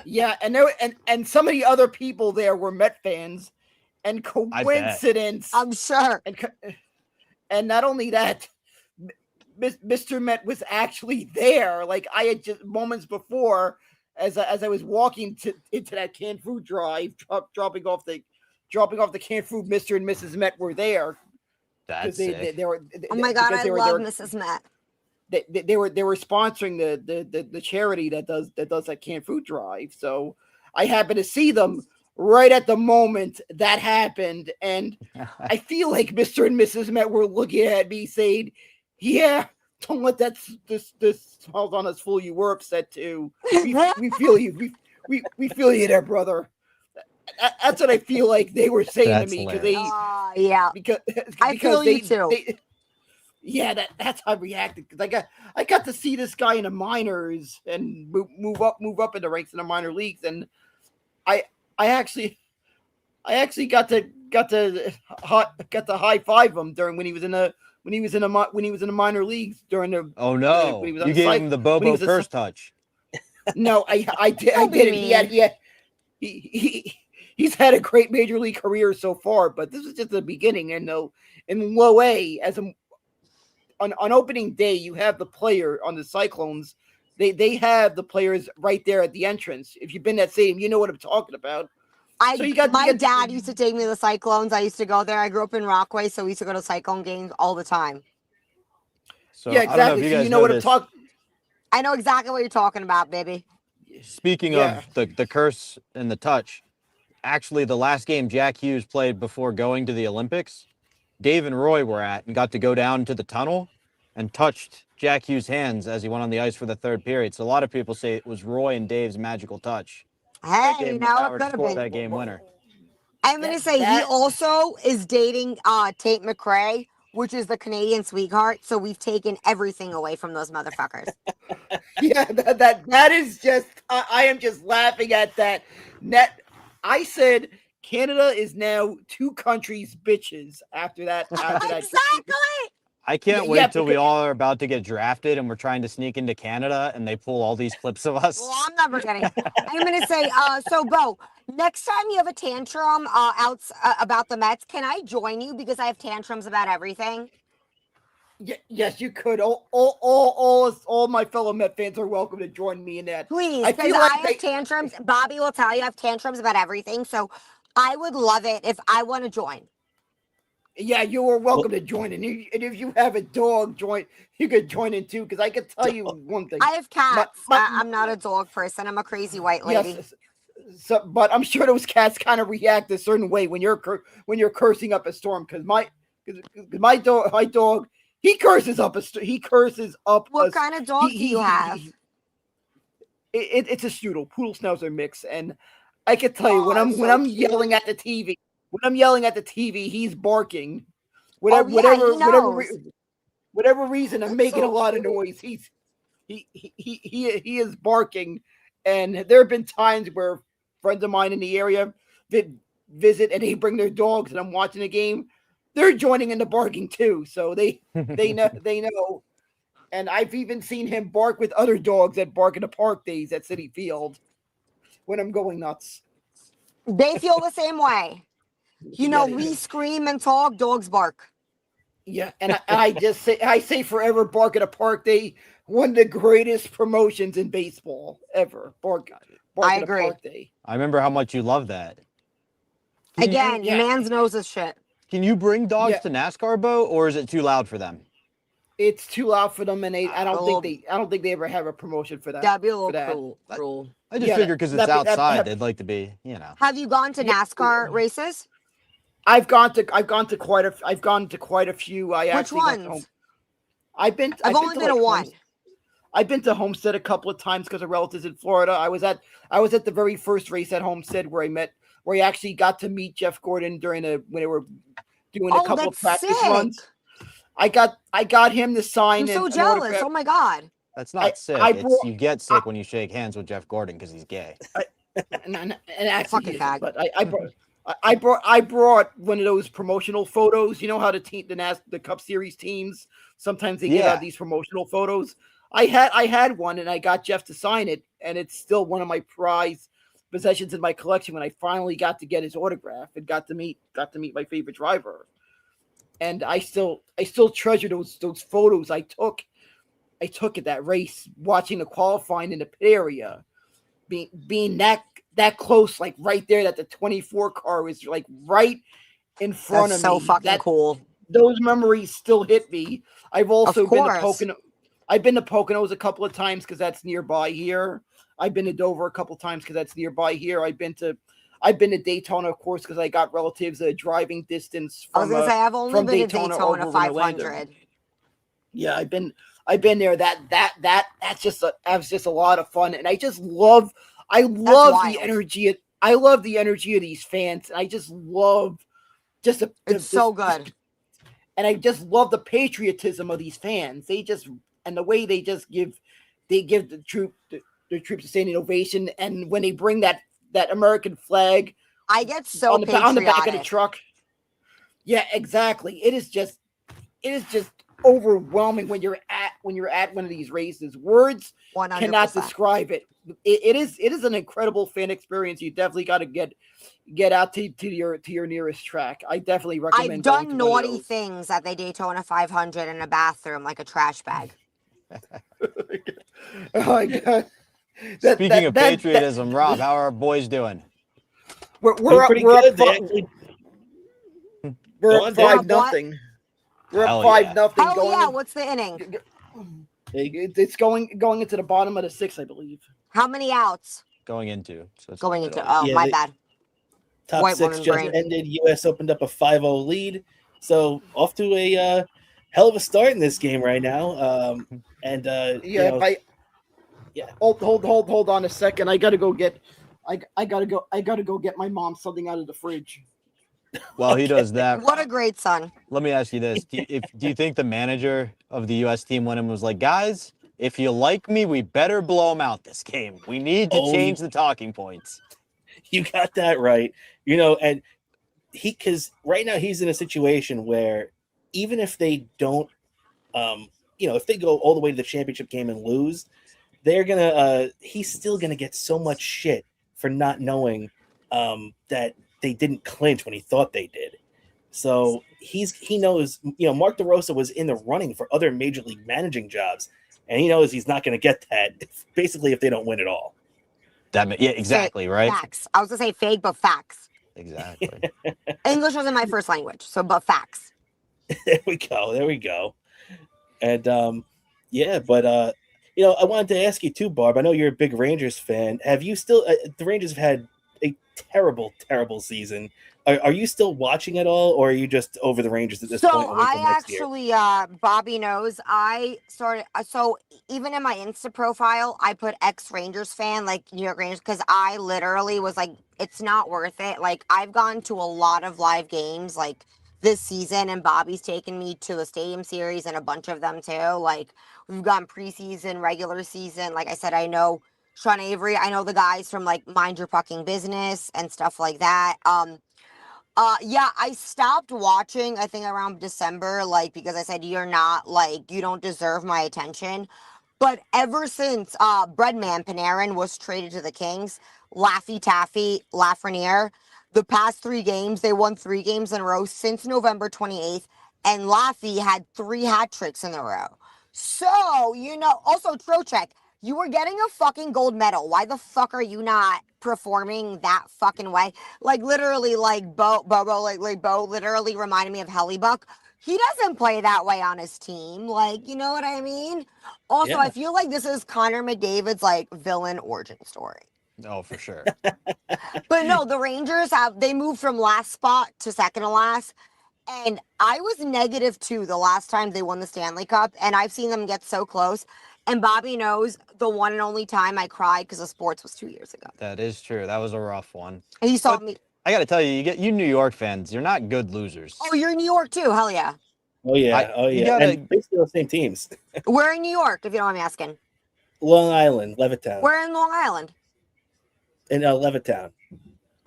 S2: Yeah, and some of the other people there were Met fans, and coincidence,
S4: I'm sure.
S2: And not only that, Mr. Met was actually there. Like I had just moments before, as I was walking into that canned food drive, dropping off the canned food. Mr. and Mrs. Met were there.
S3: That's
S2: they were.
S4: Oh my god, I love Mrs. Met.
S2: They were sponsoring the charity that does that canned food drive. So I happened to see them right at the moment that happened, and I feel like Mr. and Mrs. Met were looking at me saying, "Yeah, don't let this smiles on us fool you. We're upset too. We feel you. We feel you there, brother." That's what I feel like they were saying to me because
S4: I feel you too.
S2: That's how I reacted because I got to see this guy in the minors and move up in the ranks in the minor leagues, and I actually got to high five him during when he was in the minor leagues during the
S3: when he was you gave him the Bobo curse touch.
S2: No, I did. He's had a great major league career so far, but this was just the beginning. And in low A, on opening day, you have the player on the Cyclones. They have the players right there at the entrance. If you've been to that stadium, you know what I'm talking about.
S4: My dad used to take me to the Cyclones. I used to go there. I grew up in Rockaway, so we used to go to Cyclone games all the time.
S3: So
S2: yeah, exactly.
S3: So
S2: you know what I'm talking.
S4: I know exactly what you're talking about, baby.
S3: Speaking of the curse and the touch, actually, the last game Jack Hughes played before going to the Olympics, Dave and Roy were at and got to go down to the tunnel and touched Jack Hughes' hands as he went on the ice for the third period. So a lot of people say it was Roy and Dave's magical touch.
S4: Hey, it could have been
S3: that game winner.
S4: I'm going to say he also is dating Tate McRae, which is the Canadian sweetheart. So we've taken everything away from those motherfuckers.
S2: Yeah, that is just. I am just laughing at that. I said Canada is now two countries bitches after that.
S4: Exactly.
S3: I can't wait till we all are about to get drafted and we're trying to sneak into Canada and they pull all these clips of us.
S4: Well, I'm never getting it. I'm going to say, so Bo, next time you have a tantrum about the Mets, can I join you because I have tantrums about everything?
S2: Yes, you could. All my fellow Met fans are welcome to join me in that.
S4: Please,
S2: I
S4: because
S2: feel
S4: I
S2: like
S4: have tantrums. Bobby will tell you I have tantrums about everything. So I would love it if I want to join.
S2: yeah, you are welcome to join in. And if you have a dog, you could join in too. Because I can tell you one thing.
S4: I have cats.
S2: My-
S4: I'm not a dog person. I'm a crazy white lady.
S2: Yes, so, but I'm sure those cats kind of react a certain way when you're cursing up a storm. Because my dog, he curses up he curses up.
S4: What kind of dog do you have?
S2: It's a poodle schnauzer mix, and I can tell you when I'm yelling at the TV, he's barking.
S4: Oh, yeah, he knows.
S2: Whatever reason, I'm
S4: That's
S2: making
S4: so
S2: a lot of
S4: cute.
S2: noise. He is barking, and there have been times where friends of mine in the area visit and they bring their dogs, and I'm watching the game. They're joining in the barking too, so they know. And I've even seen him bark with other dogs that bark in the park days at City Field when I'm going nuts.
S4: They feel the same way. You know, we scream and talk, dogs bark.
S2: Yeah, and I say forever bark at a park day, one of the greatest promotions in baseball ever. Bark
S4: I
S2: at
S4: agree.
S2: a park day.
S3: I remember how much you love that.
S4: Again, man's knows his shit.
S3: Can you bring dogs to NASCAR, Bo, or is it too loud for them?
S2: It's too loud for them, and I don't think they ever have a promotion for that.
S4: That'd be a little cruel.
S3: I just figured because it's outside, they'd like to be,
S4: Have you gone to NASCAR races?
S2: I've gone to quite a few.
S4: Which ones?
S2: I've only been
S4: to one.
S2: I've been to Homestead a couple of times because of relatives in Florida. I was at the very first race at Homestead where I actually got to meet Jeff Gordon when they were doing a couple of practice runs. I got him to sign.
S4: I'm so jealous. Oh my God.
S3: That's not sick. You get sick when you shake hands with Jeff Gordon because he's gay.
S2: And actually,
S4: fucking fag.
S2: But I brought one of those promotional photos. You know how the Cup Series teams sometimes they give out these promotional photos. I had one, and I got Jeff to sign it, and it's still one of my prized possessions in my collection. When I finally got to get his autograph and got to meet my favorite driver, and I still treasure those photos I took at that race, watching the qualifying in the pit area, being that close, like right there, that the 24 car was like right in front of me.
S4: So fucking cool.
S2: Those memories still hit me. I've also been to Pocono. I've been to Poconos a couple of times because that's nearby here. I've been to Dover a couple of times because that's nearby here. I've been to Daytona, of course, because I got relatives a driving distance from.
S4: I was gonna say I've only been
S2: Daytona
S4: to Daytona 500.
S2: Yeah, I've been there. That's just a lot of fun, and I love the energy. I love the energy of these fans. And I just love
S4: it's so good.
S2: And I just love the patriotism of these fans. And the way they give the troops a standing ovation. And when they bring that American flag,
S4: I get so
S2: on the back of the truck. Yeah, exactly. It is just overwhelming when you're at one of these races. Words
S4: 100%.
S2: cannot describe it. It is an incredible fan experience. You definitely got to get out to your nearest track. I definitely recommend.
S4: I've done naughty things at the Daytona 500 in a bathroom, like a trash bag.
S2: Oh my God.
S3: Speaking of patriotism, Rob, how are our boys doing?
S2: We're
S1: pretty
S2: good.
S1: We're
S2: up 5-0. We're up 5-0.
S4: Oh yeah, what's the inning?
S2: It's going into the bottom of the 6th, I believe.
S4: How many outs?
S3: Going into.
S4: Oh, yeah, my bad.
S1: Top 6 just ended. U.S. opened up a 5-0 lead. So off to a hell of a start in this game right now. Hold on a second. I gotta go get my mom something out of the fridge.
S3: While he does that,
S4: what a great son.
S3: Let me ask you this: do you think the manager of the U.S. team went and was like, "Guys, if you like me, we better blow them out this game. We need to change the talking points."
S1: You got that right. And because right now he's in a situation where even if they don't, if they go all the way to the championship game and lose, he's still gonna get so much shit for not knowing that they didn't clinch when he thought they did. So he knows, Mark DeRosa was in the running for other major league managing jobs, and he knows he's not going to get that basically if they don't win it all.
S3: Exactly, right?
S4: Facts. I was gonna say fake, but facts.
S3: Exactly.
S4: English wasn't my first language, so but facts.
S1: There we go. And but I wanted to ask you too, Barb. I know you're a big Rangers fan. Have you still? The Rangers have had a terrible, terrible season. Are you still watching at all, or are you just over the Rangers at this point?
S4: So I actually, Bobby knows. I started. So even in my Insta profile, I put ex Rangers fan, like New York Rangers, because I literally was like, it's not worth it. Like I've gone to a lot of live games, like this season, and Bobby's taken me to the Stadium Series and a bunch of them too. Like we've gone preseason, regular season. Like I said, I know Sean Avery. I know the guys from like Mind Your Fucking Business and stuff like that. Yeah, I stopped watching, I think around December, like, because I said, you're not, like, you don't deserve my attention. But ever since Breadman Panarin was traded to the Kings, Laffy Taffy, Lafreniere, the past 3 games, they won 3 games in a row since November 28th, and Laffy had 3 hat tricks in a row. So, also Trocheck, you were getting a fucking gold medal. Why the fuck are you not performing that fucking way? Like literally, like Bobo literally reminded me of Hellybuck. He doesn't play that way on his team. Like, you know what I mean? Also, I feel like this is Connor McDavid's like villain origin story.
S3: Oh, for sure.
S4: But no, the Rangers they moved from last spot to second to last. And I was -2 the last time they won the Stanley Cup, and I've seen them get so close. And Bobby knows the one and only time I cried because of sports was 2 years ago.
S3: That is true. That was a rough one.
S4: And he saw me.
S3: I got to tell you, you New York fans, you're not good losers.
S4: Oh, you're in New York too? Hell yeah.
S1: Oh yeah. And basically the same teams.
S4: We're in New York, if you don't mind me asking.
S1: Long Island, Levittown.
S4: We're in Long Island.
S1: In Levittown.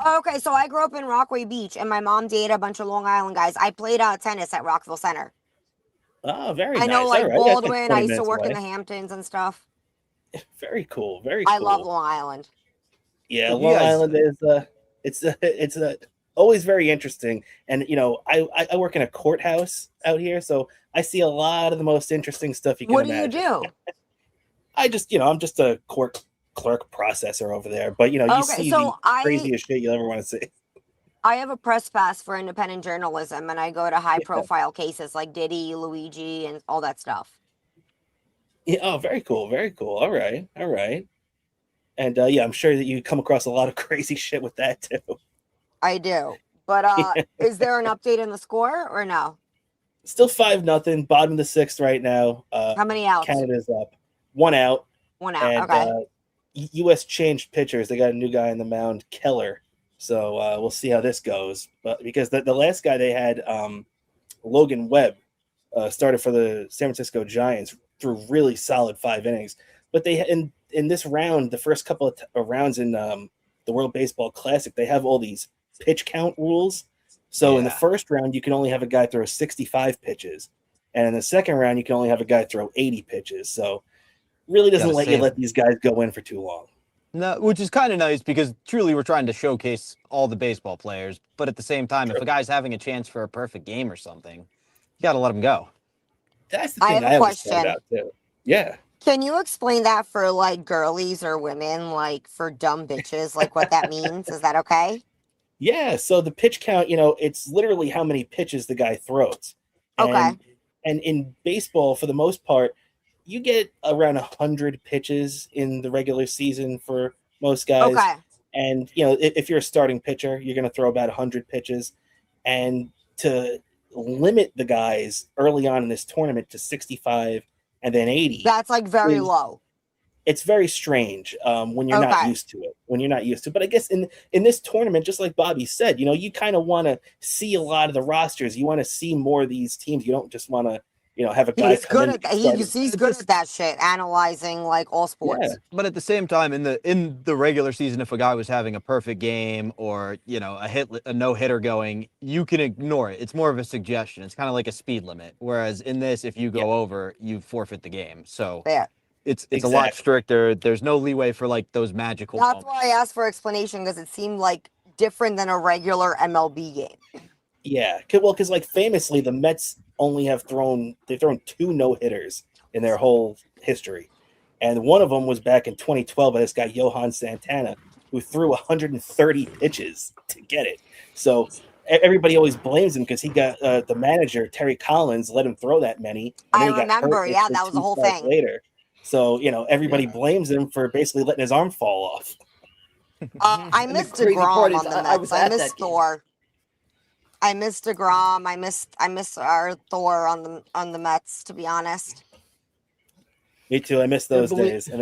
S4: Okay, so I grew up in Rockaway Beach, and my mom dated a bunch of Long Island guys. I played tennis at Rockville Center.
S1: Oh, very
S4: nice. I know, like, Baldwin. I used to work in the Hamptons and stuff.
S1: Very cool. Very cool.
S4: I love Long Island.
S1: Yeah, Long Island is it's always very interesting. And I work in a courthouse out here, so I see a lot of the most interesting stuff you can imagine.
S4: What do you do?
S1: I just, I'm just a court clerk processor over there. But you see the craziest shit you'll ever want to see.
S4: I have a press pass for independent journalism, and I go to high-profile cases like Diddy, Luigi, and all that stuff.
S1: Yeah. Oh, very cool. Very cool. All right. And I'm sure that you come across a lot of crazy shit with that too.
S4: I do. But is there an update in the score or no?
S1: Still 5-0, bottom of the 6th right now.
S4: How many outs?
S1: Canada's up. 1 out.
S4: 1 out.
S1: And,
S4: okay.
S1: U.S. changed pitchers. They got a new guy on the mound, Keller. So we'll see how this goes. But because the last guy they had, Logan Webb, started for the San Francisco Giants, threw really solid 5 innings. But they in this round, the first couple of rounds in the World Baseball Classic, they have all these pitch count rules. So in the first round, you can only have a guy throw 65 pitches. And in the second round, you can only have a guy throw 80 pitches. So really doesn't let these guys go in for too long.
S3: No, which is kind of nice because truly we're trying to showcase all the baseball players. But at the same time, if a guy's having a chance for a perfect game or something, you got to let him go.
S1: That's the thing I always thought about too. Yeah.
S4: Can you explain that for like girlies or women, like for dumb bitches, like what that means? Is that okay?
S1: Yeah. So the pitch count, it's literally how many pitches the guy throws. And in baseball, for the most part, you get around 100 pitches in the regular season for most guys.
S4: Okay.
S1: And, if you're a starting pitcher, you're going to throw about 100 pitches. And to limit the guys early on in this tournament to 65 and then 80.
S4: That's like very low.
S1: It's very strange when you're not used to it. But I guess in this tournament, just like Bobby said, you kind of want to see a lot of the rosters. You want to see more of these teams. You don't just want to have a guy.
S4: He's good at that shit, analyzing like all sports.
S3: Yeah. But at the same time, in the regular season, if a guy was having a perfect game or a no hitter going, you can ignore it. It's more of a suggestion. It's kind of like a speed limit. Whereas in this, if you go over, you forfeit the game. So it's a lot stricter. There's no leeway for like those magical.
S4: That's why I asked for explanation because it seemed like different than a regular MLB game.
S1: Yeah, because like famously, the Mets only they've thrown 2 no-hitters in their whole history, and one of them was back in 2012 by this guy Johan Santana, who threw 130 pitches to get it. So everybody always blames him because he got the manager Terry Collins let him throw that many, and
S4: I
S1: then he got hurt
S4: remember. Yeah,
S1: basically
S4: that was the
S1: 2
S4: whole
S1: starts
S4: thing.
S1: later. So everybody blames him for basically letting his arm fall off.
S4: I
S2: And the
S4: missed
S2: crazy part
S4: DeGrom
S2: is
S4: on the
S2: I
S4: Mets.
S2: was
S4: I
S2: at
S4: missed
S2: that game.
S4: Thor. I missed DeGrom. I missed our Thor on the Mets. To be honest,
S1: Me too. I miss those
S2: believe-
S1: days. They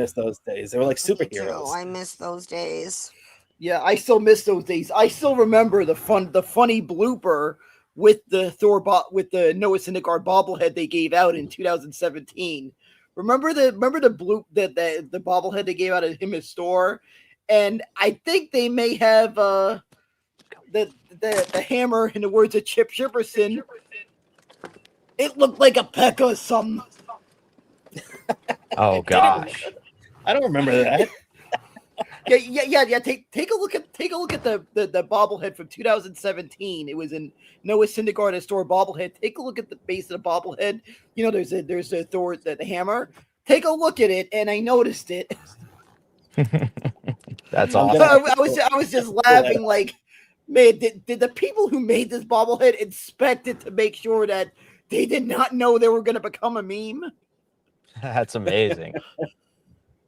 S1: were like
S4: me too.
S1: superheroes.
S4: I miss those days.
S2: Yeah, I still miss those days. I still remember the funny blooper with the with the Noah Syndergaard bobblehead they gave out in 2017. Remember the bloop that the bobblehead they gave out at him at store, and I think they may have the hammer, in the words of Chip Shipperson. It looked like a peck or something.
S3: Oh gosh.
S1: I don't remember that.
S2: Yeah. Take a look at the bobblehead from 2017. It was in Noah Syndergaard at store bobblehead. Take a look at the base of the bobblehead. There's a Thor the hammer. Take a look at it, and I noticed it.
S3: That's
S1: I'm
S3: awesome.
S1: gonna-
S2: I was just laughing like, man, did the people who made this bobblehead inspect it to make sure that they did not know they were going to become a meme?
S3: That's amazing.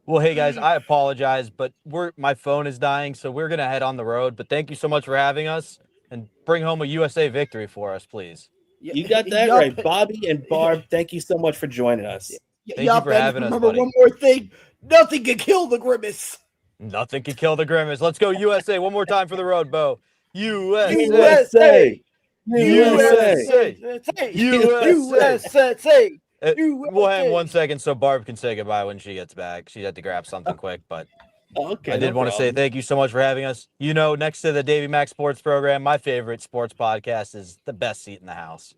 S3: Well, hey guys, I apologize, but my phone is dying, so we're gonna head on the road. But thank you so much for having us, and bring home a USA victory for us, please.
S1: You got that
S2: Yup.
S1: right, Bobby and Barb. Thank you so much for joining us.
S3: Thank you
S2: Yup,
S3: for
S2: and
S3: having us,
S2: remember
S3: buddy.
S2: one more thing: nothing can kill the grimace.
S3: Nothing can kill the grimace. Let's go USA one more time for the road, Bo. USA.
S1: USA.
S3: USA.
S2: USA.
S3: We'll hang 1 second so Barb can say goodbye when she gets back. She had to grab something quick, but
S1: Okay.
S3: I did want to say thank you so much for having us. Next to the Davy Mac Sports program, my favorite sports podcast is the best seat in the house.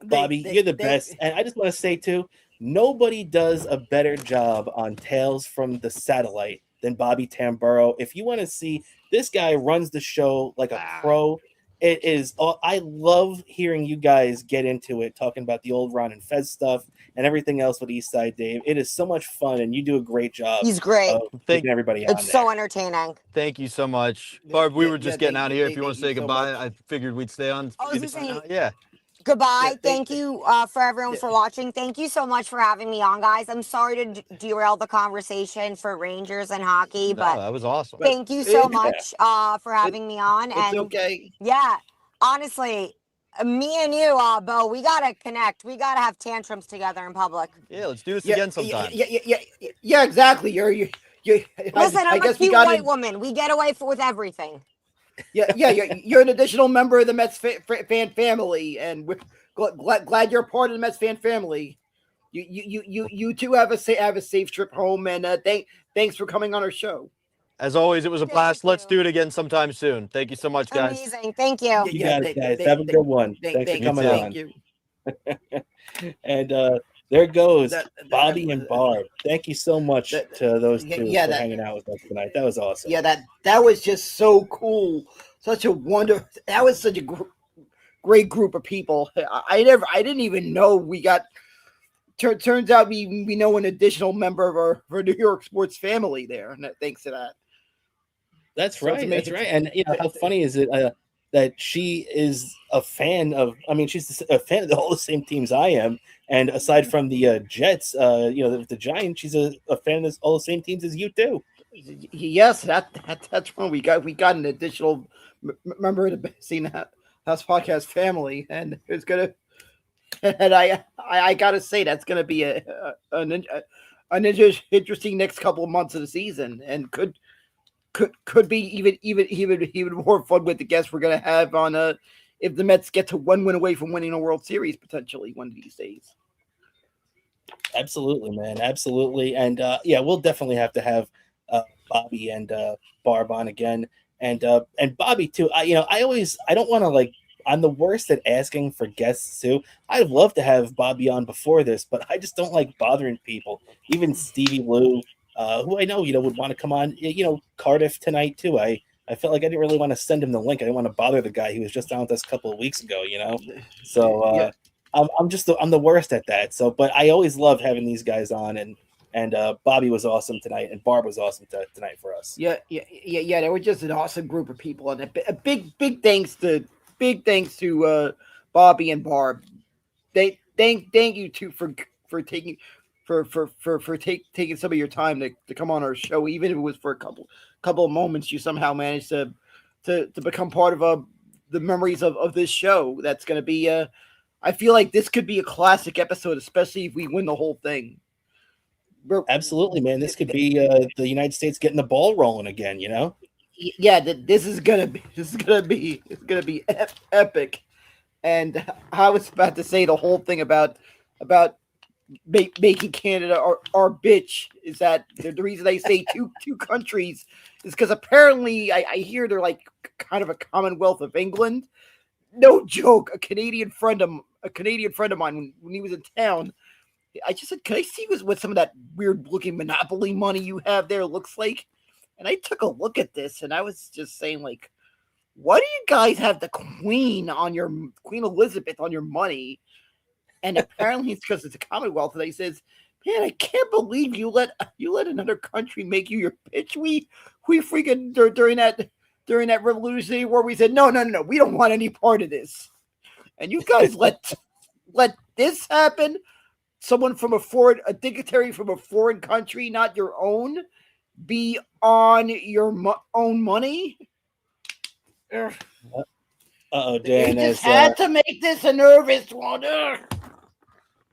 S1: Bobby, you're the best. And I just want to say too, nobody does a better job on Tales from the Satellite than Bobby Tamburro. If you want to see, this guy runs the show like a pro. It is. I love hearing you guys get into it, talking about the old Ron and Fez stuff and everything else with East Side Dave. It is so much fun, and you do a great job.
S4: He's great.
S1: Of keeping everybody on
S4: It's so
S1: there.
S4: entertaining.
S3: Thank you so much. Barb, we were just getting
S2: thank
S3: out of
S2: you,
S3: here. If you want to
S2: thank
S3: say
S2: you so
S3: goodbye,
S2: much.
S3: I figured we'd stay on.
S4: I was just saying-
S3: Yeah.
S4: Goodbye.
S2: Yeah,
S4: Thank you for everyone for watching. Thank you so much for having me on, guys. I'm sorry to derail the conversation for Rangers and hockey,
S3: No,
S4: but
S3: that was awesome.
S4: thank you so
S2: Yeah.
S4: much for having me on.
S2: It's
S4: And
S2: okay.
S4: yeah, honestly, me and you, Bo, we gotta connect. We gotta have tantrums together in public.
S3: Yeah, let's do this again sometime.
S2: Yeah, exactly. You're
S4: Listen,
S2: I
S4: I'm a
S2: guess we
S4: cute
S2: got
S4: white woman. We get away with everything.
S2: you're an additional member of the Mets fan family, and we're glad you're a part of the Mets fan family. You two have a safe trip home, and thanks for coming on our show.
S3: As always, it was a blast.
S4: Thank
S3: Let's
S4: you.
S3: do it again sometime soon. Thank you so much, guys.
S4: Amazing. Thank you.
S1: You got it, guys. Have a good one. Thanks for coming on.
S2: Thank you.
S1: And there goes
S2: That-
S1: Bobby and Barb. Thank you so much
S2: that-
S1: to those two
S2: yeah,
S1: for
S2: that-
S1: hanging out with us tonight. That was awesome.
S2: Yeah, that was just so cool. Such a wonder. That was such a great group of people. I didn't even know we got. Turns out we know an additional member of our New York sports family there, and thanks to that.
S1: That's
S2: So it's
S1: right. That's
S2: amazing.
S1: right. And how funny is it that she is a fan of? I mean, she's a fan of all the same teams I am. And aside from the Jets, the Giants, she's a fan of all the same teams as you too.
S2: Yes, that's when we got an additional member of the Scene House Podcast family, and it's gonna. And I gotta say that's gonna be an interesting next couple of months of the season, and could be even more fun with the guests we're gonna have on if the Mets get to one win away from winning a World Series potentially one of these days.
S1: Absolutely, man. Absolutely. And we'll definitely have to have Bobby and Barb on again, and Bobby too. I don't want to I'm the worst at asking for guests too. I'd love to have Bobby on before this, but I just don't like bothering people. Even Stevie Lou, who I know, would want to come on. Cardiff tonight too. I I felt like I didn't really want to send him the link. I didn't want to bother the guy. He was just on with us a couple of weeks ago, So
S2: Yeah.
S1: I'm the worst at that. So, but I always love having these guys on, and Bobby was awesome tonight, and Barb was awesome tonight for us.
S2: Yeah. They were just an awesome group of people, and a big thanks to Bobby and Barb. Thank you too for taking taking some of your time to come on our show, even if it was for a couple of moments. You somehow managed to become part of the memories of this show. That's going to be I feel like this could be a classic episode, especially if we win the whole thing.
S1: Absolutely, man. This could be the United States getting the ball rolling again.
S2: Yeah, this is gonna be epic. And I was about to say the whole thing about making Canada our bitch is that the reason I say two countries is because apparently I hear they're like kind of a Commonwealth of England. No joke. A Canadian friend of mine when he was in town, I just said, "Can I see what some of that weird looking Monopoly money you have there looks like?" And I took a look at this, and I was just saying, like, why do you guys have the Queen Elizabeth on your money? And apparently it's because it's a Commonwealth. And he says, "Man, I can't believe you let another country make you your bitch. We freaking during that Revolutionary War, we said no, we don't want any part of this. And you guys let this happen. Someone from a dignitary from a foreign country, not your own, be on your own money."
S1: Dan.
S2: You just had to make this a nervous one.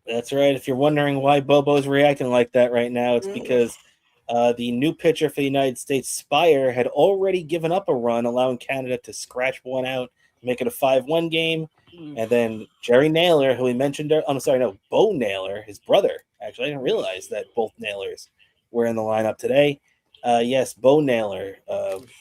S1: That's right. If you're wondering why Bobo's reacting like that right now, it's because the new pitcher for the United States, Spire, had already given up a run, allowing Canada to scratch one out, make it a 5-1 game. And then Jerry Naylor, who we mentioned, Bo Naylor, his brother. Actually, I didn't realize that both Naylors were in the lineup today. Yes, Bo Naylor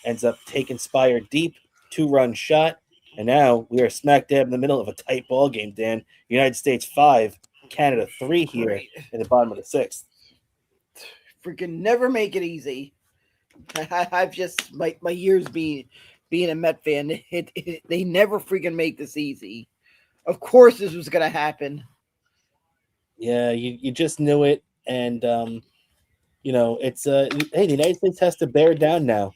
S1: ends up taking Spire deep, 2-run shot. And now we are smack dab in the middle of a tight ball game, Dan. United States 5, Canada 3 here in the bottom of the 6th.
S2: Freaking never make it easy. I've just my years being a Met fan, they never freaking make this easy. Of course this was gonna happen.
S1: Yeah, you just knew it, and it's hey, the United States has to bear down now.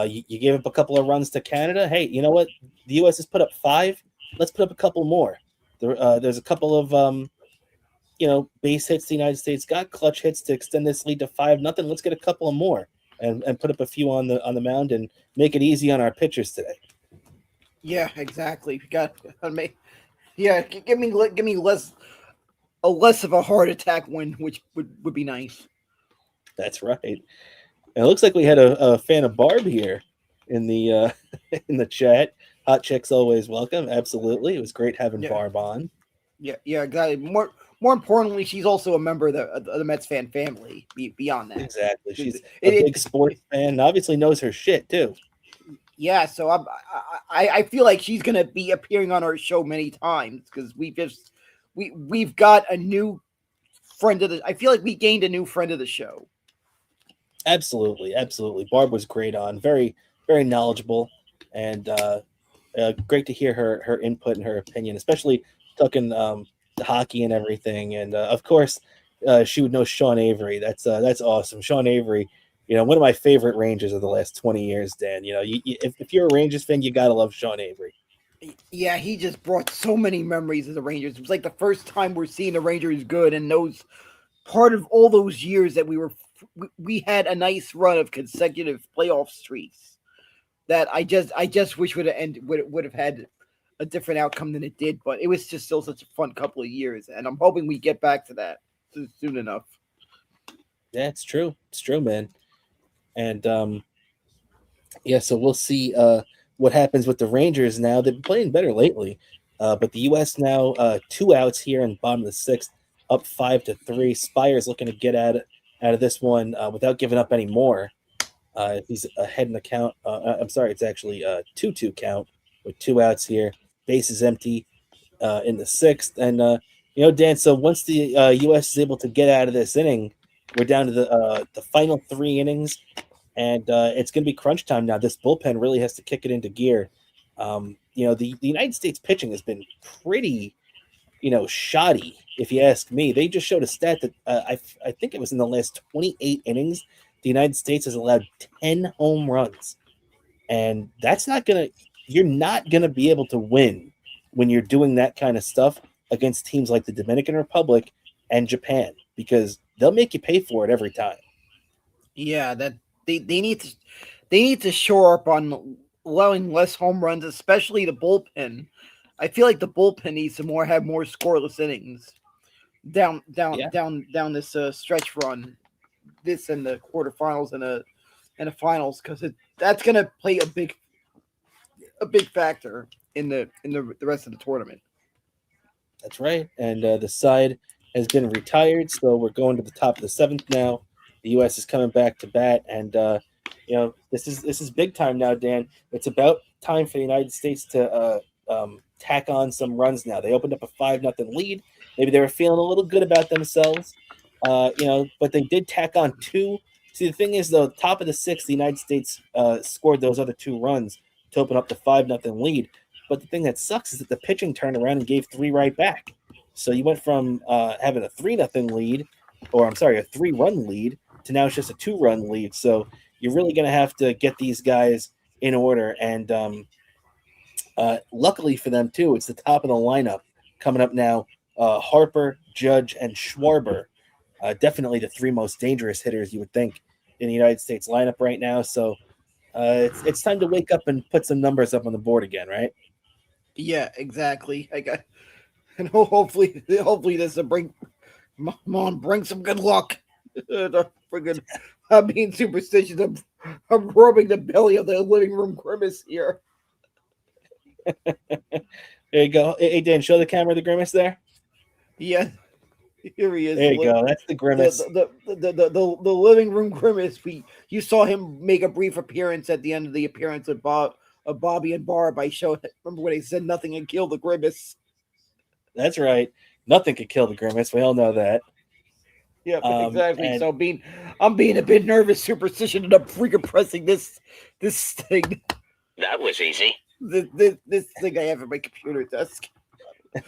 S1: You gave up a couple of runs to Canada. Hey, you know what? The U.S. has put up 5. Let's put up a couple more. There's a couple of base hits the United States got, clutch hits to extend this lead to 5-0. Let's get a couple of more and put up a few on the mound and make it easy on our pitchers today.
S2: Yeah, exactly. We got to make. Yeah, give me less of a heart attack win, which would be nice.
S1: That's right. And it looks like we had a fan of Barb here in the in the chat. Hot chicks always welcome. Absolutely, it was great having Barb on.
S2: Yeah, exactly. More importantly, she's also a member of the Mets fan family. Beyond that,
S1: exactly, she's a big sports fan. And obviously, knows her shit too.
S2: Yeah, so I feel like she's gonna be appearing on our show many times because we've got a new friend of the. I feel like we gained a new friend of the show.
S1: Absolutely. Barb was great on, very, very knowledgeable, and great to hear her input and her opinion, especially talking the hockey and everything. And of course, she would know Sean Avery. That's awesome. Sean Avery, one of my favorite Rangers of the last 20 years, Dan. If you're a Rangers fan, you gotta love Sean Avery.
S2: Yeah, he just brought so many memories of the Rangers. It was like the first time we're seeing the Rangers good, and those part of all those years that we had a nice run of consecutive playoff streaks that I just wish would have had a different outcome than it did, but it was just still such a fun couple of years, and I'm hoping we get back to that soon enough.
S1: Yeah, it's true, man. And so we'll see what happens with the Rangers now. They've been playing better lately, but the U.S. now 2 outs here in the bottom of the 6th, up 5-3. Spire's looking to get out of this one without giving up any more. He's ahead in the count. I'm sorry, it's actually a 2-2 count with 2 outs here. Base is empty in the 6th. And, Dan, so once the U.S. is able to get out of this inning, we're down to the final 3 innings. and it's going to be crunch time now. This bullpen really has to kick it into gear. The United States pitching has been pretty, shoddy, if you ask me. They just showed a stat that I think it was in the last 28 innings, the United States has allowed 10 home runs. And you're not going to be able to win when you're doing that kind of stuff against teams like the Dominican Republic and Japan, because they'll make you pay for it every time.
S2: Yeah, that they need to shore up on allowing less home runs, especially the bullpen. I feel like the bullpen needs to have more scoreless innings down this stretch run, this and the quarterfinals and the finals, because that's going to play a big factor in the rest of the tournament.
S1: That's right, and the side has been retired, so we're going to the top of the seventh now. The U.S. is coming back to bat, and this is big time now, Dan. It's about time for the United States to tack on some runs now. They opened up a 5-0 lead. Maybe they were feeling a little good about themselves, but they did tack on two. See, the thing is, though, top of the sixth, the United States scored those other 2 runs to open up the 5-0 lead. But the thing that sucks is that the pitching turned around and gave 3 right back. So you went from having a 3-0 lead, or I'm sorry, a 3-run lead, to now it's just a 2-run lead. So you're really going to have to get these guys in order. And luckily for them, too, it's the top of the lineup coming up now. Harper, Judge, and Schwarber. Definitely the 3 most dangerous hitters, you would think, in the United States lineup right now. So it's time to wake up and put some numbers up on the board again, right?
S2: Yeah, exactly. And hopefully this will bring some good luck. I'm being superstitious. I'm rubbing the belly of the living room grimace here.
S1: There you go. Hey, Dan, show the camera the grimace there.
S2: Yeah, here he is.
S1: There you go. That's the grimace.
S2: The living room grimace. You saw him make a brief appearance at the end of the appearance of Bobby and Barb. Remember when they said nothing can kill the grimace?
S1: That's right. Nothing could kill the grimace. We all know that.
S2: Yeah, exactly. So I'm being a bit nervous, superstition, and I'm freaking pressing this thing.
S5: That was easy.
S2: This thing I have at my computer desk.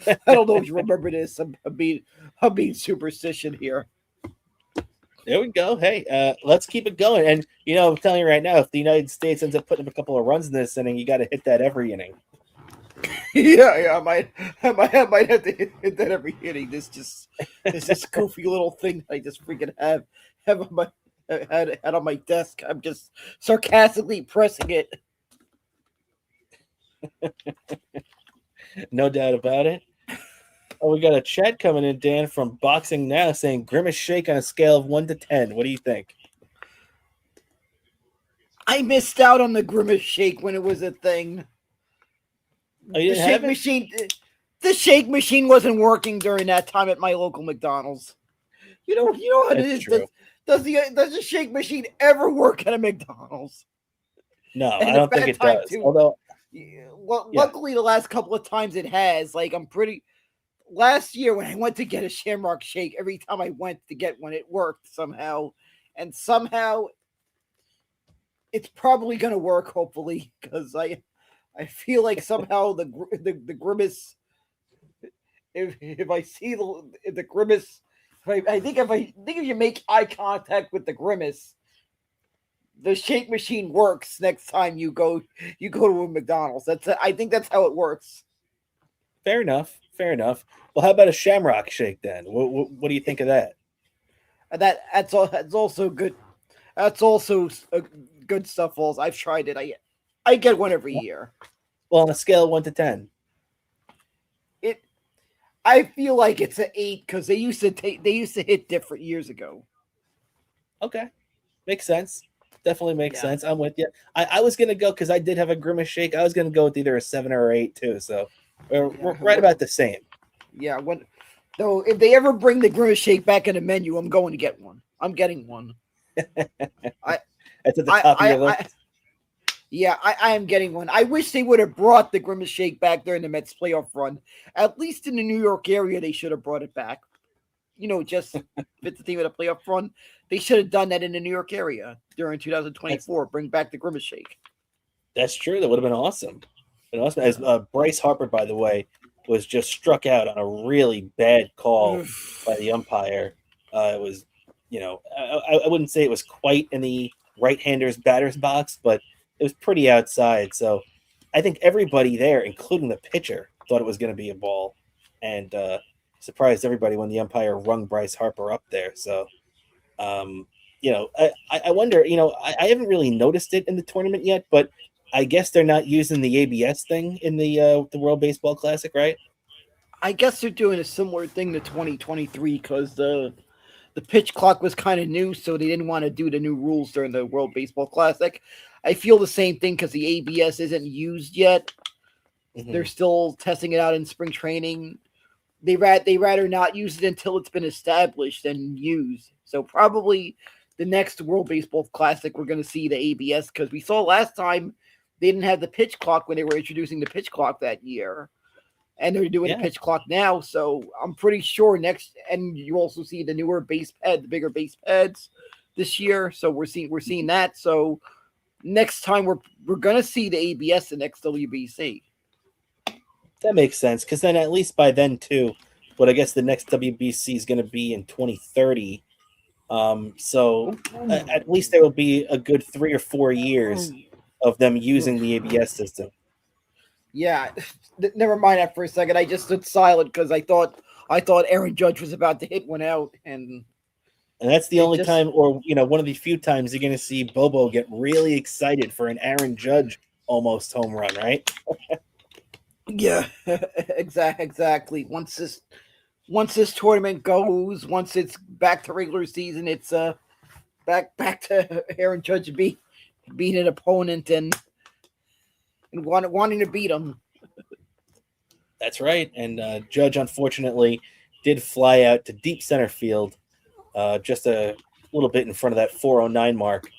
S2: I don't know if you remember this. I'm being superstition here.
S1: There we go. Hey, let's keep it going. And I'm telling you right now, if the United States ends up putting up a couple of runs in this inning, you got to hit that every inning.
S2: Yeah, I might have to hit that every inning. This goofy little thing I just freaking have on my had on my desk. I'm just sarcastically pressing it.
S1: No doubt about it. Oh, we got a chat coming in, Dan, from Boxing Now saying grimace shake on a scale of 1 to 10. What do you think?
S2: I missed out on the grimace shake when it was a thing.
S1: Oh, you didn't have it?
S2: The shake machine wasn't working during that time at my local McDonald's. You know how it is.
S1: True.
S2: Does the shake machine ever work at a McDonald's?
S1: No, I don't think it does.
S2: Too.
S1: Although,
S2: luckily the last couple of times it has. Last year when I went to get a Shamrock Shake, every time I went to get one, it worked somehow, and somehow it's probably gonna work. Hopefully, because I feel like somehow the grimace. If I see the grimace, I think if you make eye contact with the grimace, the shake machine works next time you go to a McDonald's. I think that's how it works.
S1: Fair enough. Well, how about a Shamrock Shake then? What do you think of that?
S2: That's also good. That's also good stuff. Also, I've tried it. I get one every year.
S1: Well, on a scale of 1 to 10.
S2: I feel like it's an 8 because they used to hit different years ago.
S1: Okay, makes sense. Definitely makes sense. I'm with you. I was gonna go because I did have a grimace shake. I was gonna go with either a 7 or 8 too. So we're right about the same.
S2: Yeah. If they ever bring the grimace shake back in the menu, I'm going to get one. I'm getting one.
S1: That's at the top of your list.
S2: I am getting one. I wish they would have brought the grimace shake back during the Mets playoff run. At least in the New York area, they should have brought it back. just fit the team at a playoff run. They should have done that in the New York area during 2024. Bring back the Grimace Shake.
S1: That's true. That would have been awesome. As Bryce Harper, by the way, was just struck out on a really bad call by the umpire. It was, I wouldn't say it was quite in the right-hander's batter's box, but it was pretty outside. So I think everybody there, including the pitcher, thought it was going to be a ball, and surprised everybody when the umpire rung Bryce Harper up there. So, I wonder. I haven't really noticed it in the tournament yet, but I guess they're not using the ABS thing in the World Baseball Classic, right?
S2: I guess they're doing a similar thing to 2023 because the pitch clock was kind of new, so they didn't want to do the new rules during the World Baseball Classic. I feel the same thing because the ABS isn't used yet. Mm-hmm. They're still testing it out in spring training. They rather not use it until it's been established than used. So probably the next World Baseball Classic, we're going to see the ABS because we saw last time they didn't have the pitch clock when they were introducing the pitch clock that year. And they're doing the pitch clock now. So I'm pretty sure next, and you also see the newer base pad, the bigger base pads this year. So we're seeing that. So next time we're going to see the ABS the next WBC.
S1: That makes sense, because then at least by then too, but I guess the next WBC is going to be in 2030. So at least there will be a good 3 or 4 years of them using the ABS system.
S2: Yeah, never mind that for a second. I just stood silent because I thought Aaron Judge was about to hit one out, and
S1: that's the only time, or one of the few times you're going to see Bobo get really excited for an Aaron Judge almost home run, right?
S2: Yeah, exactly. Once this tournament goes, once it's back to regular season, it's back to Aaron Judge being an opponent and wanting to beat him.
S1: That's right. And Judge, unfortunately, did fly out to deep center field, just a little bit in front of that 409 mark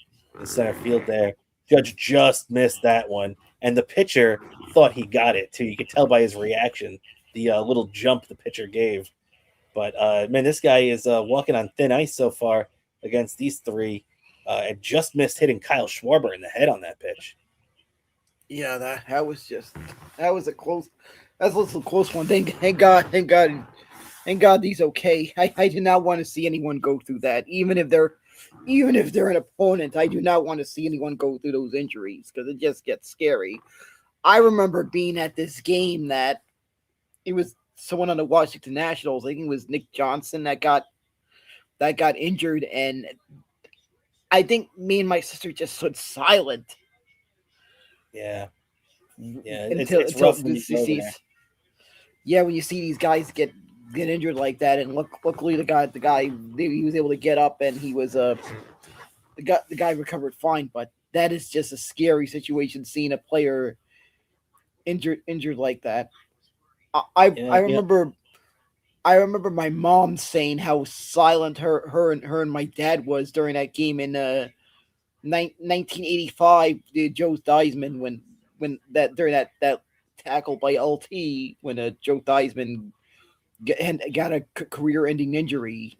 S1: in center field there. Judge just missed that one. And the pitcher thought he got it, too. You could tell by his reaction, the little jump the pitcher gave. But, man, this guy is walking on thin ice so far against these three. And just missed hitting Kyle Schwarber in the head on that pitch.
S2: Yeah, that was a close one. Thank God he's okay. I do not want to see anyone go through that, even if they're an opponent. I do not want to see anyone go through those injuries because it just gets scary. I remember being at this game that it was someone on the Washington Nationals. I think it was Nick Johnson that got injured, and I think me and my sister just stood silent.
S1: Yeah.
S2: It's rough when you see. Yeah, when you see these guys get injured like that, and luckily the guy he was able to get up, and he was the guy recovered fine. But that is just a scary situation, seeing a player injured like that. I remember my mom saying how silent her and my dad was during that game in 1985, Joe Theismann when during that tackle by LT when Joe Theismann got a career-ending injury.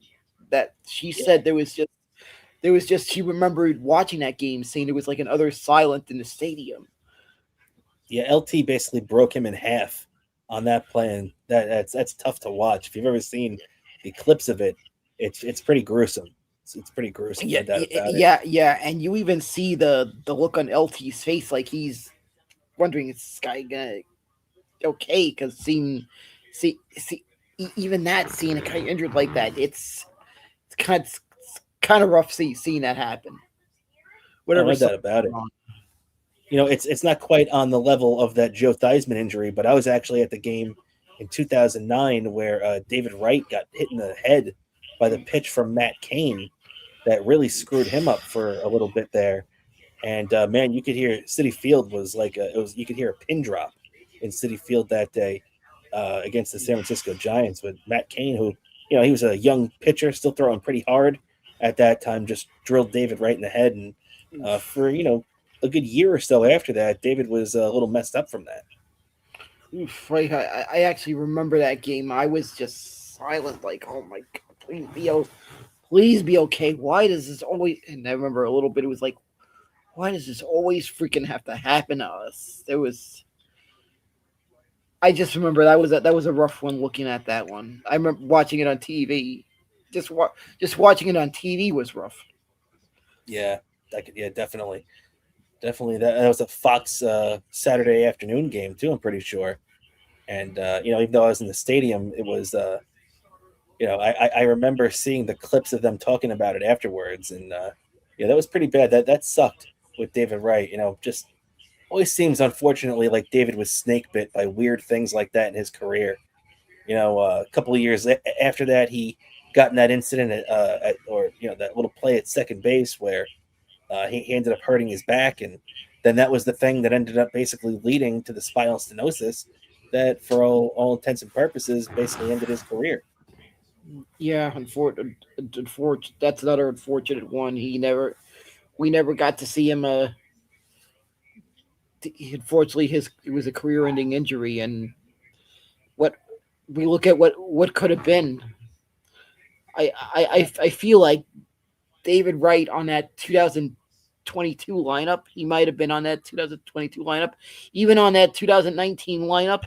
S2: That she said there was just she remembered watching that game, saying it was like an utter silence in the stadium.
S1: Yeah, LT basically broke him in half on that play, and that's tough to watch. If you've ever seen the clips of it, it's pretty gruesome. It's pretty gruesome.
S2: Yeah, and you even see the look on LT's face, like he's wondering, is this guy gonna okay? Because seeing even that, seeing a guy injured like that, it's kind of rough seeing that happen.
S1: Whatever I that about it. It's not quite on the level of that Joe Theismann injury, but I was actually at the game in 2009 where David Wright got hit in the head by the pitch from Matt Cain that really screwed him up for a little bit there. And man, you could hear Citi Field was like you could hear a pin drop in Citi Field that day against the San Francisco Giants with Matt Cain, who he was a young pitcher, still throwing pretty hard at that time, just drilled David right in the head, and for a good year or so after that, David was a little messed up from that.
S2: Oof, right. I actually remember that game. I was just silent, like, oh my God. please be okay. Why does this always? And I remember a little bit. It was like, why does this always freaking have to happen to us? There was. I just remember that was a rough one. Looking at that one, I remember watching it on TV. Just watching it on TV was rough.
S1: Yeah, definitely. Definitely, that was a Fox Saturday afternoon game too. I'm pretty sure, and even though I was in the stadium, it was I remember seeing the clips of them talking about it afterwards, and yeah, that was pretty bad. That sucked with David Wright. Just always seems unfortunately like David was snake bit by weird things like that in his career. A couple of years after that, he got in that incident or that little play at second base where he ended up hurting his back, and then that was the thing that ended up basically leading to the spinal stenosis that, for all intents and purposes, basically ended his career.
S2: Yeah, that's another unfortunate one. We never got to see him. Unfortunately, it was a career-ending injury, and what we look at what could have been. I feel like David Wright on that 2022 lineup. He might have been on that 2022 lineup, even on that 2019 lineup.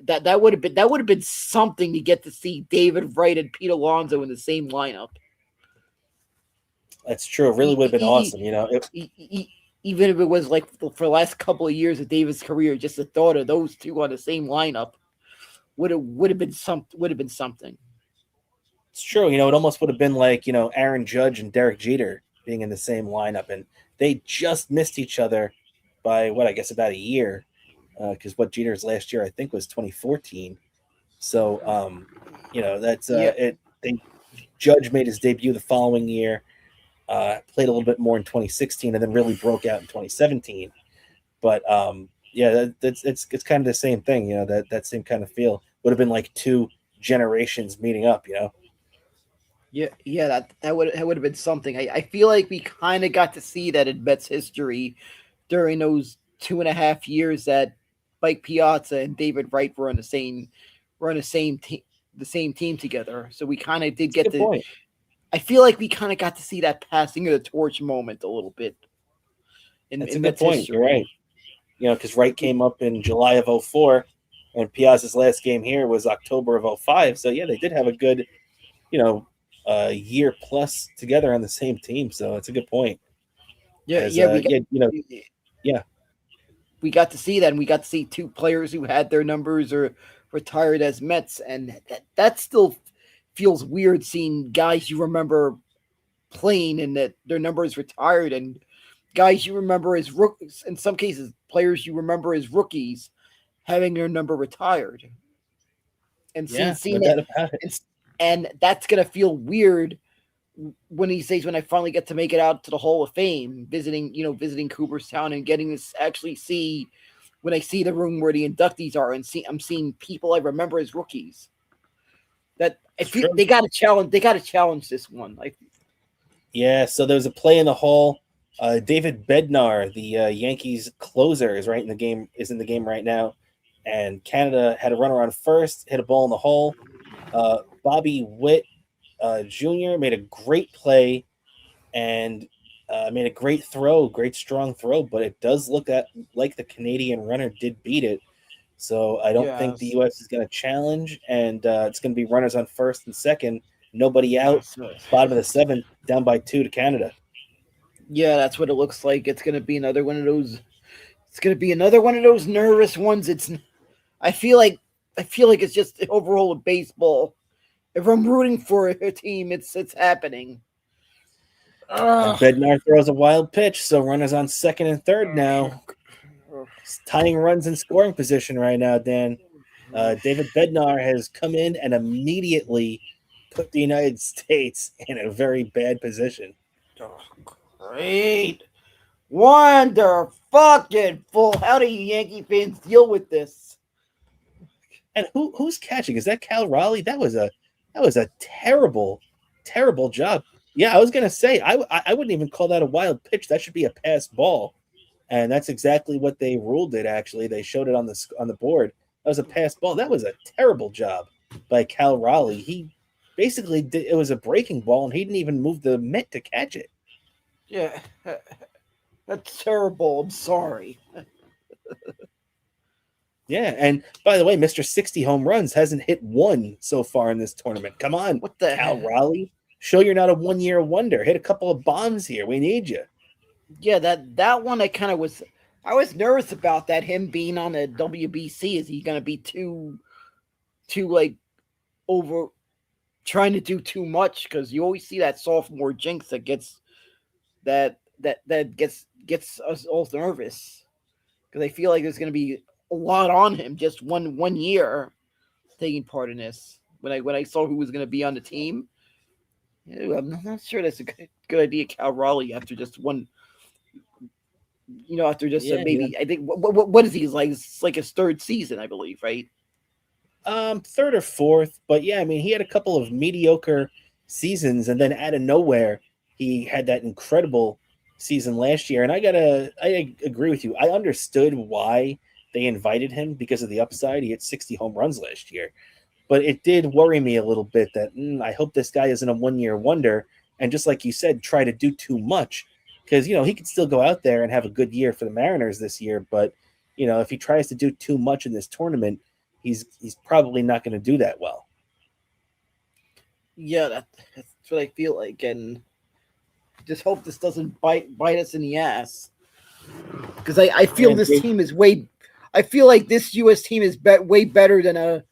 S2: That would have been something to get to see David Wright and Pete Alonso in the same lineup.
S1: That's true. It really would have been awesome.
S2: Even if it was like for the last couple of years of David's career, just the thought of those two on the same lineup would have been something.
S1: It's true. It almost would have been like Aaron Judge and Derek Jeter being in the same lineup, and they just missed each other by what I guess about a year, because what Jeter's last year I think was 2014. So that's it. Judge made his debut the following year. Played a little bit more in 2016, and then really broke out in 2017. But it's kind of the same thing. That same kind of feel would have been like two generations meeting up.
S2: Yeah, that would have been something. I feel like we kind of got to see that in Mets history during those 2.5 years that Mike Piazza and David Wright were on the same team together. So we kind of did get to.
S1: Point.
S2: I feel like we kind of got to see that passing of the torch moment a little bit.
S1: That's a good point. History. You're right. Because Wright came up in July of 2004, and Piazza's last game here was October of 2005. So yeah, they did have a good, year plus together on the same team. So it's a good point.
S2: Yeah, we got to see that, and we got to see two players who had their numbers or retired as Mets, and that still feels weird seeing guys you remember playing and that their numbers retired, and guys you remember as rookies, in some cases players you remember as rookies having their number retired, and seeing that, and that's gonna feel weird when he says, when I finally get to make it out to the Hall of Fame, visiting Cooperstown and getting to actually see, when I see the room where the inductees are, and I'm seeing people I remember as rookies. That I feel they got to challenge. They got to challenge this one.
S1: Yeah. So there was a play in the hall. David Bednar, the Yankees closer, is in the game right now, and Canada had a runner on first, hit a ball in the hole. Bobby Witt Jr. made a great play and made a great strong throw, but it does look like the Canadian runner did beat it. So I don't think the U.S. is going to challenge, and it's going to be runners on first and second, nobody out, bottom of the seventh, down by 2 to Canada.
S2: Yeah, that's what it looks like. It's going to be another one of those. It's going to be another one of those nervous ones. I feel like it's just overall of baseball. If I'm rooting for a team, it's happening.
S1: Bednar throws a wild pitch, so runners on second and third now. Tying runs in scoring position right now, Dan. David Bednar has come in and immediately put the United States in a very bad position.
S2: Great. Wonderful. How do you Yankee fans deal with this?
S1: And who's catching? Is that Cal Raleigh? That was a terrible job. Yeah, I was gonna say I wouldn't even call that a wild pitch. That should be a pass ball. And that's exactly what they ruled it. Actually, they showed it on the board. That was a pass ball. That was a terrible job by Cal Raleigh. He basically it was a breaking ball, and he didn't even move the mitt to catch it.
S2: Yeah, that's terrible. I'm sorry.
S1: Yeah, and by the way, Mr. 60 home runs hasn't hit one so far in this tournament. Come on,
S2: What the
S1: Cal
S2: hell?
S1: Raleigh. Show you're not a one-year wonder. Hit a couple of bombs here. We need you.
S2: Yeah, that one I was nervous about that, him being on the WBC. Is he gonna be too like over trying to do too much? Because you always see that sophomore jinx that gets gets us all nervous. Because I feel like there's gonna be a lot on him just one year taking part in this. When I saw who was gonna be on the team, I'm not sure that's a good idea, Cal Raleigh, after just one. After just maybe, I think what is he like? It's like his third season, I believe, right?
S1: Third or fourth, but yeah, I mean, he had a couple of mediocre seasons, and then out of nowhere, he had that incredible season last year. And I agree with you. I understood why they invited him because of the upside. He hit 60 home runs last year, but it did worry me a little bit that I hope this guy isn't a one-year wonder, and just like you said, try to do too much, because he could still go out there and have a good year for the Mariners this year, but if he tries to do too much in this tournament, he's probably not going to do that well.
S2: Yeah, that's what I feel like, and just hope this doesn't bite us in the ass. Because I feel this team is way. I feel like this U.S. team is way better than a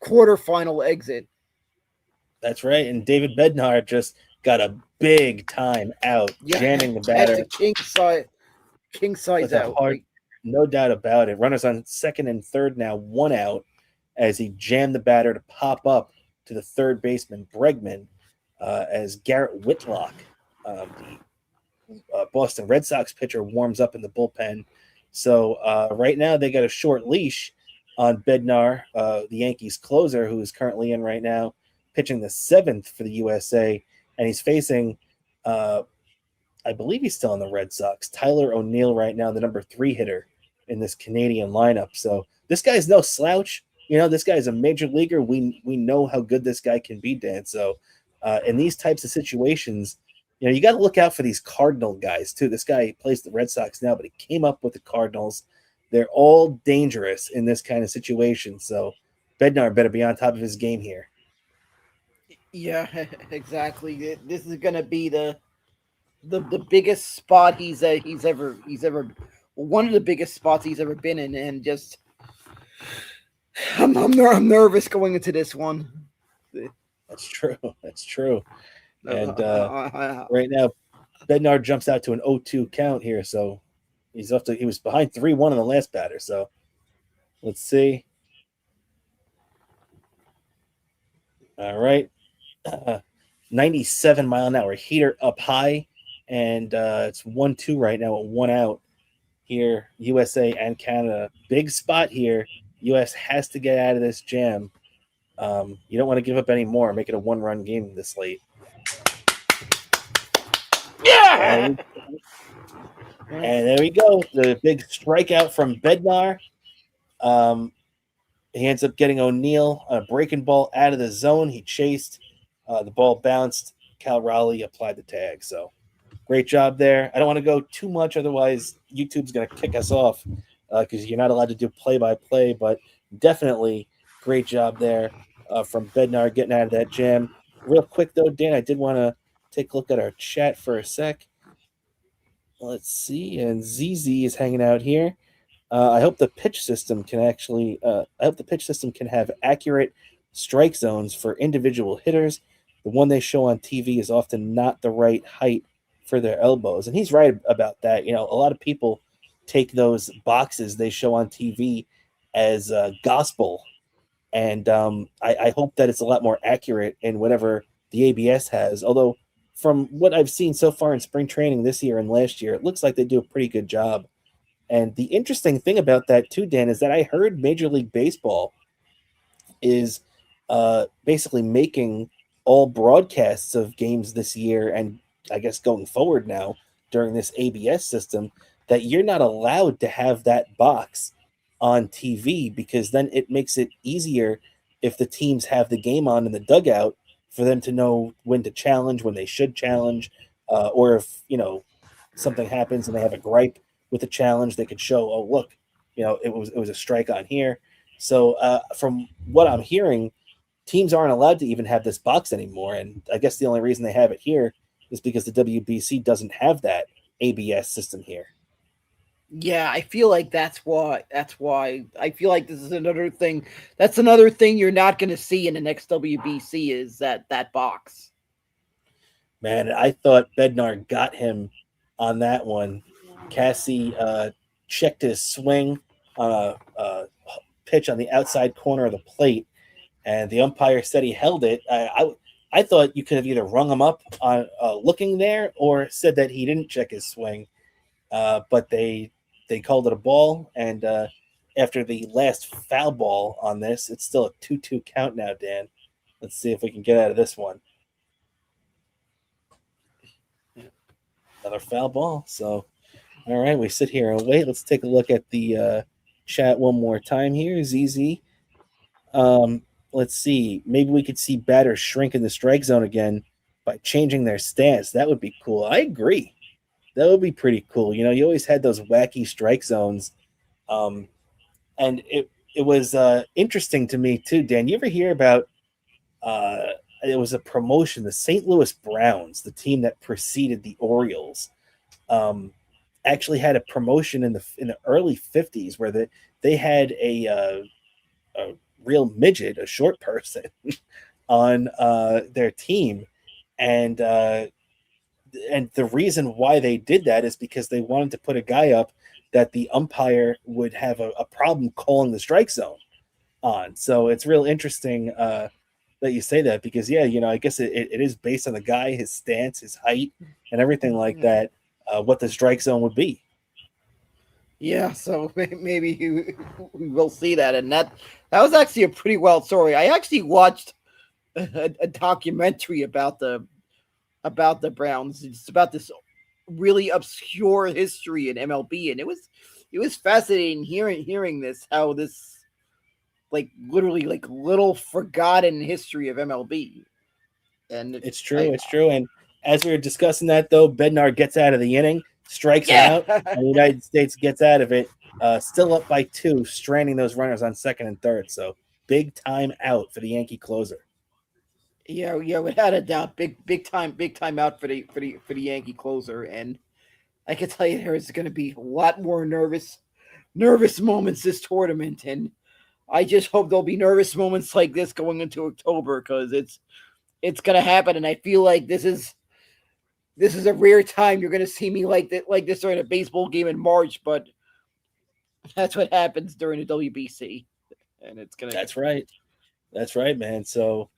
S2: quarterfinal exit.
S1: That's right, and David Bednar just got a big time out, jamming the batter.
S2: That's a king size out.
S1: No doubt about it. Runners on second and third now, one out, as he jammed the batter to pop up to the third baseman, Bregman, as Garrett Whitlock, the Boston Red Sox pitcher, warms up in the bullpen. So right now they got a short leash on Bednar, the Yankees closer, who is currently in right now, pitching the seventh for the USA, and he's facing I believe he's still on the Red Sox, Tyler O'Neill right now, the number 3 hitter in this Canadian lineup. So this guy's no slouch. This guy's a major leaguer. We know how good this guy can be, Dan. So in these types of situations, you got to look out for these Cardinal guys too. This guy plays the Red Sox now, but he came up with the Cardinals. They're all dangerous in this kind of situation. So Bednar better be on top of his game here.
S2: Yeah, exactly. This is going to be the biggest spot he's ever one of the biggest spots he's ever been in, and just I'm nervous going into this one.
S1: That's true. And right now, Bednar jumps out to an 0-2 count here, so he was behind 3-1 on the last batter. So let's see. All right, 97 mile an hour heater up high, and it's 1-2 right now at 1 out here. USA and Canada, big spot here. US has to get out of this jam. You don't want to give up any more. Make it a 1-run game this late.
S2: Yeah.
S1: And there we go. The big strikeout from Bednar. He ends up getting O'Neill on a breaking ball out of the zone. He chased. The ball bounced. Cal Raleigh applied the tag. So great job there. I don't want to go too much, otherwise YouTube's going to kick us off because you're not allowed to do play-by-play, but definitely great job there from Bednar getting out of that jam. Real quick, though, Dan, I did want to take a look at our chat for a sec. Let's see. And ZZ is hanging out here. I hope the pitch system can have accurate strike zones for individual hitters. The one they show on TV is often not the right height for their elbows. And he's right about that. A lot of people take those boxes they show on TV as gospel. And I hope that it's a lot more accurate in whatever the ABS has. Although from what I've seen so far in spring training this year and last year, it looks like they do a pretty good job. And the interesting thing about that too, Dan, is that I heard Major League Baseball is basically making all broadcasts of games this year, and I guess going forward now during this ABS system, that you're not allowed to have that box on TV, because then it makes it easier if the teams have the game on in the dugout for them to know when to challenge, when they should challenge, or if something happens and they have a gripe with the challenge, they could show, oh look, it was a strike on here. So from what I'm hearing, teams aren't allowed to even have this box anymore, and I guess the only reason they have it here is because the WBC doesn't have that ABS system here.
S2: Yeah, I feel like that's why. That's why I feel like this is another thing. That's another thing you're not going to see in the next WBC is that box.
S1: Man, I thought Bednar got him on that one. Cassie checked his swing on a pitch on the outside corner of the plate, and the umpire said he held it. I thought you could have either rung him up on looking there or said that he didn't check his swing, but they called it a ball, and after the last foul ball on this, it's still a 2-2 count now, Dan. Let's see if we can get out of this one. Another foul ball. So, all right, we sit here and wait. Let's take a look at the chat one more time here. ZZ. Let's see. Maybe we could see batters shrink in the strike zone again by changing their stance. That would be cool. I agree. That would be pretty cool. You always had those wacky strike zones. And it was interesting to me too, Dan. You ever hear about it was a promotion, the St. Louis Browns, the team that preceded the Orioles, actually had a promotion in the early 50s where they had a real midget, a short person, on their team, and the reason why they did that is because they wanted to put a guy up that the umpire would have a problem calling the strike zone on. So it's real interesting that you say that because, yeah, I guess it is based on the guy, his stance, his height, and everything like that, what the strike zone would be.
S2: Yeah, so maybe we will see that. And that was actually a pretty wild story. I actually watched a documentary about the Browns. It's about this really obscure history in MLB, and it was fascinating hearing this, how this literally little forgotten history of MLB. And
S1: it's true. And as we were discussing that, though, Bednar gets out of the inning, strikes out, and the United States gets out of it, still up by 2, stranding those runners on second and third. So big time out for the Yankee closer.
S2: Yeah, without a doubt, big time out for the Yankee closer, and I can tell you there is going to be a lot more nervous moments this tournament, and I just hope there'll be nervous moments like this going into October because it's going to happen, and I feel like this is a rare time you're going to see me like this during a baseball game in March, but that's what happens during the WBC, and it's gonna.
S1: That's right, man. So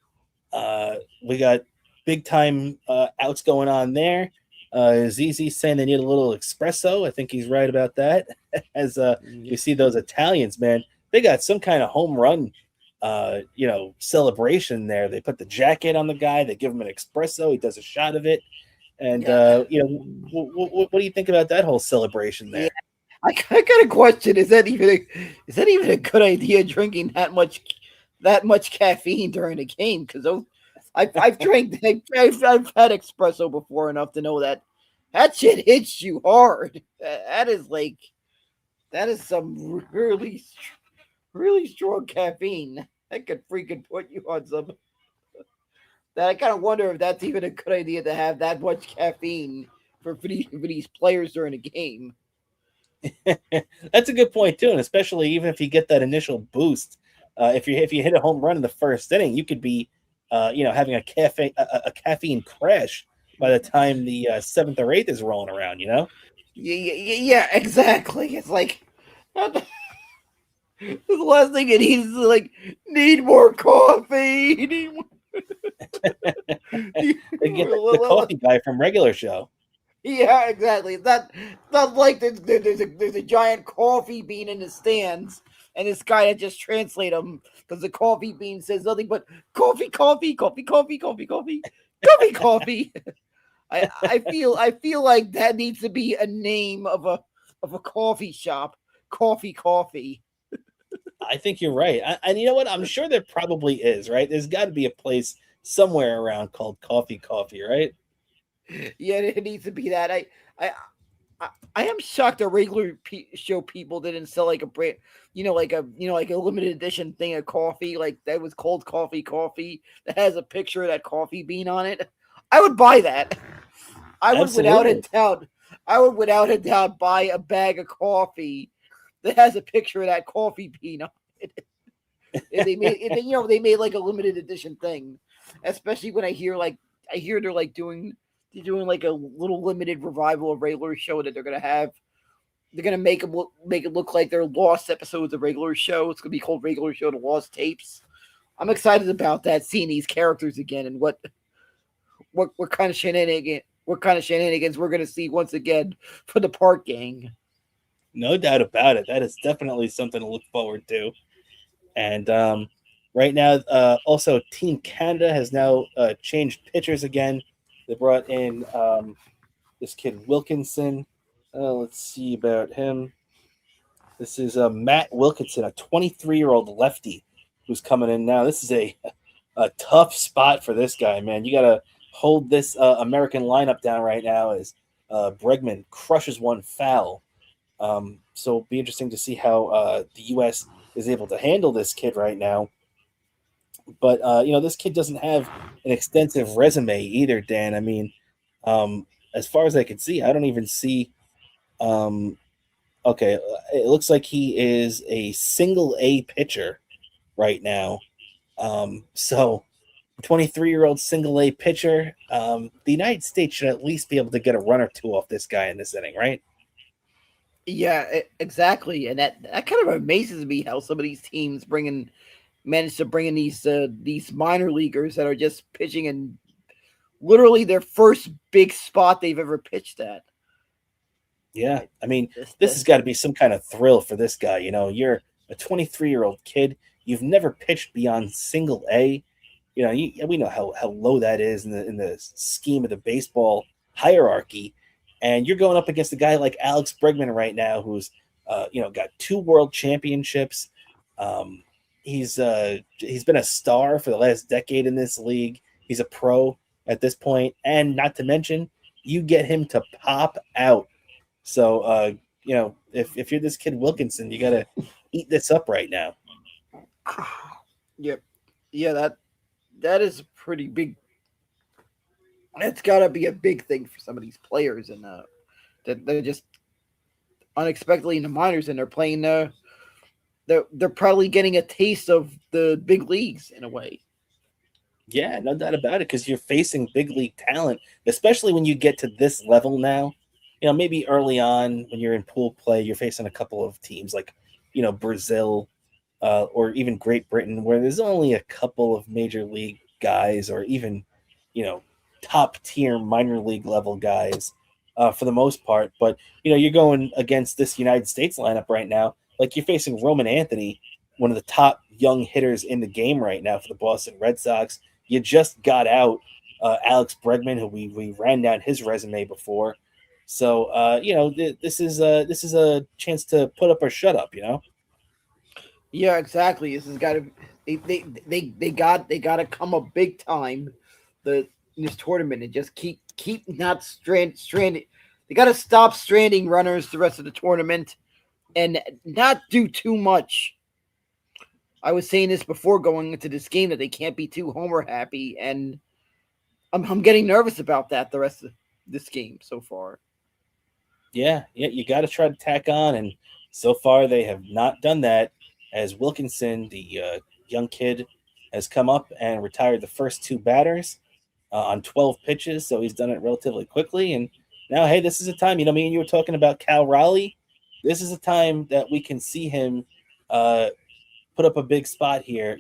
S1: we got big time outs going on there. ZZ saying they need a little espresso. I think he's right about that. As you see those Italians, man, they got some kind of home run, celebration there. They put the jacket on the guy. They give him an espresso. He does a shot of it. And, what do you think about that whole celebration there?
S2: Yeah. I got a question. Is that even a good idea drinking that much caffeine during a game? Because I've drank, I've had espresso before enough to know that shit hits you hard. That is some really, really strong caffeine. That could freaking put you on some. That I kind of wonder if that's even a good idea to have that much caffeine for these players during a game.
S1: That's a good point too, and especially even if you get that initial boost, if you hit a home run in the first inning, you could be, having a caffeine crash by the time the 7th or 8th is rolling around.
S2: Yeah, exactly. It's like the last thing it needs is need more coffee. Need more.
S1: They get the coffee guy from regular show.
S2: Yeah, exactly. It's not like there's a giant coffee bean in the stands, and this guy that just translate them because the coffee bean says nothing but coffee. I feel like that needs to be a name of a coffee shop. Coffee.
S1: I think you're right. And you know what? I'm sure there probably is, right? There's got to be a place somewhere around called Coffee, right?
S2: Yeah, it needs to be that. I, I am shocked that regular show people didn't sell like a brand, like a limited edition thing of coffee, like that was called coffee that has a picture of that coffee bean on it. I would buy that. I would without a
S1: Absolutely.
S2: doubt. I would without a doubt buy a bag of coffee that has a picture of that coffee bean on it. If they made, they made like a limited edition thing, especially when I hear they're doing like a little limited revival of regular show that they're gonna have. They're gonna make it look like they're lost episodes of regular show. It's gonna be called regular show to lost tapes. I'm excited about that, seeing these characters again and what kind of shenanigans we're gonna see once again for the Park Gang.
S1: No doubt about it. That is definitely something to look forward to. And right now, also Team Canada has now changed pitchers again. They brought in this kid Wilkinson. Let's see about him. This is Matt Wilkinson, a 23-year-old lefty who's coming in now. This is a tough spot for this guy, man. You got to hold this American lineup down right now as Bregman crushes one foul. So it'll be interesting to see how the U.S. is able to handle this kid right now. But this kid doesn't have an extensive resume either, Dan. I mean, as far as I can see, I don't even see. Okay, it looks like he is a single A pitcher right now. So 23-year-old single A pitcher. The United States should at least be able to get a run or two off this guy in this inning, right?
S2: Yeah, exactly, and that kind of amazes me how some of these teams manage to bring in these minor leaguers that are just pitching in literally their first big spot they've ever pitched at.
S1: Yeah, I mean, this
S2: This
S1: has got to be some kind of thrill for this guy. You're a 23-year-old kid. You've never pitched beyond single A. We know how low that is in the scheme of the baseball hierarchy, and you're going up against a guy like Alex Bregman right now, who's got two world championships. He's been a star for the last decade in this league. He's a pro at this point, and not to mention, you get him to pop out. So if you're this kid Wilkinson, you got to eat this up right now.
S2: Yep. Yeah, that is a pretty big. It's got to be a big thing for some of these players, and that they're just unexpectedly in the minors, and they're playing. They're probably getting a taste of the big leagues in a way.
S1: Yeah, no doubt about it, because you're facing big league talent, especially when you get to this level now. Maybe early on when you're in pool play, you're facing a couple of teams like, Brazil or even Great Britain, where there's only a couple of major league guys or even, top tier minor league level guys for the most part. But, you're going against this United States lineup right now. Like you're facing Roman Anthony, one of the top young hitters in the game right now for the Boston Red Sox. You just got out Alex Bregman, who we ran down his resume before. So this is a chance to put up or shut up.
S2: Yeah, exactly. This has got to they got to come up big time in this tournament and just keep not stranded. They got to stop stranding runners the rest of the tournament and not do too much. I was saying this before going into this game that they can't be too homer happy, and I'm getting nervous about that the rest of this game so far.
S1: Yeah, you got to try to tack on, and so far they have not done that. As Wilkinson, the young kid, has come up and retired the first two batters on 12 pitches, so he's done it relatively quickly. And now, hey, this is a time. Me and you were talking about Cal Raleigh. This is a time that we can see him put up a big spot here.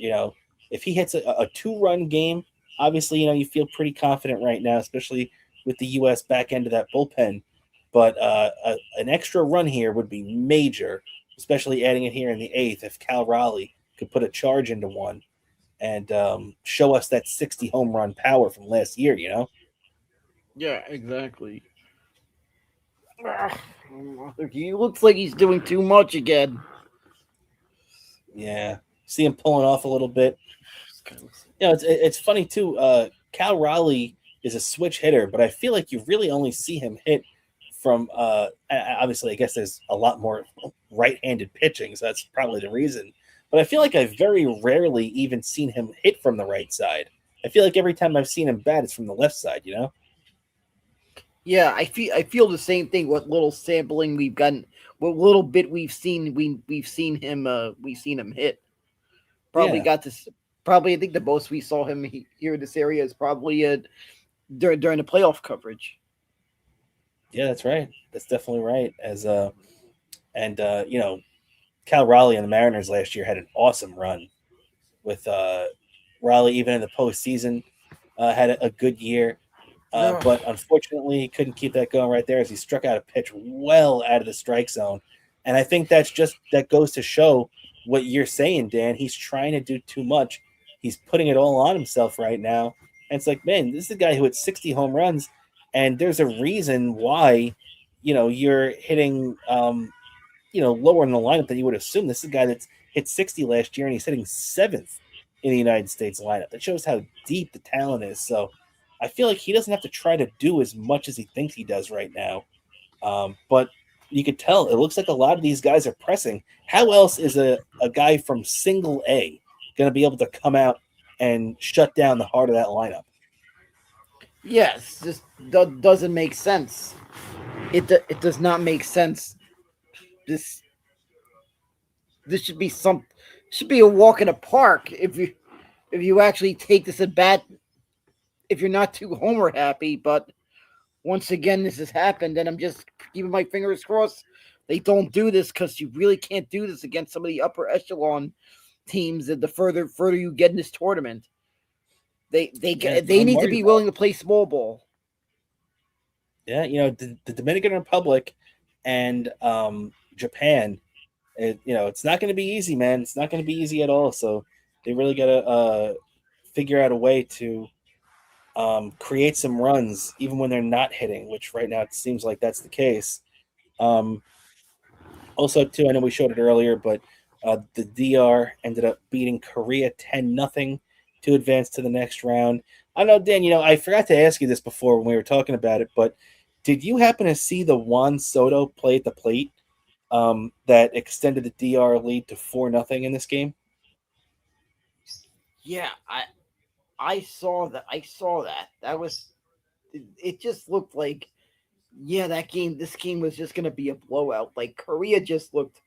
S1: If he hits a two-run game, obviously, you feel pretty confident right now, especially with the U.S. back end of that bullpen. But an extra run here would be major, especially adding it here in the eighth. If Cal Raleigh could put a charge into one and show us that 60 home run power from last year,
S2: Yeah, exactly. He looks like he's doing too much again.
S1: Yeah, see him pulling off a little bit. It's funny too. Cal Raleigh is a switch hitter, but I feel like you really only see him hit from. Obviously, I guess there's a lot more right-handed pitching, so that's probably the reason. But I feel like I've very rarely even seen him hit from the right side. I feel like every time I've seen him bat, it's from the left side.
S2: Yeah, I feel the same thing. What little sampling we've gotten, what little bit we've seen, we've seen him hit. Probably
S1: Yeah,
S2: got this. Probably, I think the most we saw him here in this area is probably during the playoff coverage.
S1: yeah, that's right. That's definitely right. And Cal Raleigh and the Mariners last year had an awesome run with Raleigh, even in the postseason, had a good year. But unfortunately, he couldn't keep that going right there as he struck out a pitch well out of the strike zone. And I think that goes to show what you're saying, Dan. He's trying to do too much. He's putting it all on himself right now. And it's like, man, this is a guy who hit 60 home runs, and there's a reason why, you're hitting, lower in the lineup than you would assume. This is a guy that's hit 60 last year, and he's hitting seventh in the United States lineup. That shows how deep the talent is. So I feel like he doesn't have to try to do as much as he thinks he does right now. But you could tell it looks like a lot of these guys are pressing. How else is a guy from single A going to be able to come out and shut down the heart of that lineup?
S2: Yes, just doesn't make sense. It does not make sense. This this should be a walk in the park if you actually take this at bat. If you're not too homer happy, but once again this has happened, and I'm just keeping my fingers crossed they don't do this, because you really can't do this against some of the upper echelon teams. That the further you get in this tournament, they need to be willing to play small ball.
S1: Yeah, the Dominican Republic and Japan, it's not going to be easy, man. It's not going to be easy at all. So they really got to figure out a way to create some runs, even when they're not hitting, which right now it seems like that's the case. Also, too, I know we showed it earlier, but the DR ended up beating Korea 10-0 to advance to the next round. I know, Dan, I forgot to ask you this before when we were talking about it, but did you happen to see the Juan Soto play at the plate that extended the DR lead to 4-0 in this game?
S2: Yeah, I saw that. That was it. Just looked like, yeah, this game was just going to be a blowout. Like, Korea just looked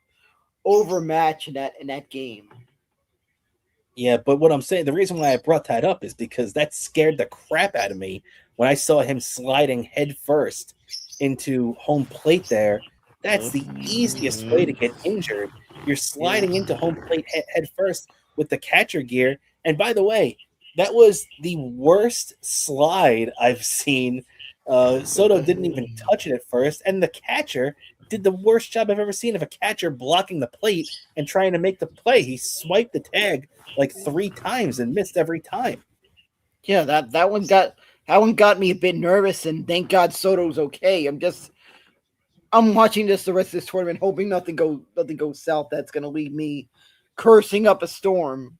S2: overmatched in that game.
S1: Yeah, but what I'm saying, the reason why I brought that up is because that scared the crap out of me when I saw him sliding head first into home plate there. That's the easiest way to get injured. You're sliding into home plate head first with the catcher gear. And by the way, that was the worst slide I've seen. Soto didn't even touch it at first, and the catcher did the worst job I've ever seen of a catcher blocking the plate and trying to make the play. He swiped the tag like 3 times and missed every time.
S2: Yeah, that one got me a bit nervous, and thank God Soto's okay. I'm watching the rest of this tournament, hoping nothing goes south. That's going to leave me cursing up a storm,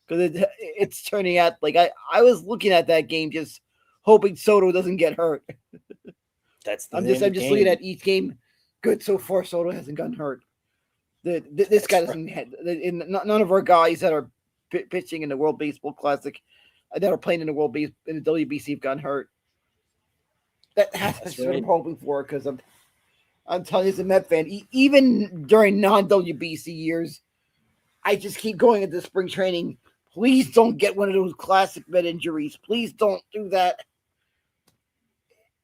S2: because it's turning out like I was looking at that game just hoping Soto doesn't get hurt. I'm just looking at each game. Good so far. Soto hasn't gotten hurt. This guy doesn't. None of our guys that are pitching in the World Baseball Classic, that are playing in the in the WBC, have gotten hurt. That's what I'm hoping for, because I'm telling you, as a Met fan, even during non-WBC years, I just keep going into spring training. Please don't get one of those classic Met injuries. Please don't do that.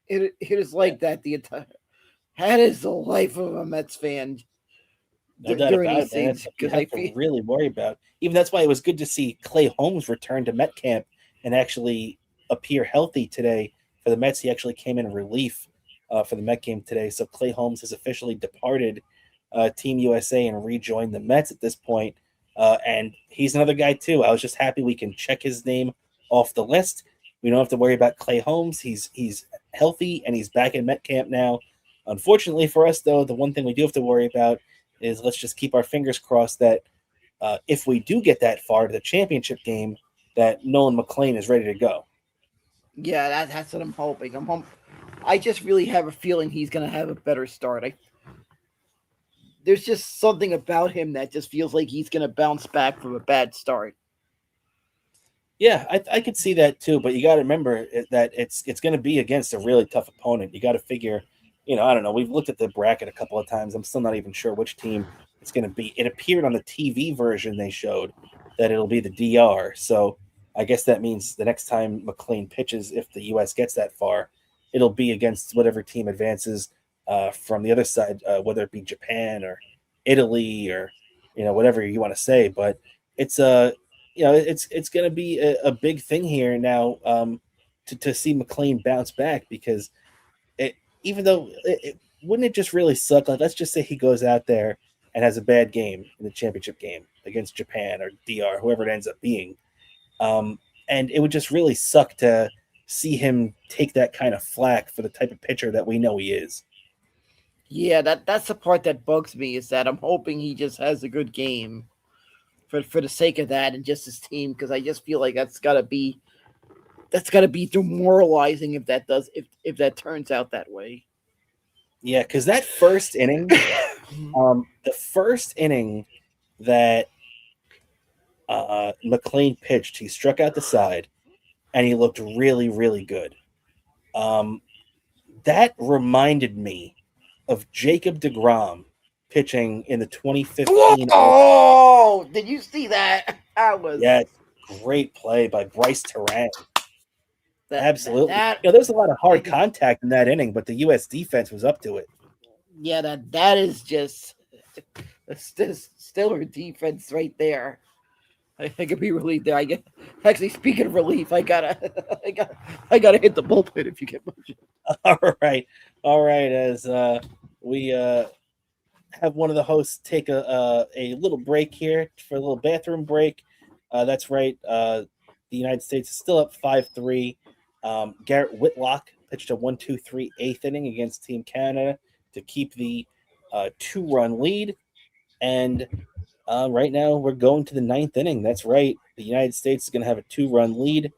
S2: It is like that the entire. That is the life of a Mets fan.
S1: No doubt about it, man. That's what you have to really worry about. Even that's why it was good to see Clay Holmes return to Met camp and actually appear healthy today for the Mets. He actually came in relief for the Met game today. So Clay Holmes has officially departed Team USA and rejoined the Mets at this point. And he's another guy too. I was just happy we can check his name off the list. We don't have to worry about Clay Holmes. He's healthy and he's back in Met camp now. Unfortunately for us, though, the one thing we do have to worry about is let's just keep our fingers crossed that if we do get that far to the championship game, that Nolan McLean is ready to go.
S2: Yeah, that's what I'm hoping. I just really have a feeling he's going to have a better start. There's just something about him that just feels like he's going to bounce back from a bad start.
S1: Yeah, I could see that too, but you got to remember that it's going to be against a really tough opponent. You got to figure, I don't know. We've looked at the bracket a couple of times. I'm still not even sure which team it's going to be. It appeared on the TV version they showed that it'll be the DR. So I guess that means the next time McLean pitches, if the U.S. gets that far, it'll be against whatever team advances from the other side, whether it be Japan or Italy or whatever you want to say. But it's it's going to be a big thing here now to see McLean bounce back, because even though wouldn't it just really suck? Like, let's just say he goes out there and has a bad game in the championship game against Japan or DR, whoever it ends up being. And it would just really suck to see him take that kind of flack for the type of pitcher that we know he is.
S2: Yeah, that's the part that bugs me, is that I'm hoping he just has a good game for the sake of that and just his team, because I just feel like that's gotta be demoralizing if that turns out that way.
S1: Yeah, because that first inning, the first inning that McLean pitched, he struck out the side, and he looked really, really good. That reminded me of Jacob deGrom pitching in the 2015.
S2: Oh, did you see that?
S1: Yeah, great play by Bryce Terang. Absolutely.
S2: There
S1: was a lot of hard contact in that inning, but the U.S. defense was up to it.
S2: Yeah, that is just a stellar defense right there. I could be relieved there. Actually, speaking of relief, I gotta hit the bullpen if you get my
S1: All right. As we have one of the hosts take a little break here for a little bathroom break. That's right. The United States is still up 5-3. Garrett Whitlock pitched a 1-2-3 eighth inning against Team Canada to keep the 2-run lead. And right now we're going to the ninth inning. That's right. The United States is going to have a 2-run lead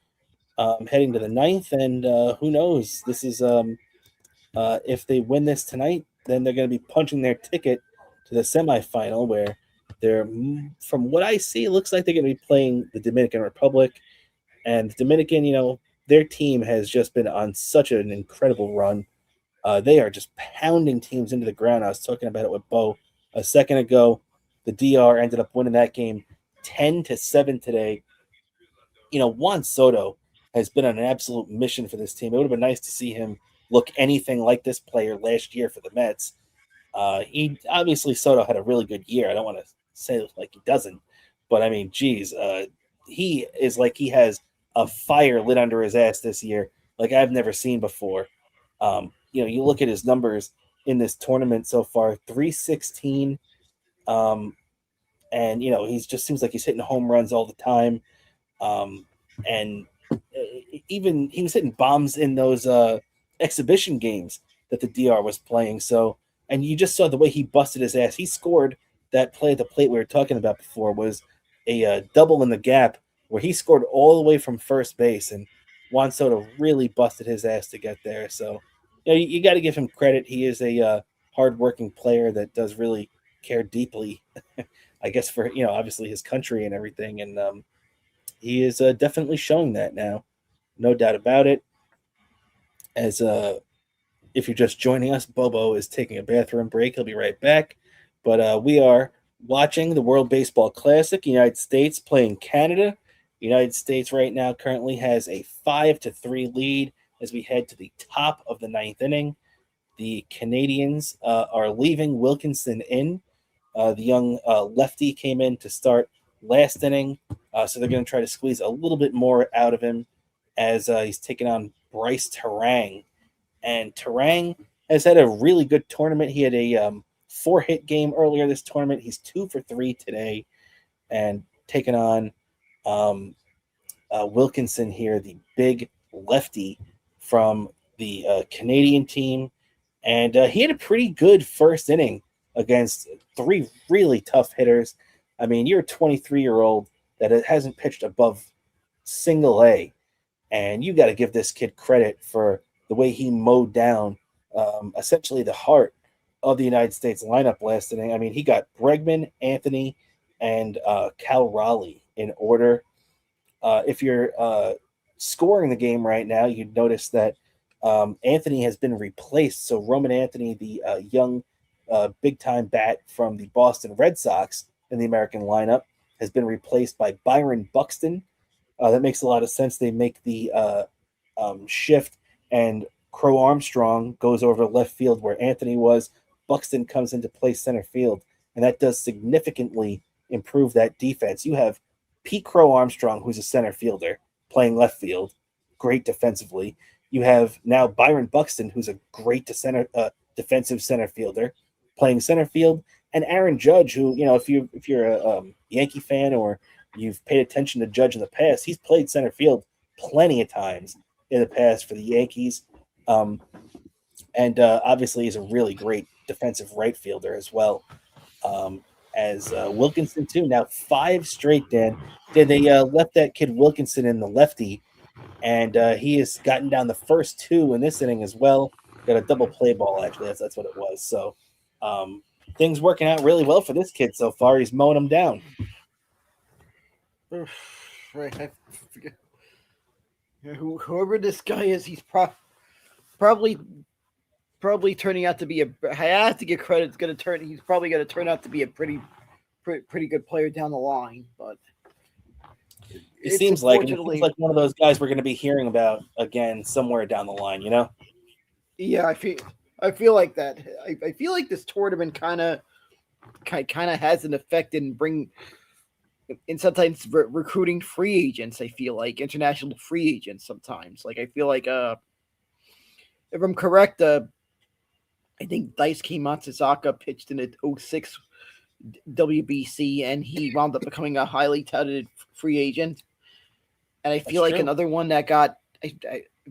S1: heading to the ninth. And who knows? This is if they win this tonight, then they're going to be punching their ticket to the semifinal, where they're, from what I see, it looks like they're going to be playing the Dominican Republic. And the Dominican, their team has just been on such an incredible run. They are just pounding teams into the ground. I was talking about it with Bo a second ago. The DR ended up winning that game 10-7 today. Juan Soto has been on an absolute mission for this team. It would have been nice to see him look anything like this player last year for the Mets. He obviously, Soto had a really good year. I don't want to say like he doesn't, but I mean, geez, he is like he has a fire lit under his ass this year, like I've never seen before. You look at his numbers in this tournament so far, 316. And he just seems like he's hitting home runs all the time. And even he was hitting bombs in those exhibition games that the DR was playing. So, and you just saw the way he busted his ass. He scored that play at the plate we were talking about before, was a double in the gap where he scored all the way from first base, and Juan Soto really busted his ass to get there. So, you got to give him credit. He is a hardworking player that does really care deeply, I guess, for obviously his country and everything. And he is definitely showing that now, no doubt about it. As if you're just joining us, Bobo is taking a bathroom break. He'll be right back. But we are watching the World Baseball Classic, United States playing Canada. United States right now currently has a 5-3 lead as we head to the top of the ninth inning. The Canadians are leaving Wilkinson in. The young lefty came in to start last inning, so they're going to try to squeeze a little bit more out of him as he's taking on Bryce Terang. And Terang has had a really good tournament. He had a 4-hit game earlier this tournament. He's 2 for 3 today, and taking on Wilkinson here, the big lefty from the Canadian team. And he had a pretty good first inning against 3 really tough hitters. I mean, you're a 23-year-old that hasn't pitched above single A, and you got to give this kid credit for the way he mowed down essentially the heart of the United States lineup last inning. I mean, he got Bregman, Anthony, and Cal Raleigh in order. If you're scoring the game right now, you'd notice that Anthony has been replaced. So Roman Anthony, the young big-time bat from the Boston Red Sox in the American lineup, has been replaced by Byron Buxton. That makes a lot of sense. They make the shift, and Crow Armstrong goes over to left field where Anthony was. Buxton comes into play center field, and that does significantly improve that defense. You have Pete Crow Armstrong, who's a center fielder, playing left field, great defensively. You have now Byron Buxton, who's a great defensive center fielder, playing center field, and Aaron Judge, who, you know, if you're a Yankee fan or you've paid attention to Judge in the past, he's played center field plenty of times in the past for the Yankees, and obviously he's a really great defensive right fielder as well. As Wilkinson too. Now 5 straight, Dan. They left that kid Wilkinson in the lefty, and he has gotten down the first 2 in this inning as well. Got a double play ball, actually. That's what it was. So things working out really well for this kid so far. He's mowing them down.
S2: Right, I forget. Whoever this guy is, he's probably turning out to be I have to give credit. He's probably going to turn out to be a pretty good player down the line. But
S1: it seems like one of those guys we're going to be hearing about again somewhere down the line. You know?
S2: Yeah, I feel like that. I feel like this tournament kind of has an effect in sometimes recruiting free agents. I feel like international free agents sometimes. Like I feel like if I'm correct, I think Daisuke Matsuzaka pitched in the 06 WBC, and he wound up becoming a highly touted free agent. And I feel another one that got, if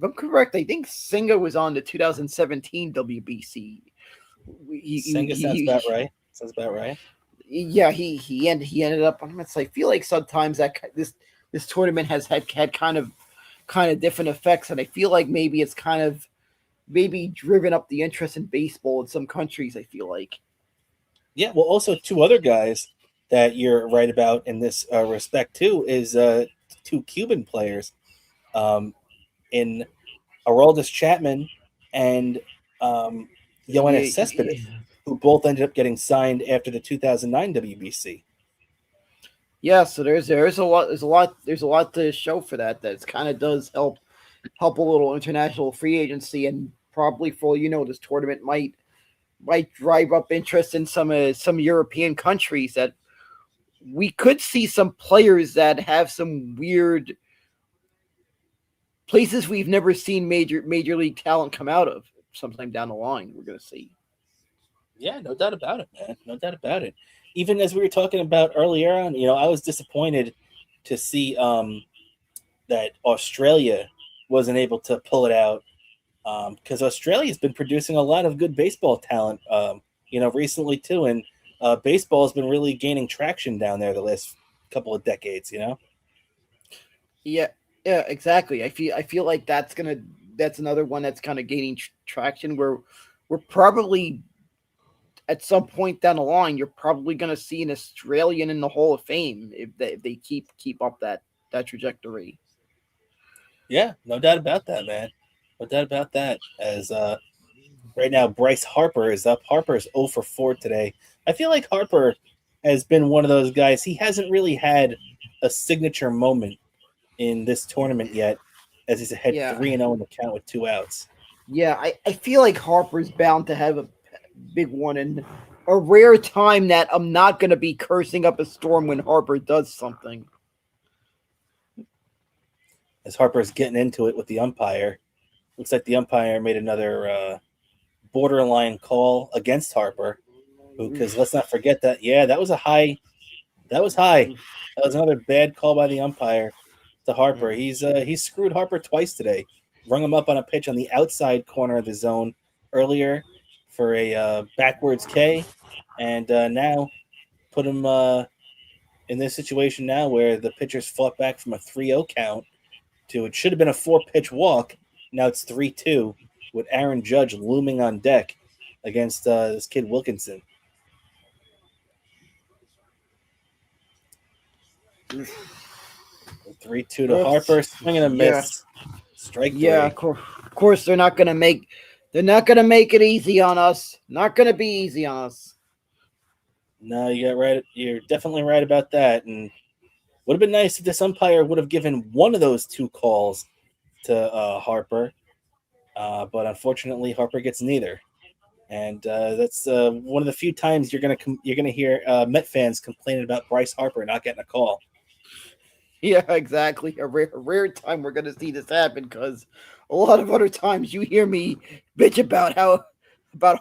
S2: I'm correct, I think Senga was on the 2017 WBC.
S1: Senga sounds about right. Sounds about right.
S2: Yeah, he ended up on it. So I feel like sometimes that this tournament has had kind of different effects, and I feel like maybe it's kind of driven up the interest in baseball in some countries, I feel like.
S1: Yeah, well, also 2 other guys that you're right about in this respect too is 2 Cuban players, in Aroldis Chapman and Yoenis Cespedes, who both ended up getting signed after the 2009 WBC.
S2: Yeah, so there's a lot to show for that. That kind of does help a little international free agency, and probably for this tournament might drive up interest in some European countries, that we could see some players that have some weird places we've never seen major league talent come out of sometime down the line. We're gonna see.
S1: Yeah, no doubt about it, man. No doubt about it. Even as we were talking about earlier on, I was disappointed to see that Australia wasn't able to pull it out, because Australia's been producing a lot of good baseball talent, recently too, and baseball has been really gaining traction down there the last couple of decades.
S2: Yeah, exactly. I feel like that's another one that's kind of gaining traction. We're probably at some point down the line, you're probably going to see an Australian in the Hall of Fame if they keep up that trajectory.
S1: Yeah, no doubt about that, man. No doubt about that. As right now, Bryce Harper is up. Harper's 0 for 4 today. I feel like Harper has been one of those guys. He hasn't really had a signature moment in this tournament yet, as he's ahead 3-0 in the count with 2 outs.
S2: Yeah, I feel like Harper's bound to have a big one, and a rare time that I'm not going to be cursing up a storm when Harper does something.
S1: As Harper's getting into it with the umpire, looks like the umpire made another borderline call against Harper, because let's not forget that. Yeah, that was high. That was another bad call by the umpire to Harper. He's screwed Harper twice today. Rung him up on a pitch on the outside corner of the zone earlier for a backwards K, and now put him in this situation now where the pitchers fought back from a 3-0 count to it should have been a 4-pitch walk. Now it's 3-2 with Aaron Judge looming on deck against this kid Wilkinson.
S2: Mm.
S1: 3-2 to Harper, swing and a miss. Strike 3.
S2: Yeah, of course they're not gonna make it easy on us. Not gonna be easy on us.
S1: No, you got right. You're definitely right about that. And would have been nice if this umpire would have given one of those 2 calls to Harper, but unfortunately Harper gets neither. And that's one of the few times you're gonna hear Met fans complaining about Bryce Harper not getting a call.
S2: Yeah, exactly. A rare time we're gonna see this happen, because a lot of other times you hear me bitch about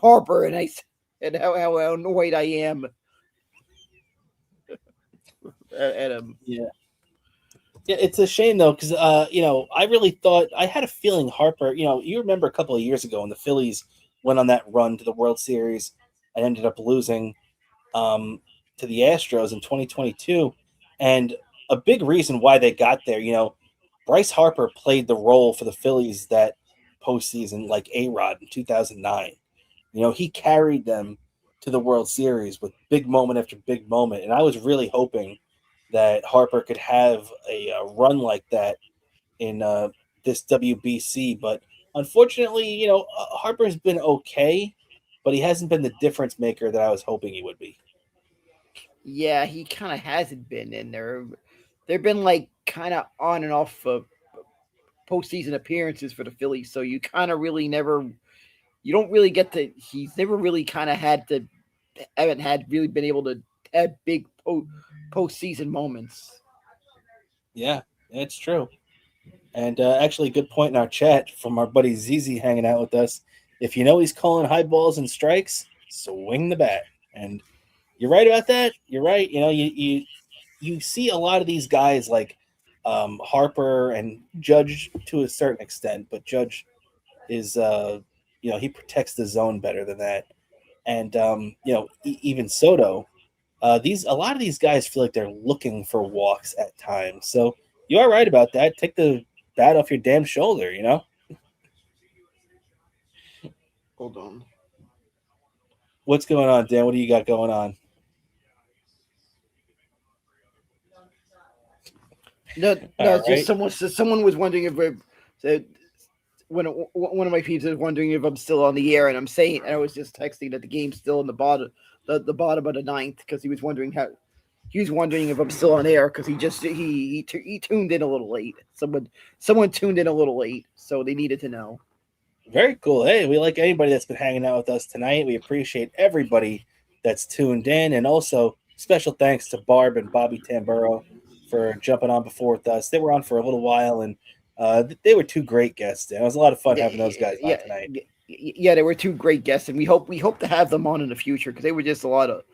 S2: Harper and how annoyed I am at him.
S1: Yeah, it's a shame though, because I really thought, I had a feeling Harper. You remember a couple of years ago when the Phillies went on that run to the World Series and ended up losing to the Astros in 2022, and a big reason why they got there. Bryce Harper played the role for the Phillies that postseason like A-Rod in 2009. He carried them to the World Series with big moment after big moment, and I was really hoping that Harper could have a run like that in this WBC. But unfortunately, Harper's been okay, but he hasn't been the difference maker that I was hoping he would be.
S2: Yeah, he kind of hasn't been in there. They've been like kind of on and off postseason appearances for the Phillies, so you kind of really never, you don't really get to. He's never really kind of haven't really been able to have big postseason moments.
S1: Yeah, it's true. And actually, good point in our chat from our buddy ZZ hanging out with us. If you know he's calling high balls and strikes, swing the bat. And you're right about that. You're right. You see a lot of these guys like Harper and Judge to a certain extent, but Judge is he protects the zone better than that. And even Soto, a lot of these guys feel like they're looking for walks at times. So you are right about that. Take the bat off your damn shoulder,
S2: Hold on.
S1: What's going on, Dan? What do you got going on?
S2: No, it's just someone was wondering if one of my peeps is wondering if I'm still on the air, and I was just texting that the game's still in the bottom of the 9th, because he was wondering if I'm still on air, because he tuned in a little late. Someone tuned in a little late, so they needed to know.
S1: Very cool. Hey, we like anybody that's been hanging out with us tonight. We appreciate everybody that's tuned in, and also special thanks to Barb and Bobby Tamburro for jumping on before with us. They were on for a little while, and they were 2 great guests. And it was a lot of fun having those guys on tonight.
S2: Yeah, they were 2 great guests, and we hope to have them on in the future, because they were just a lot of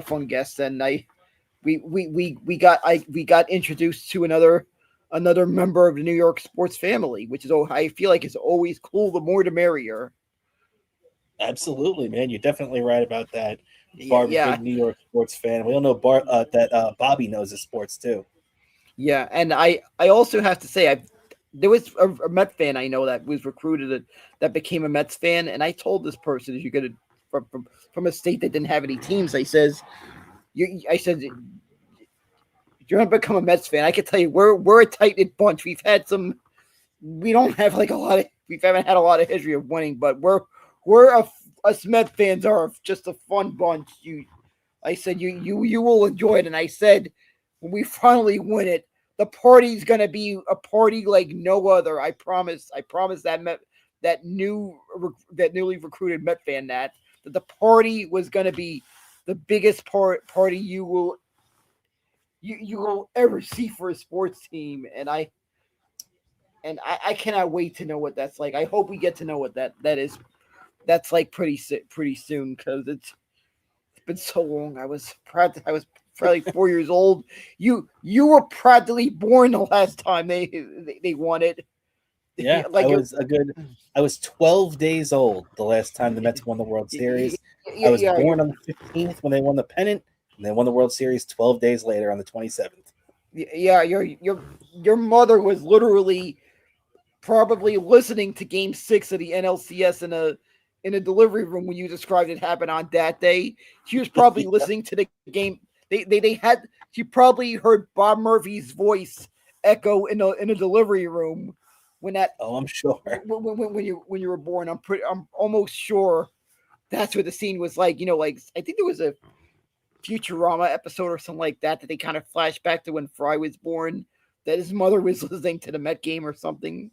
S2: fun guests. And we got introduced to another member of the New York sports family, which is, I feel like, is always cool. The more the merrier.
S1: Absolutely, man. You're definitely right about that. Barb, a big New York sports fan. We all know that Bobby knows his sports too.
S2: Yeah, and I also have to say, there was a Met fan I know that was recruited that became a Mets fan, and I told this person, if you're gonna from a state that didn't have any teams, I said, if you're gonna become a Mets fan, I can tell you we're a tight knit bunch. We haven't had a lot of history of winning, but us Met fans are just a fun bunch. I said you will enjoy it, and I said when we finally win it, the party's gonna be a party like no other. I promise that newly recruited Met fan that the party was gonna be the biggest party you will ever see for a sports team, and I cannot wait to know what that's like. I hope we get to know what that is. That's like pretty soon, because it's been so long. I was probably 4 years old. You were practically born the last time they won it.
S1: Yeah, I was 12 days old the last time the Mets won the World Series. I was born on the 15th when they won the pennant, and they won the World Series 12 days later on the 27th.
S2: Yeah, your mother was literally probably listening to Game 6 of the NLCS in a delivery room when you described it happened on that day. She was probably listening to the game. She probably heard Bob Murphy's voice echo in a delivery room when that.
S1: Oh, I'm sure.
S2: When you were born, I'm almost sure that's what the scene was like. Like I think there was a Futurama episode or something like that they kind of flashed back to when Fry was born, that his mother was listening to the Met game or something.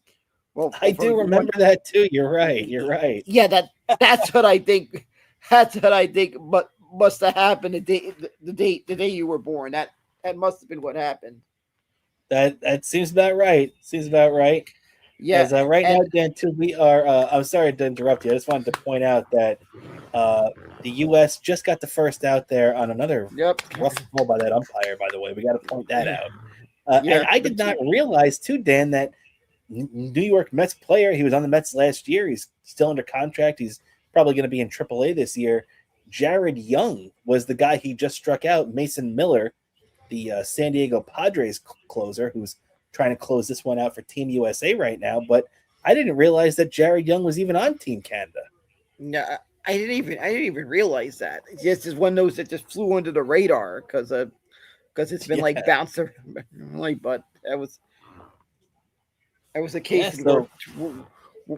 S2: Well,
S1: I do remember that too. You're right.
S2: Yeah, that's what I think. That's what I think. But must have happened the day you were born. That must have been what happened.
S1: That seems about right.
S2: Yeah.
S1: Right now, Dan, too, we are. I'm sorry to interrupt you. I just wanted to point out that the U.S. just got the first out there on another rough ball by that umpire. By the way, we got to point that out. And I did not realize too, Dan, that New York Mets player. He was on the Mets last year. He's still under contract. He's probably going to be in AAA this year. Jared Young was the guy he just struck out. Mason Miller, the San Diego Padres closer, who's trying to close this one out for Team USA right now. But I didn't realize that Jared Young was even on Team Canada.
S2: No, I didn't even realize that. It's just one of those that just flew under the radar because it's been like bouncing, but that was a case where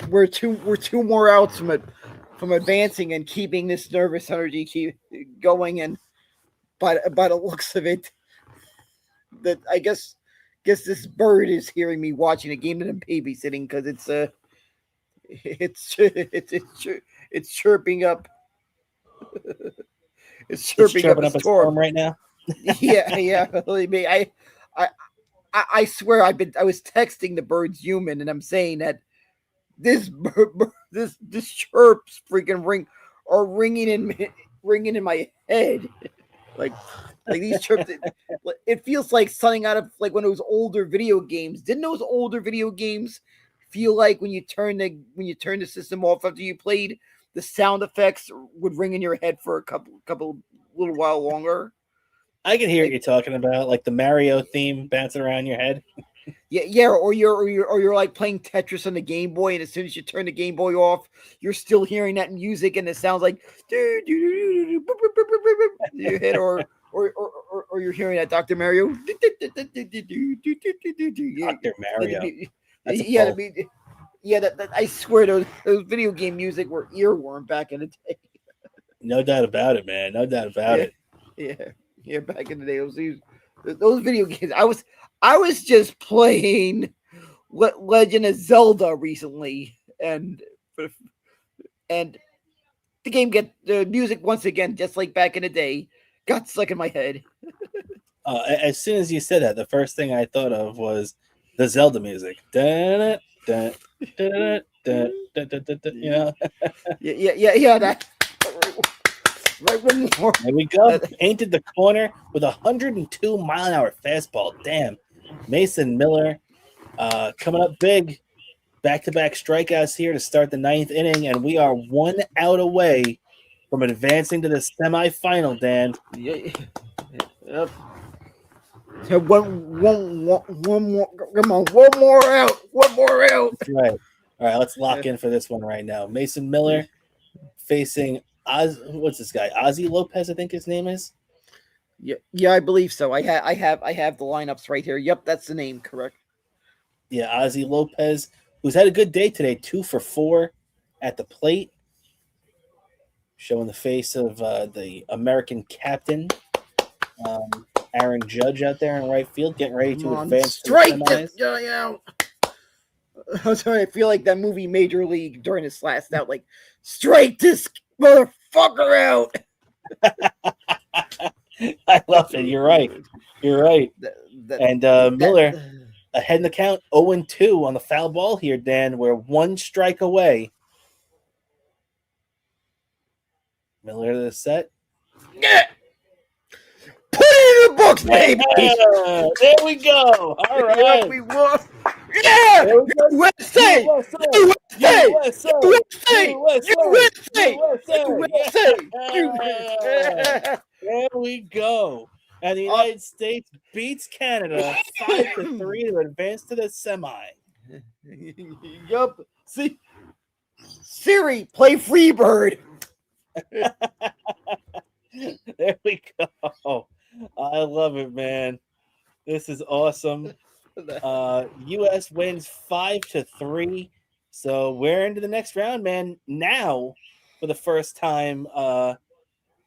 S2: we're two more outs from advancing and keeping this nervous energy keep going. And by the looks of it, that I guess this bird is hearing me watching a game that I'm babysitting because it's chirping up. It's chirping up a storm
S1: right now.
S2: yeah. Believe me, I swear I was texting the bird's human, and I'm saying that this chirps freaking ringing in my head, like these chirps. It feels like something out of like one of those older video games. Didn't those older video games feel like when you turn the system off after you played, the sound effects would ring in your head for a couple little while longer?
S1: I can hear what you're talking about, like the Mario theme bouncing around your head.
S2: Yeah, or you're like playing Tetris on the Game Boy, and as soon as you turn the Game Boy off, you're still hearing that music, and it sounds like you hit, or you're hearing that Dr. Mario.
S1: Dr. Mario.
S2: That I swear those video game music were earworm back in the day.
S1: No doubt about it, man. No doubt about it.
S2: Yeah, back in the day, those video games. I was just playing Legend of Zelda recently, and the the music once again, just like back in the day, got stuck in my head.
S1: As soon as you said that, the first thing I thought of was the Zelda music. You know?
S2: Yeah. That. Right when
S1: there we go. Painted the corner with a 102-mile-an-hour fastball. Damn. Mason Miller coming up big. Back-to-back strikeouts here to start the ninth inning, and we are 1 out away from advancing to the semifinal, Dan.
S2: Yep. One more. Come on, one more out.
S1: That's right. All right, let's lock in for this one right now. Mason Miller facing what's this guy? Ozzy Lopez, I think his name is.
S2: Yeah, I believe so. I have the lineups right here. Yep, that's the name, correct.
S1: Yeah, Ozzy Lopez, who's had a good day today, 2 for 4 at the plate, showing the face of the American captain, Aaron Judge, out there in right field, getting ready to advance.
S2: Strike it! Yeah. I'm sorry, I feel like that movie Major League during his last out, like, strike this motherfucker out.
S1: I love it. You're right. And Miller ahead in the count, 0-2 on the foul ball here, Dan. We're 1 strike away. Miller to the set.
S2: Yeah. Put it in the books, baby.
S1: Yeah, there we go. All right.
S2: Yeah, we won. Yeah. USA.
S1: There we go. And the United States beats Canada 5-3 to advance to the semi.
S2: Yup. See, Siri, play Freebird.
S1: There we go. I love it, man. This is awesome. U.S. wins 5-3. So we're into the next round, man. Now, for the first time,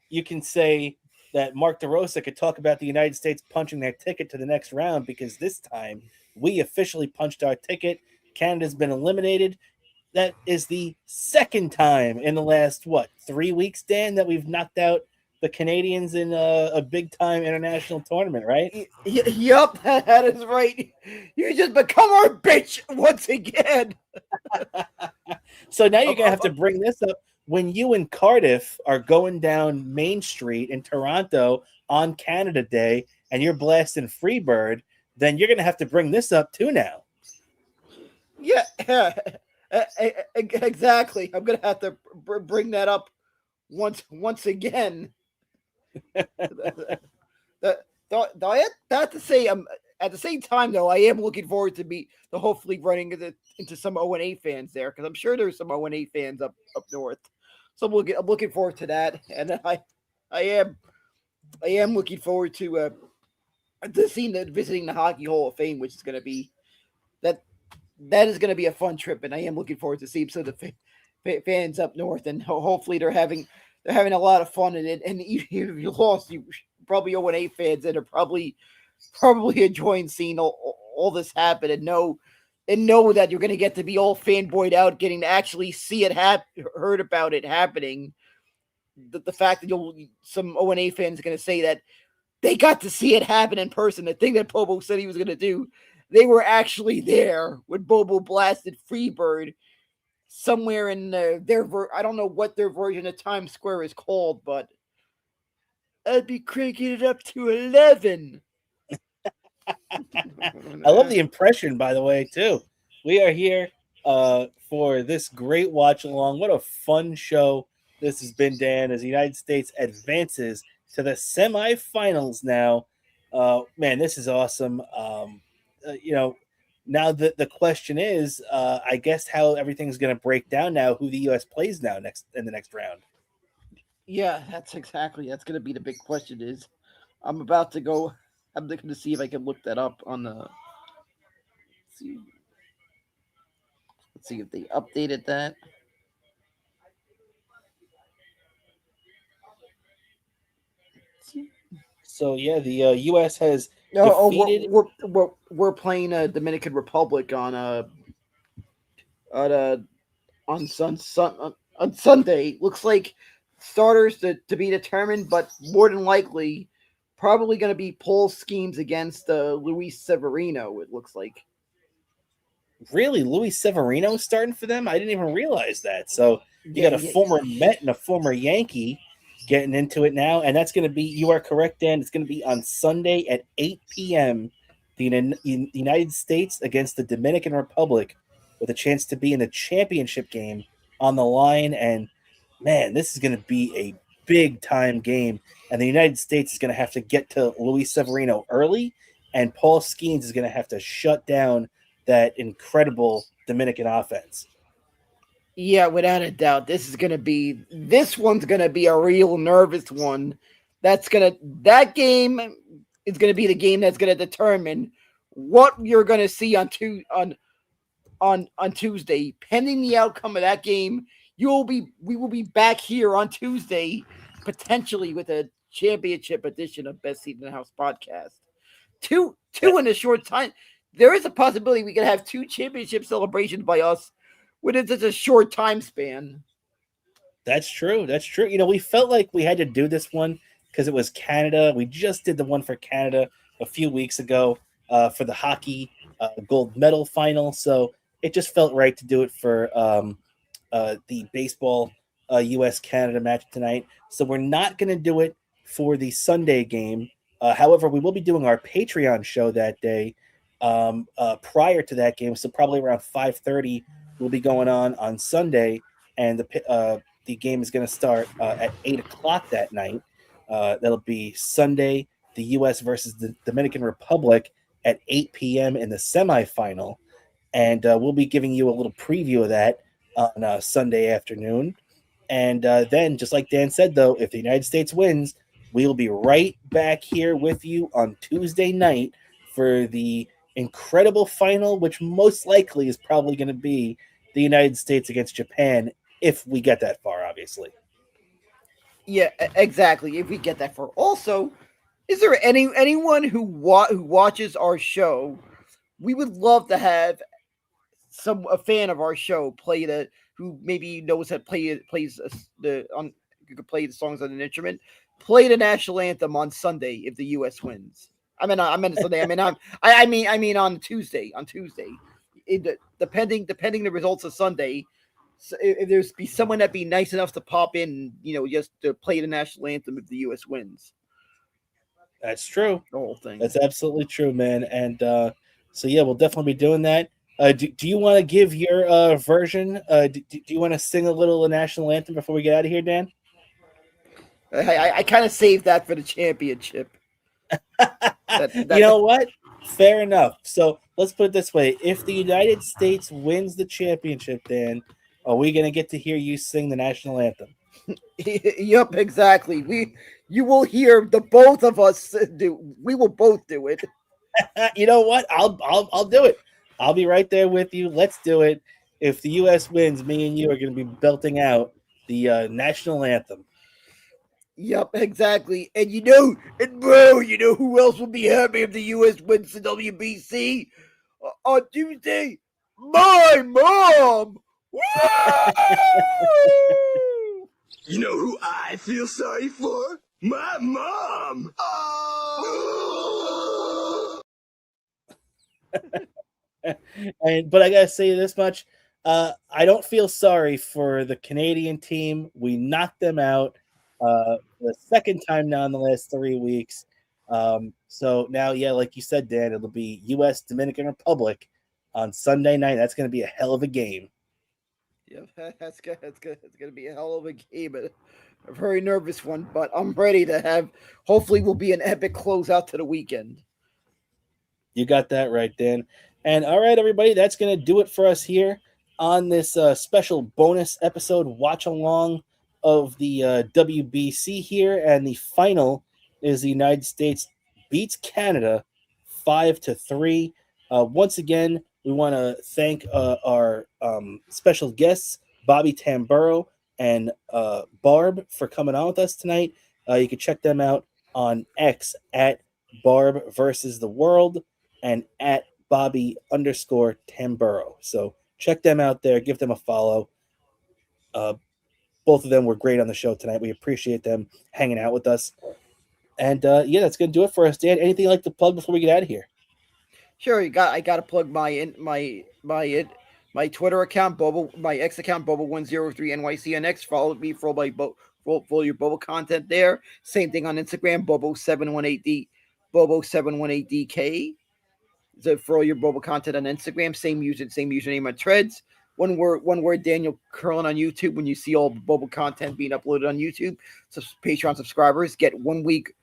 S1: you can say that Mark DeRosa could talk about the United States punching their ticket to the next round, because this time we officially punched our ticket. Canada's been eliminated. That is the second time in the last, 3 weeks, Dan, that we've knocked out the Canadians in a big-time international tournament, right?
S2: Yup, that is right. You just become our bitch once again.
S1: So now you're going to have to bring this up when you and Cardiff are going down Main Street in Toronto on Canada Day and you're blasting Freebird, then you're going to have to bring this up too now.
S2: Yeah, exactly. I'm going to have to bring that up once again. I have to say, at the same time, though, I am looking forward to hopefully running into some O&A fans there, because I'm sure there's some O&A fans up north. So I'm looking forward to that, and I am looking forward to visiting the Hockey Hall of Fame, which is going to be that is going to be a fun trip, and I am looking forward to seeing some of the fans up north, and hopefully they're having a lot of fun in it. And even if you lost, you probably O&A fans that are probably enjoying seeing all this happen, and know that you're going to get to be all fanboyed out, getting to actually see it heard about it happening. The fact that some O&A fans are going to say that they got to see it happen in person. The thing that Bobo said he was going to do, they were actually there when Bobo blasted Freebird somewhere in I don't know what their version of Times Square is called, but I'd be cranking it up to 11.
S1: I love the impression, by the way, too. We are here for this great watch along. What a fun show this has been, Dan, as the United States advances to the semifinals now. Man, this is awesome. Now the question is, I guess, how everything's going to break down now, who the U.S. plays now in the next round.
S2: Yeah, that's going to be the big question. I'm looking to see if I can look that up on the. Let's see if they updated that.
S1: So yeah, the U.S. has defeated.
S2: We're playing Dominican Republic on Sunday. Looks like starters to be determined, but more than likely, probably going to be Paul Schemes against Luis Severino. It looks like.
S1: Really, Luis Severino starting for them? I didn't even realize that. So you got a former Met and a former Yankee getting into it now, and that's going to be. You are correct, Dan. It's going to be on Sunday at 8 p.m. The United States against the Dominican Republic, with a chance to be in the championship game on the line. And man, this is going to be a big time game. And the United States is going to have to get to Luis Severino early, and Paul Skeens is going to have to shut down that incredible Dominican offense.
S2: Yeah, without a doubt. This one's going to be a real nervous one. That game is going to be the game that's going to determine what you're going to see on Tuesday. Pending the outcome of that game, we will be back here on Tuesday, potentially with a championship edition of Best Seat in the House podcast. Two in a short time. There is a possibility we could have 2 championship celebrations by us within such a short time span.
S1: That's true. We felt like we had to do this one because it was Canada. We just did the one for Canada a few weeks ago for the hockey gold medal final. So it just felt right to do it for the baseball U.S.-Canada match tonight. So we're not going to do it for the Sunday game. However, we will be doing our Patreon show that day prior to that game. So probably around 5:30 will be going on Sunday, and the game is going to start at 8 o'clock that night. That'll be Sunday, the U.S. versus the Dominican Republic at 8 p.m. in the semifinal. And we'll be giving you a little preview of that on Sunday afternoon. And then, just like Dan said, though, if the United States wins, we'll be right back here with you on Tuesday night for the incredible final, which most likely is probably going to be the United States against Japan if we get that far, obviously.
S2: Yeah, exactly. If we get that far. Also, is there anyone who watches our show? We would love to have a fan of our show play who maybe knows how to plays you could play the songs on an instrument. Play the national anthem on Sunday if the U.S. wins. I meant Sunday. I mean on Tuesday. On Tuesday, depending the results of Sunday. So if there's be someone that'd be nice enough to pop in, just to play the national anthem if the U.S. wins.
S1: That's true.
S2: The whole thing.
S1: That's absolutely true, man. And so yeah, we'll definitely be doing that. Do you want to give your version? Do you want to sing a little of the national anthem before we get out of here, Dan?
S2: I kind of saved that for the championship.
S1: You know what? Fair enough. So let's put it this way: if the United States wins the championship, Dan, are we going to get to hear you sing the national anthem?
S2: Yep, exactly. You will hear the both of us do. We will both do it.
S1: You know what? I'll do it. I'll be right there with you. Let's do it. If the U.S. wins, me and you are going to be belting out the national anthem.
S2: Yep, exactly. And bro, you know who else will be happy if the U.S. wins the WBC on Tuesday? My mom.
S5: You know who I feel sorry for? My mom. Oh.
S1: But I gotta say this much: I don't feel sorry for the Canadian team. We knocked them out the second time now in the last 3 weeks. So now, yeah, like you said, Dan, it'll be U.S. Dominican Republic on Sunday night. That's going to be a hell of a game.
S2: Yeah, that's good. It's going to be a hell of a game. A very nervous one, but I'm ready to have. Hopefully, will be an epic closeout to the weekend.
S1: You got that right, Dan. And all right, everybody, that's going to do it for us here on this special bonus episode watch along of the WBC here. And the final is the United States beats Canada 5-3. Once again, we want to thank our special guests, Bobby Tamburro and Barb, for coming on with us tonight. You can check them out on X at Barb versus the World and at Bobby_Tamburro. So check them out there. Give them a follow. Both of them were great on the show tonight. We appreciate them hanging out with us. And yeah, that's going to do it for us. Dan, anything you'd like to plug before we get out of here?
S2: Sure, I got to plug my Twitter account, my X account, Bobo103NYC on X. Follow me for all your Bobo content there. Same thing on Instagram, Bobo718D, Bobo718DK. So for all your Bobo content on Instagram, same username on Threads. One word, Daniel Curlin on YouTube. When you see all Bobo content being uploaded on YouTube, so Patreon subscribers get 1 week,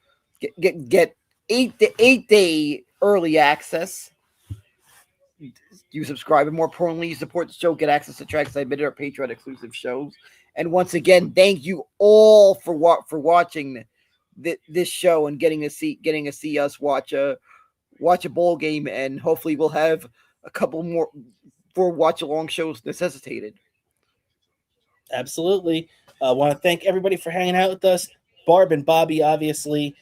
S2: get 8-day early access. You subscribe, and more importantly, you support the show, get access to tracks I admitted, our Patreon exclusive shows. And once again, thank you all for watching this show and getting to see us watch a bowl game, and hopefully we'll have a couple more for watch along shows necessitated.
S1: Absolutely. I want to thank everybody for hanging out with us. Barb and Bobby, obviously.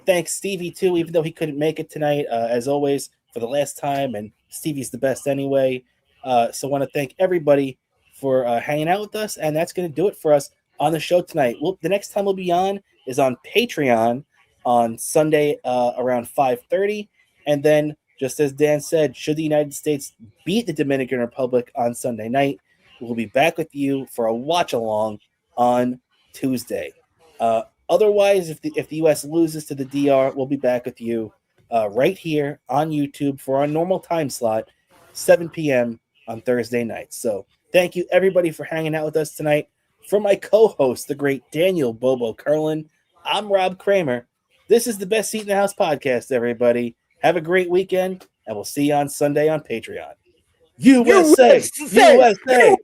S1: Thanks Stevie too, even though he couldn't make it tonight, as always, for the last time. And Stevie's the best anyway. So I want to thank everybody for hanging out with us. And that's going to do it for us on the show tonight. The next time we'll be on is on Patreon on Sunday around 5:30. And then, just as Dan said, should the United States beat the Dominican Republic on Sunday night, we'll be back with you for a watch along on Tuesday. Otherwise, if the U.S. loses to the DR, we'll be back with you right here on YouTube for our normal time slot, 7 p.m. on Thursday night. So thank you, everybody, for hanging out with us tonight. For my co-host, the great Daniel Bobo Curlin, I'm Rob Kramer. This is the Best Seat in the House podcast, everybody. Have a great weekend, and we'll see you on Sunday on Patreon. USA!
S2: USA!
S1: USA!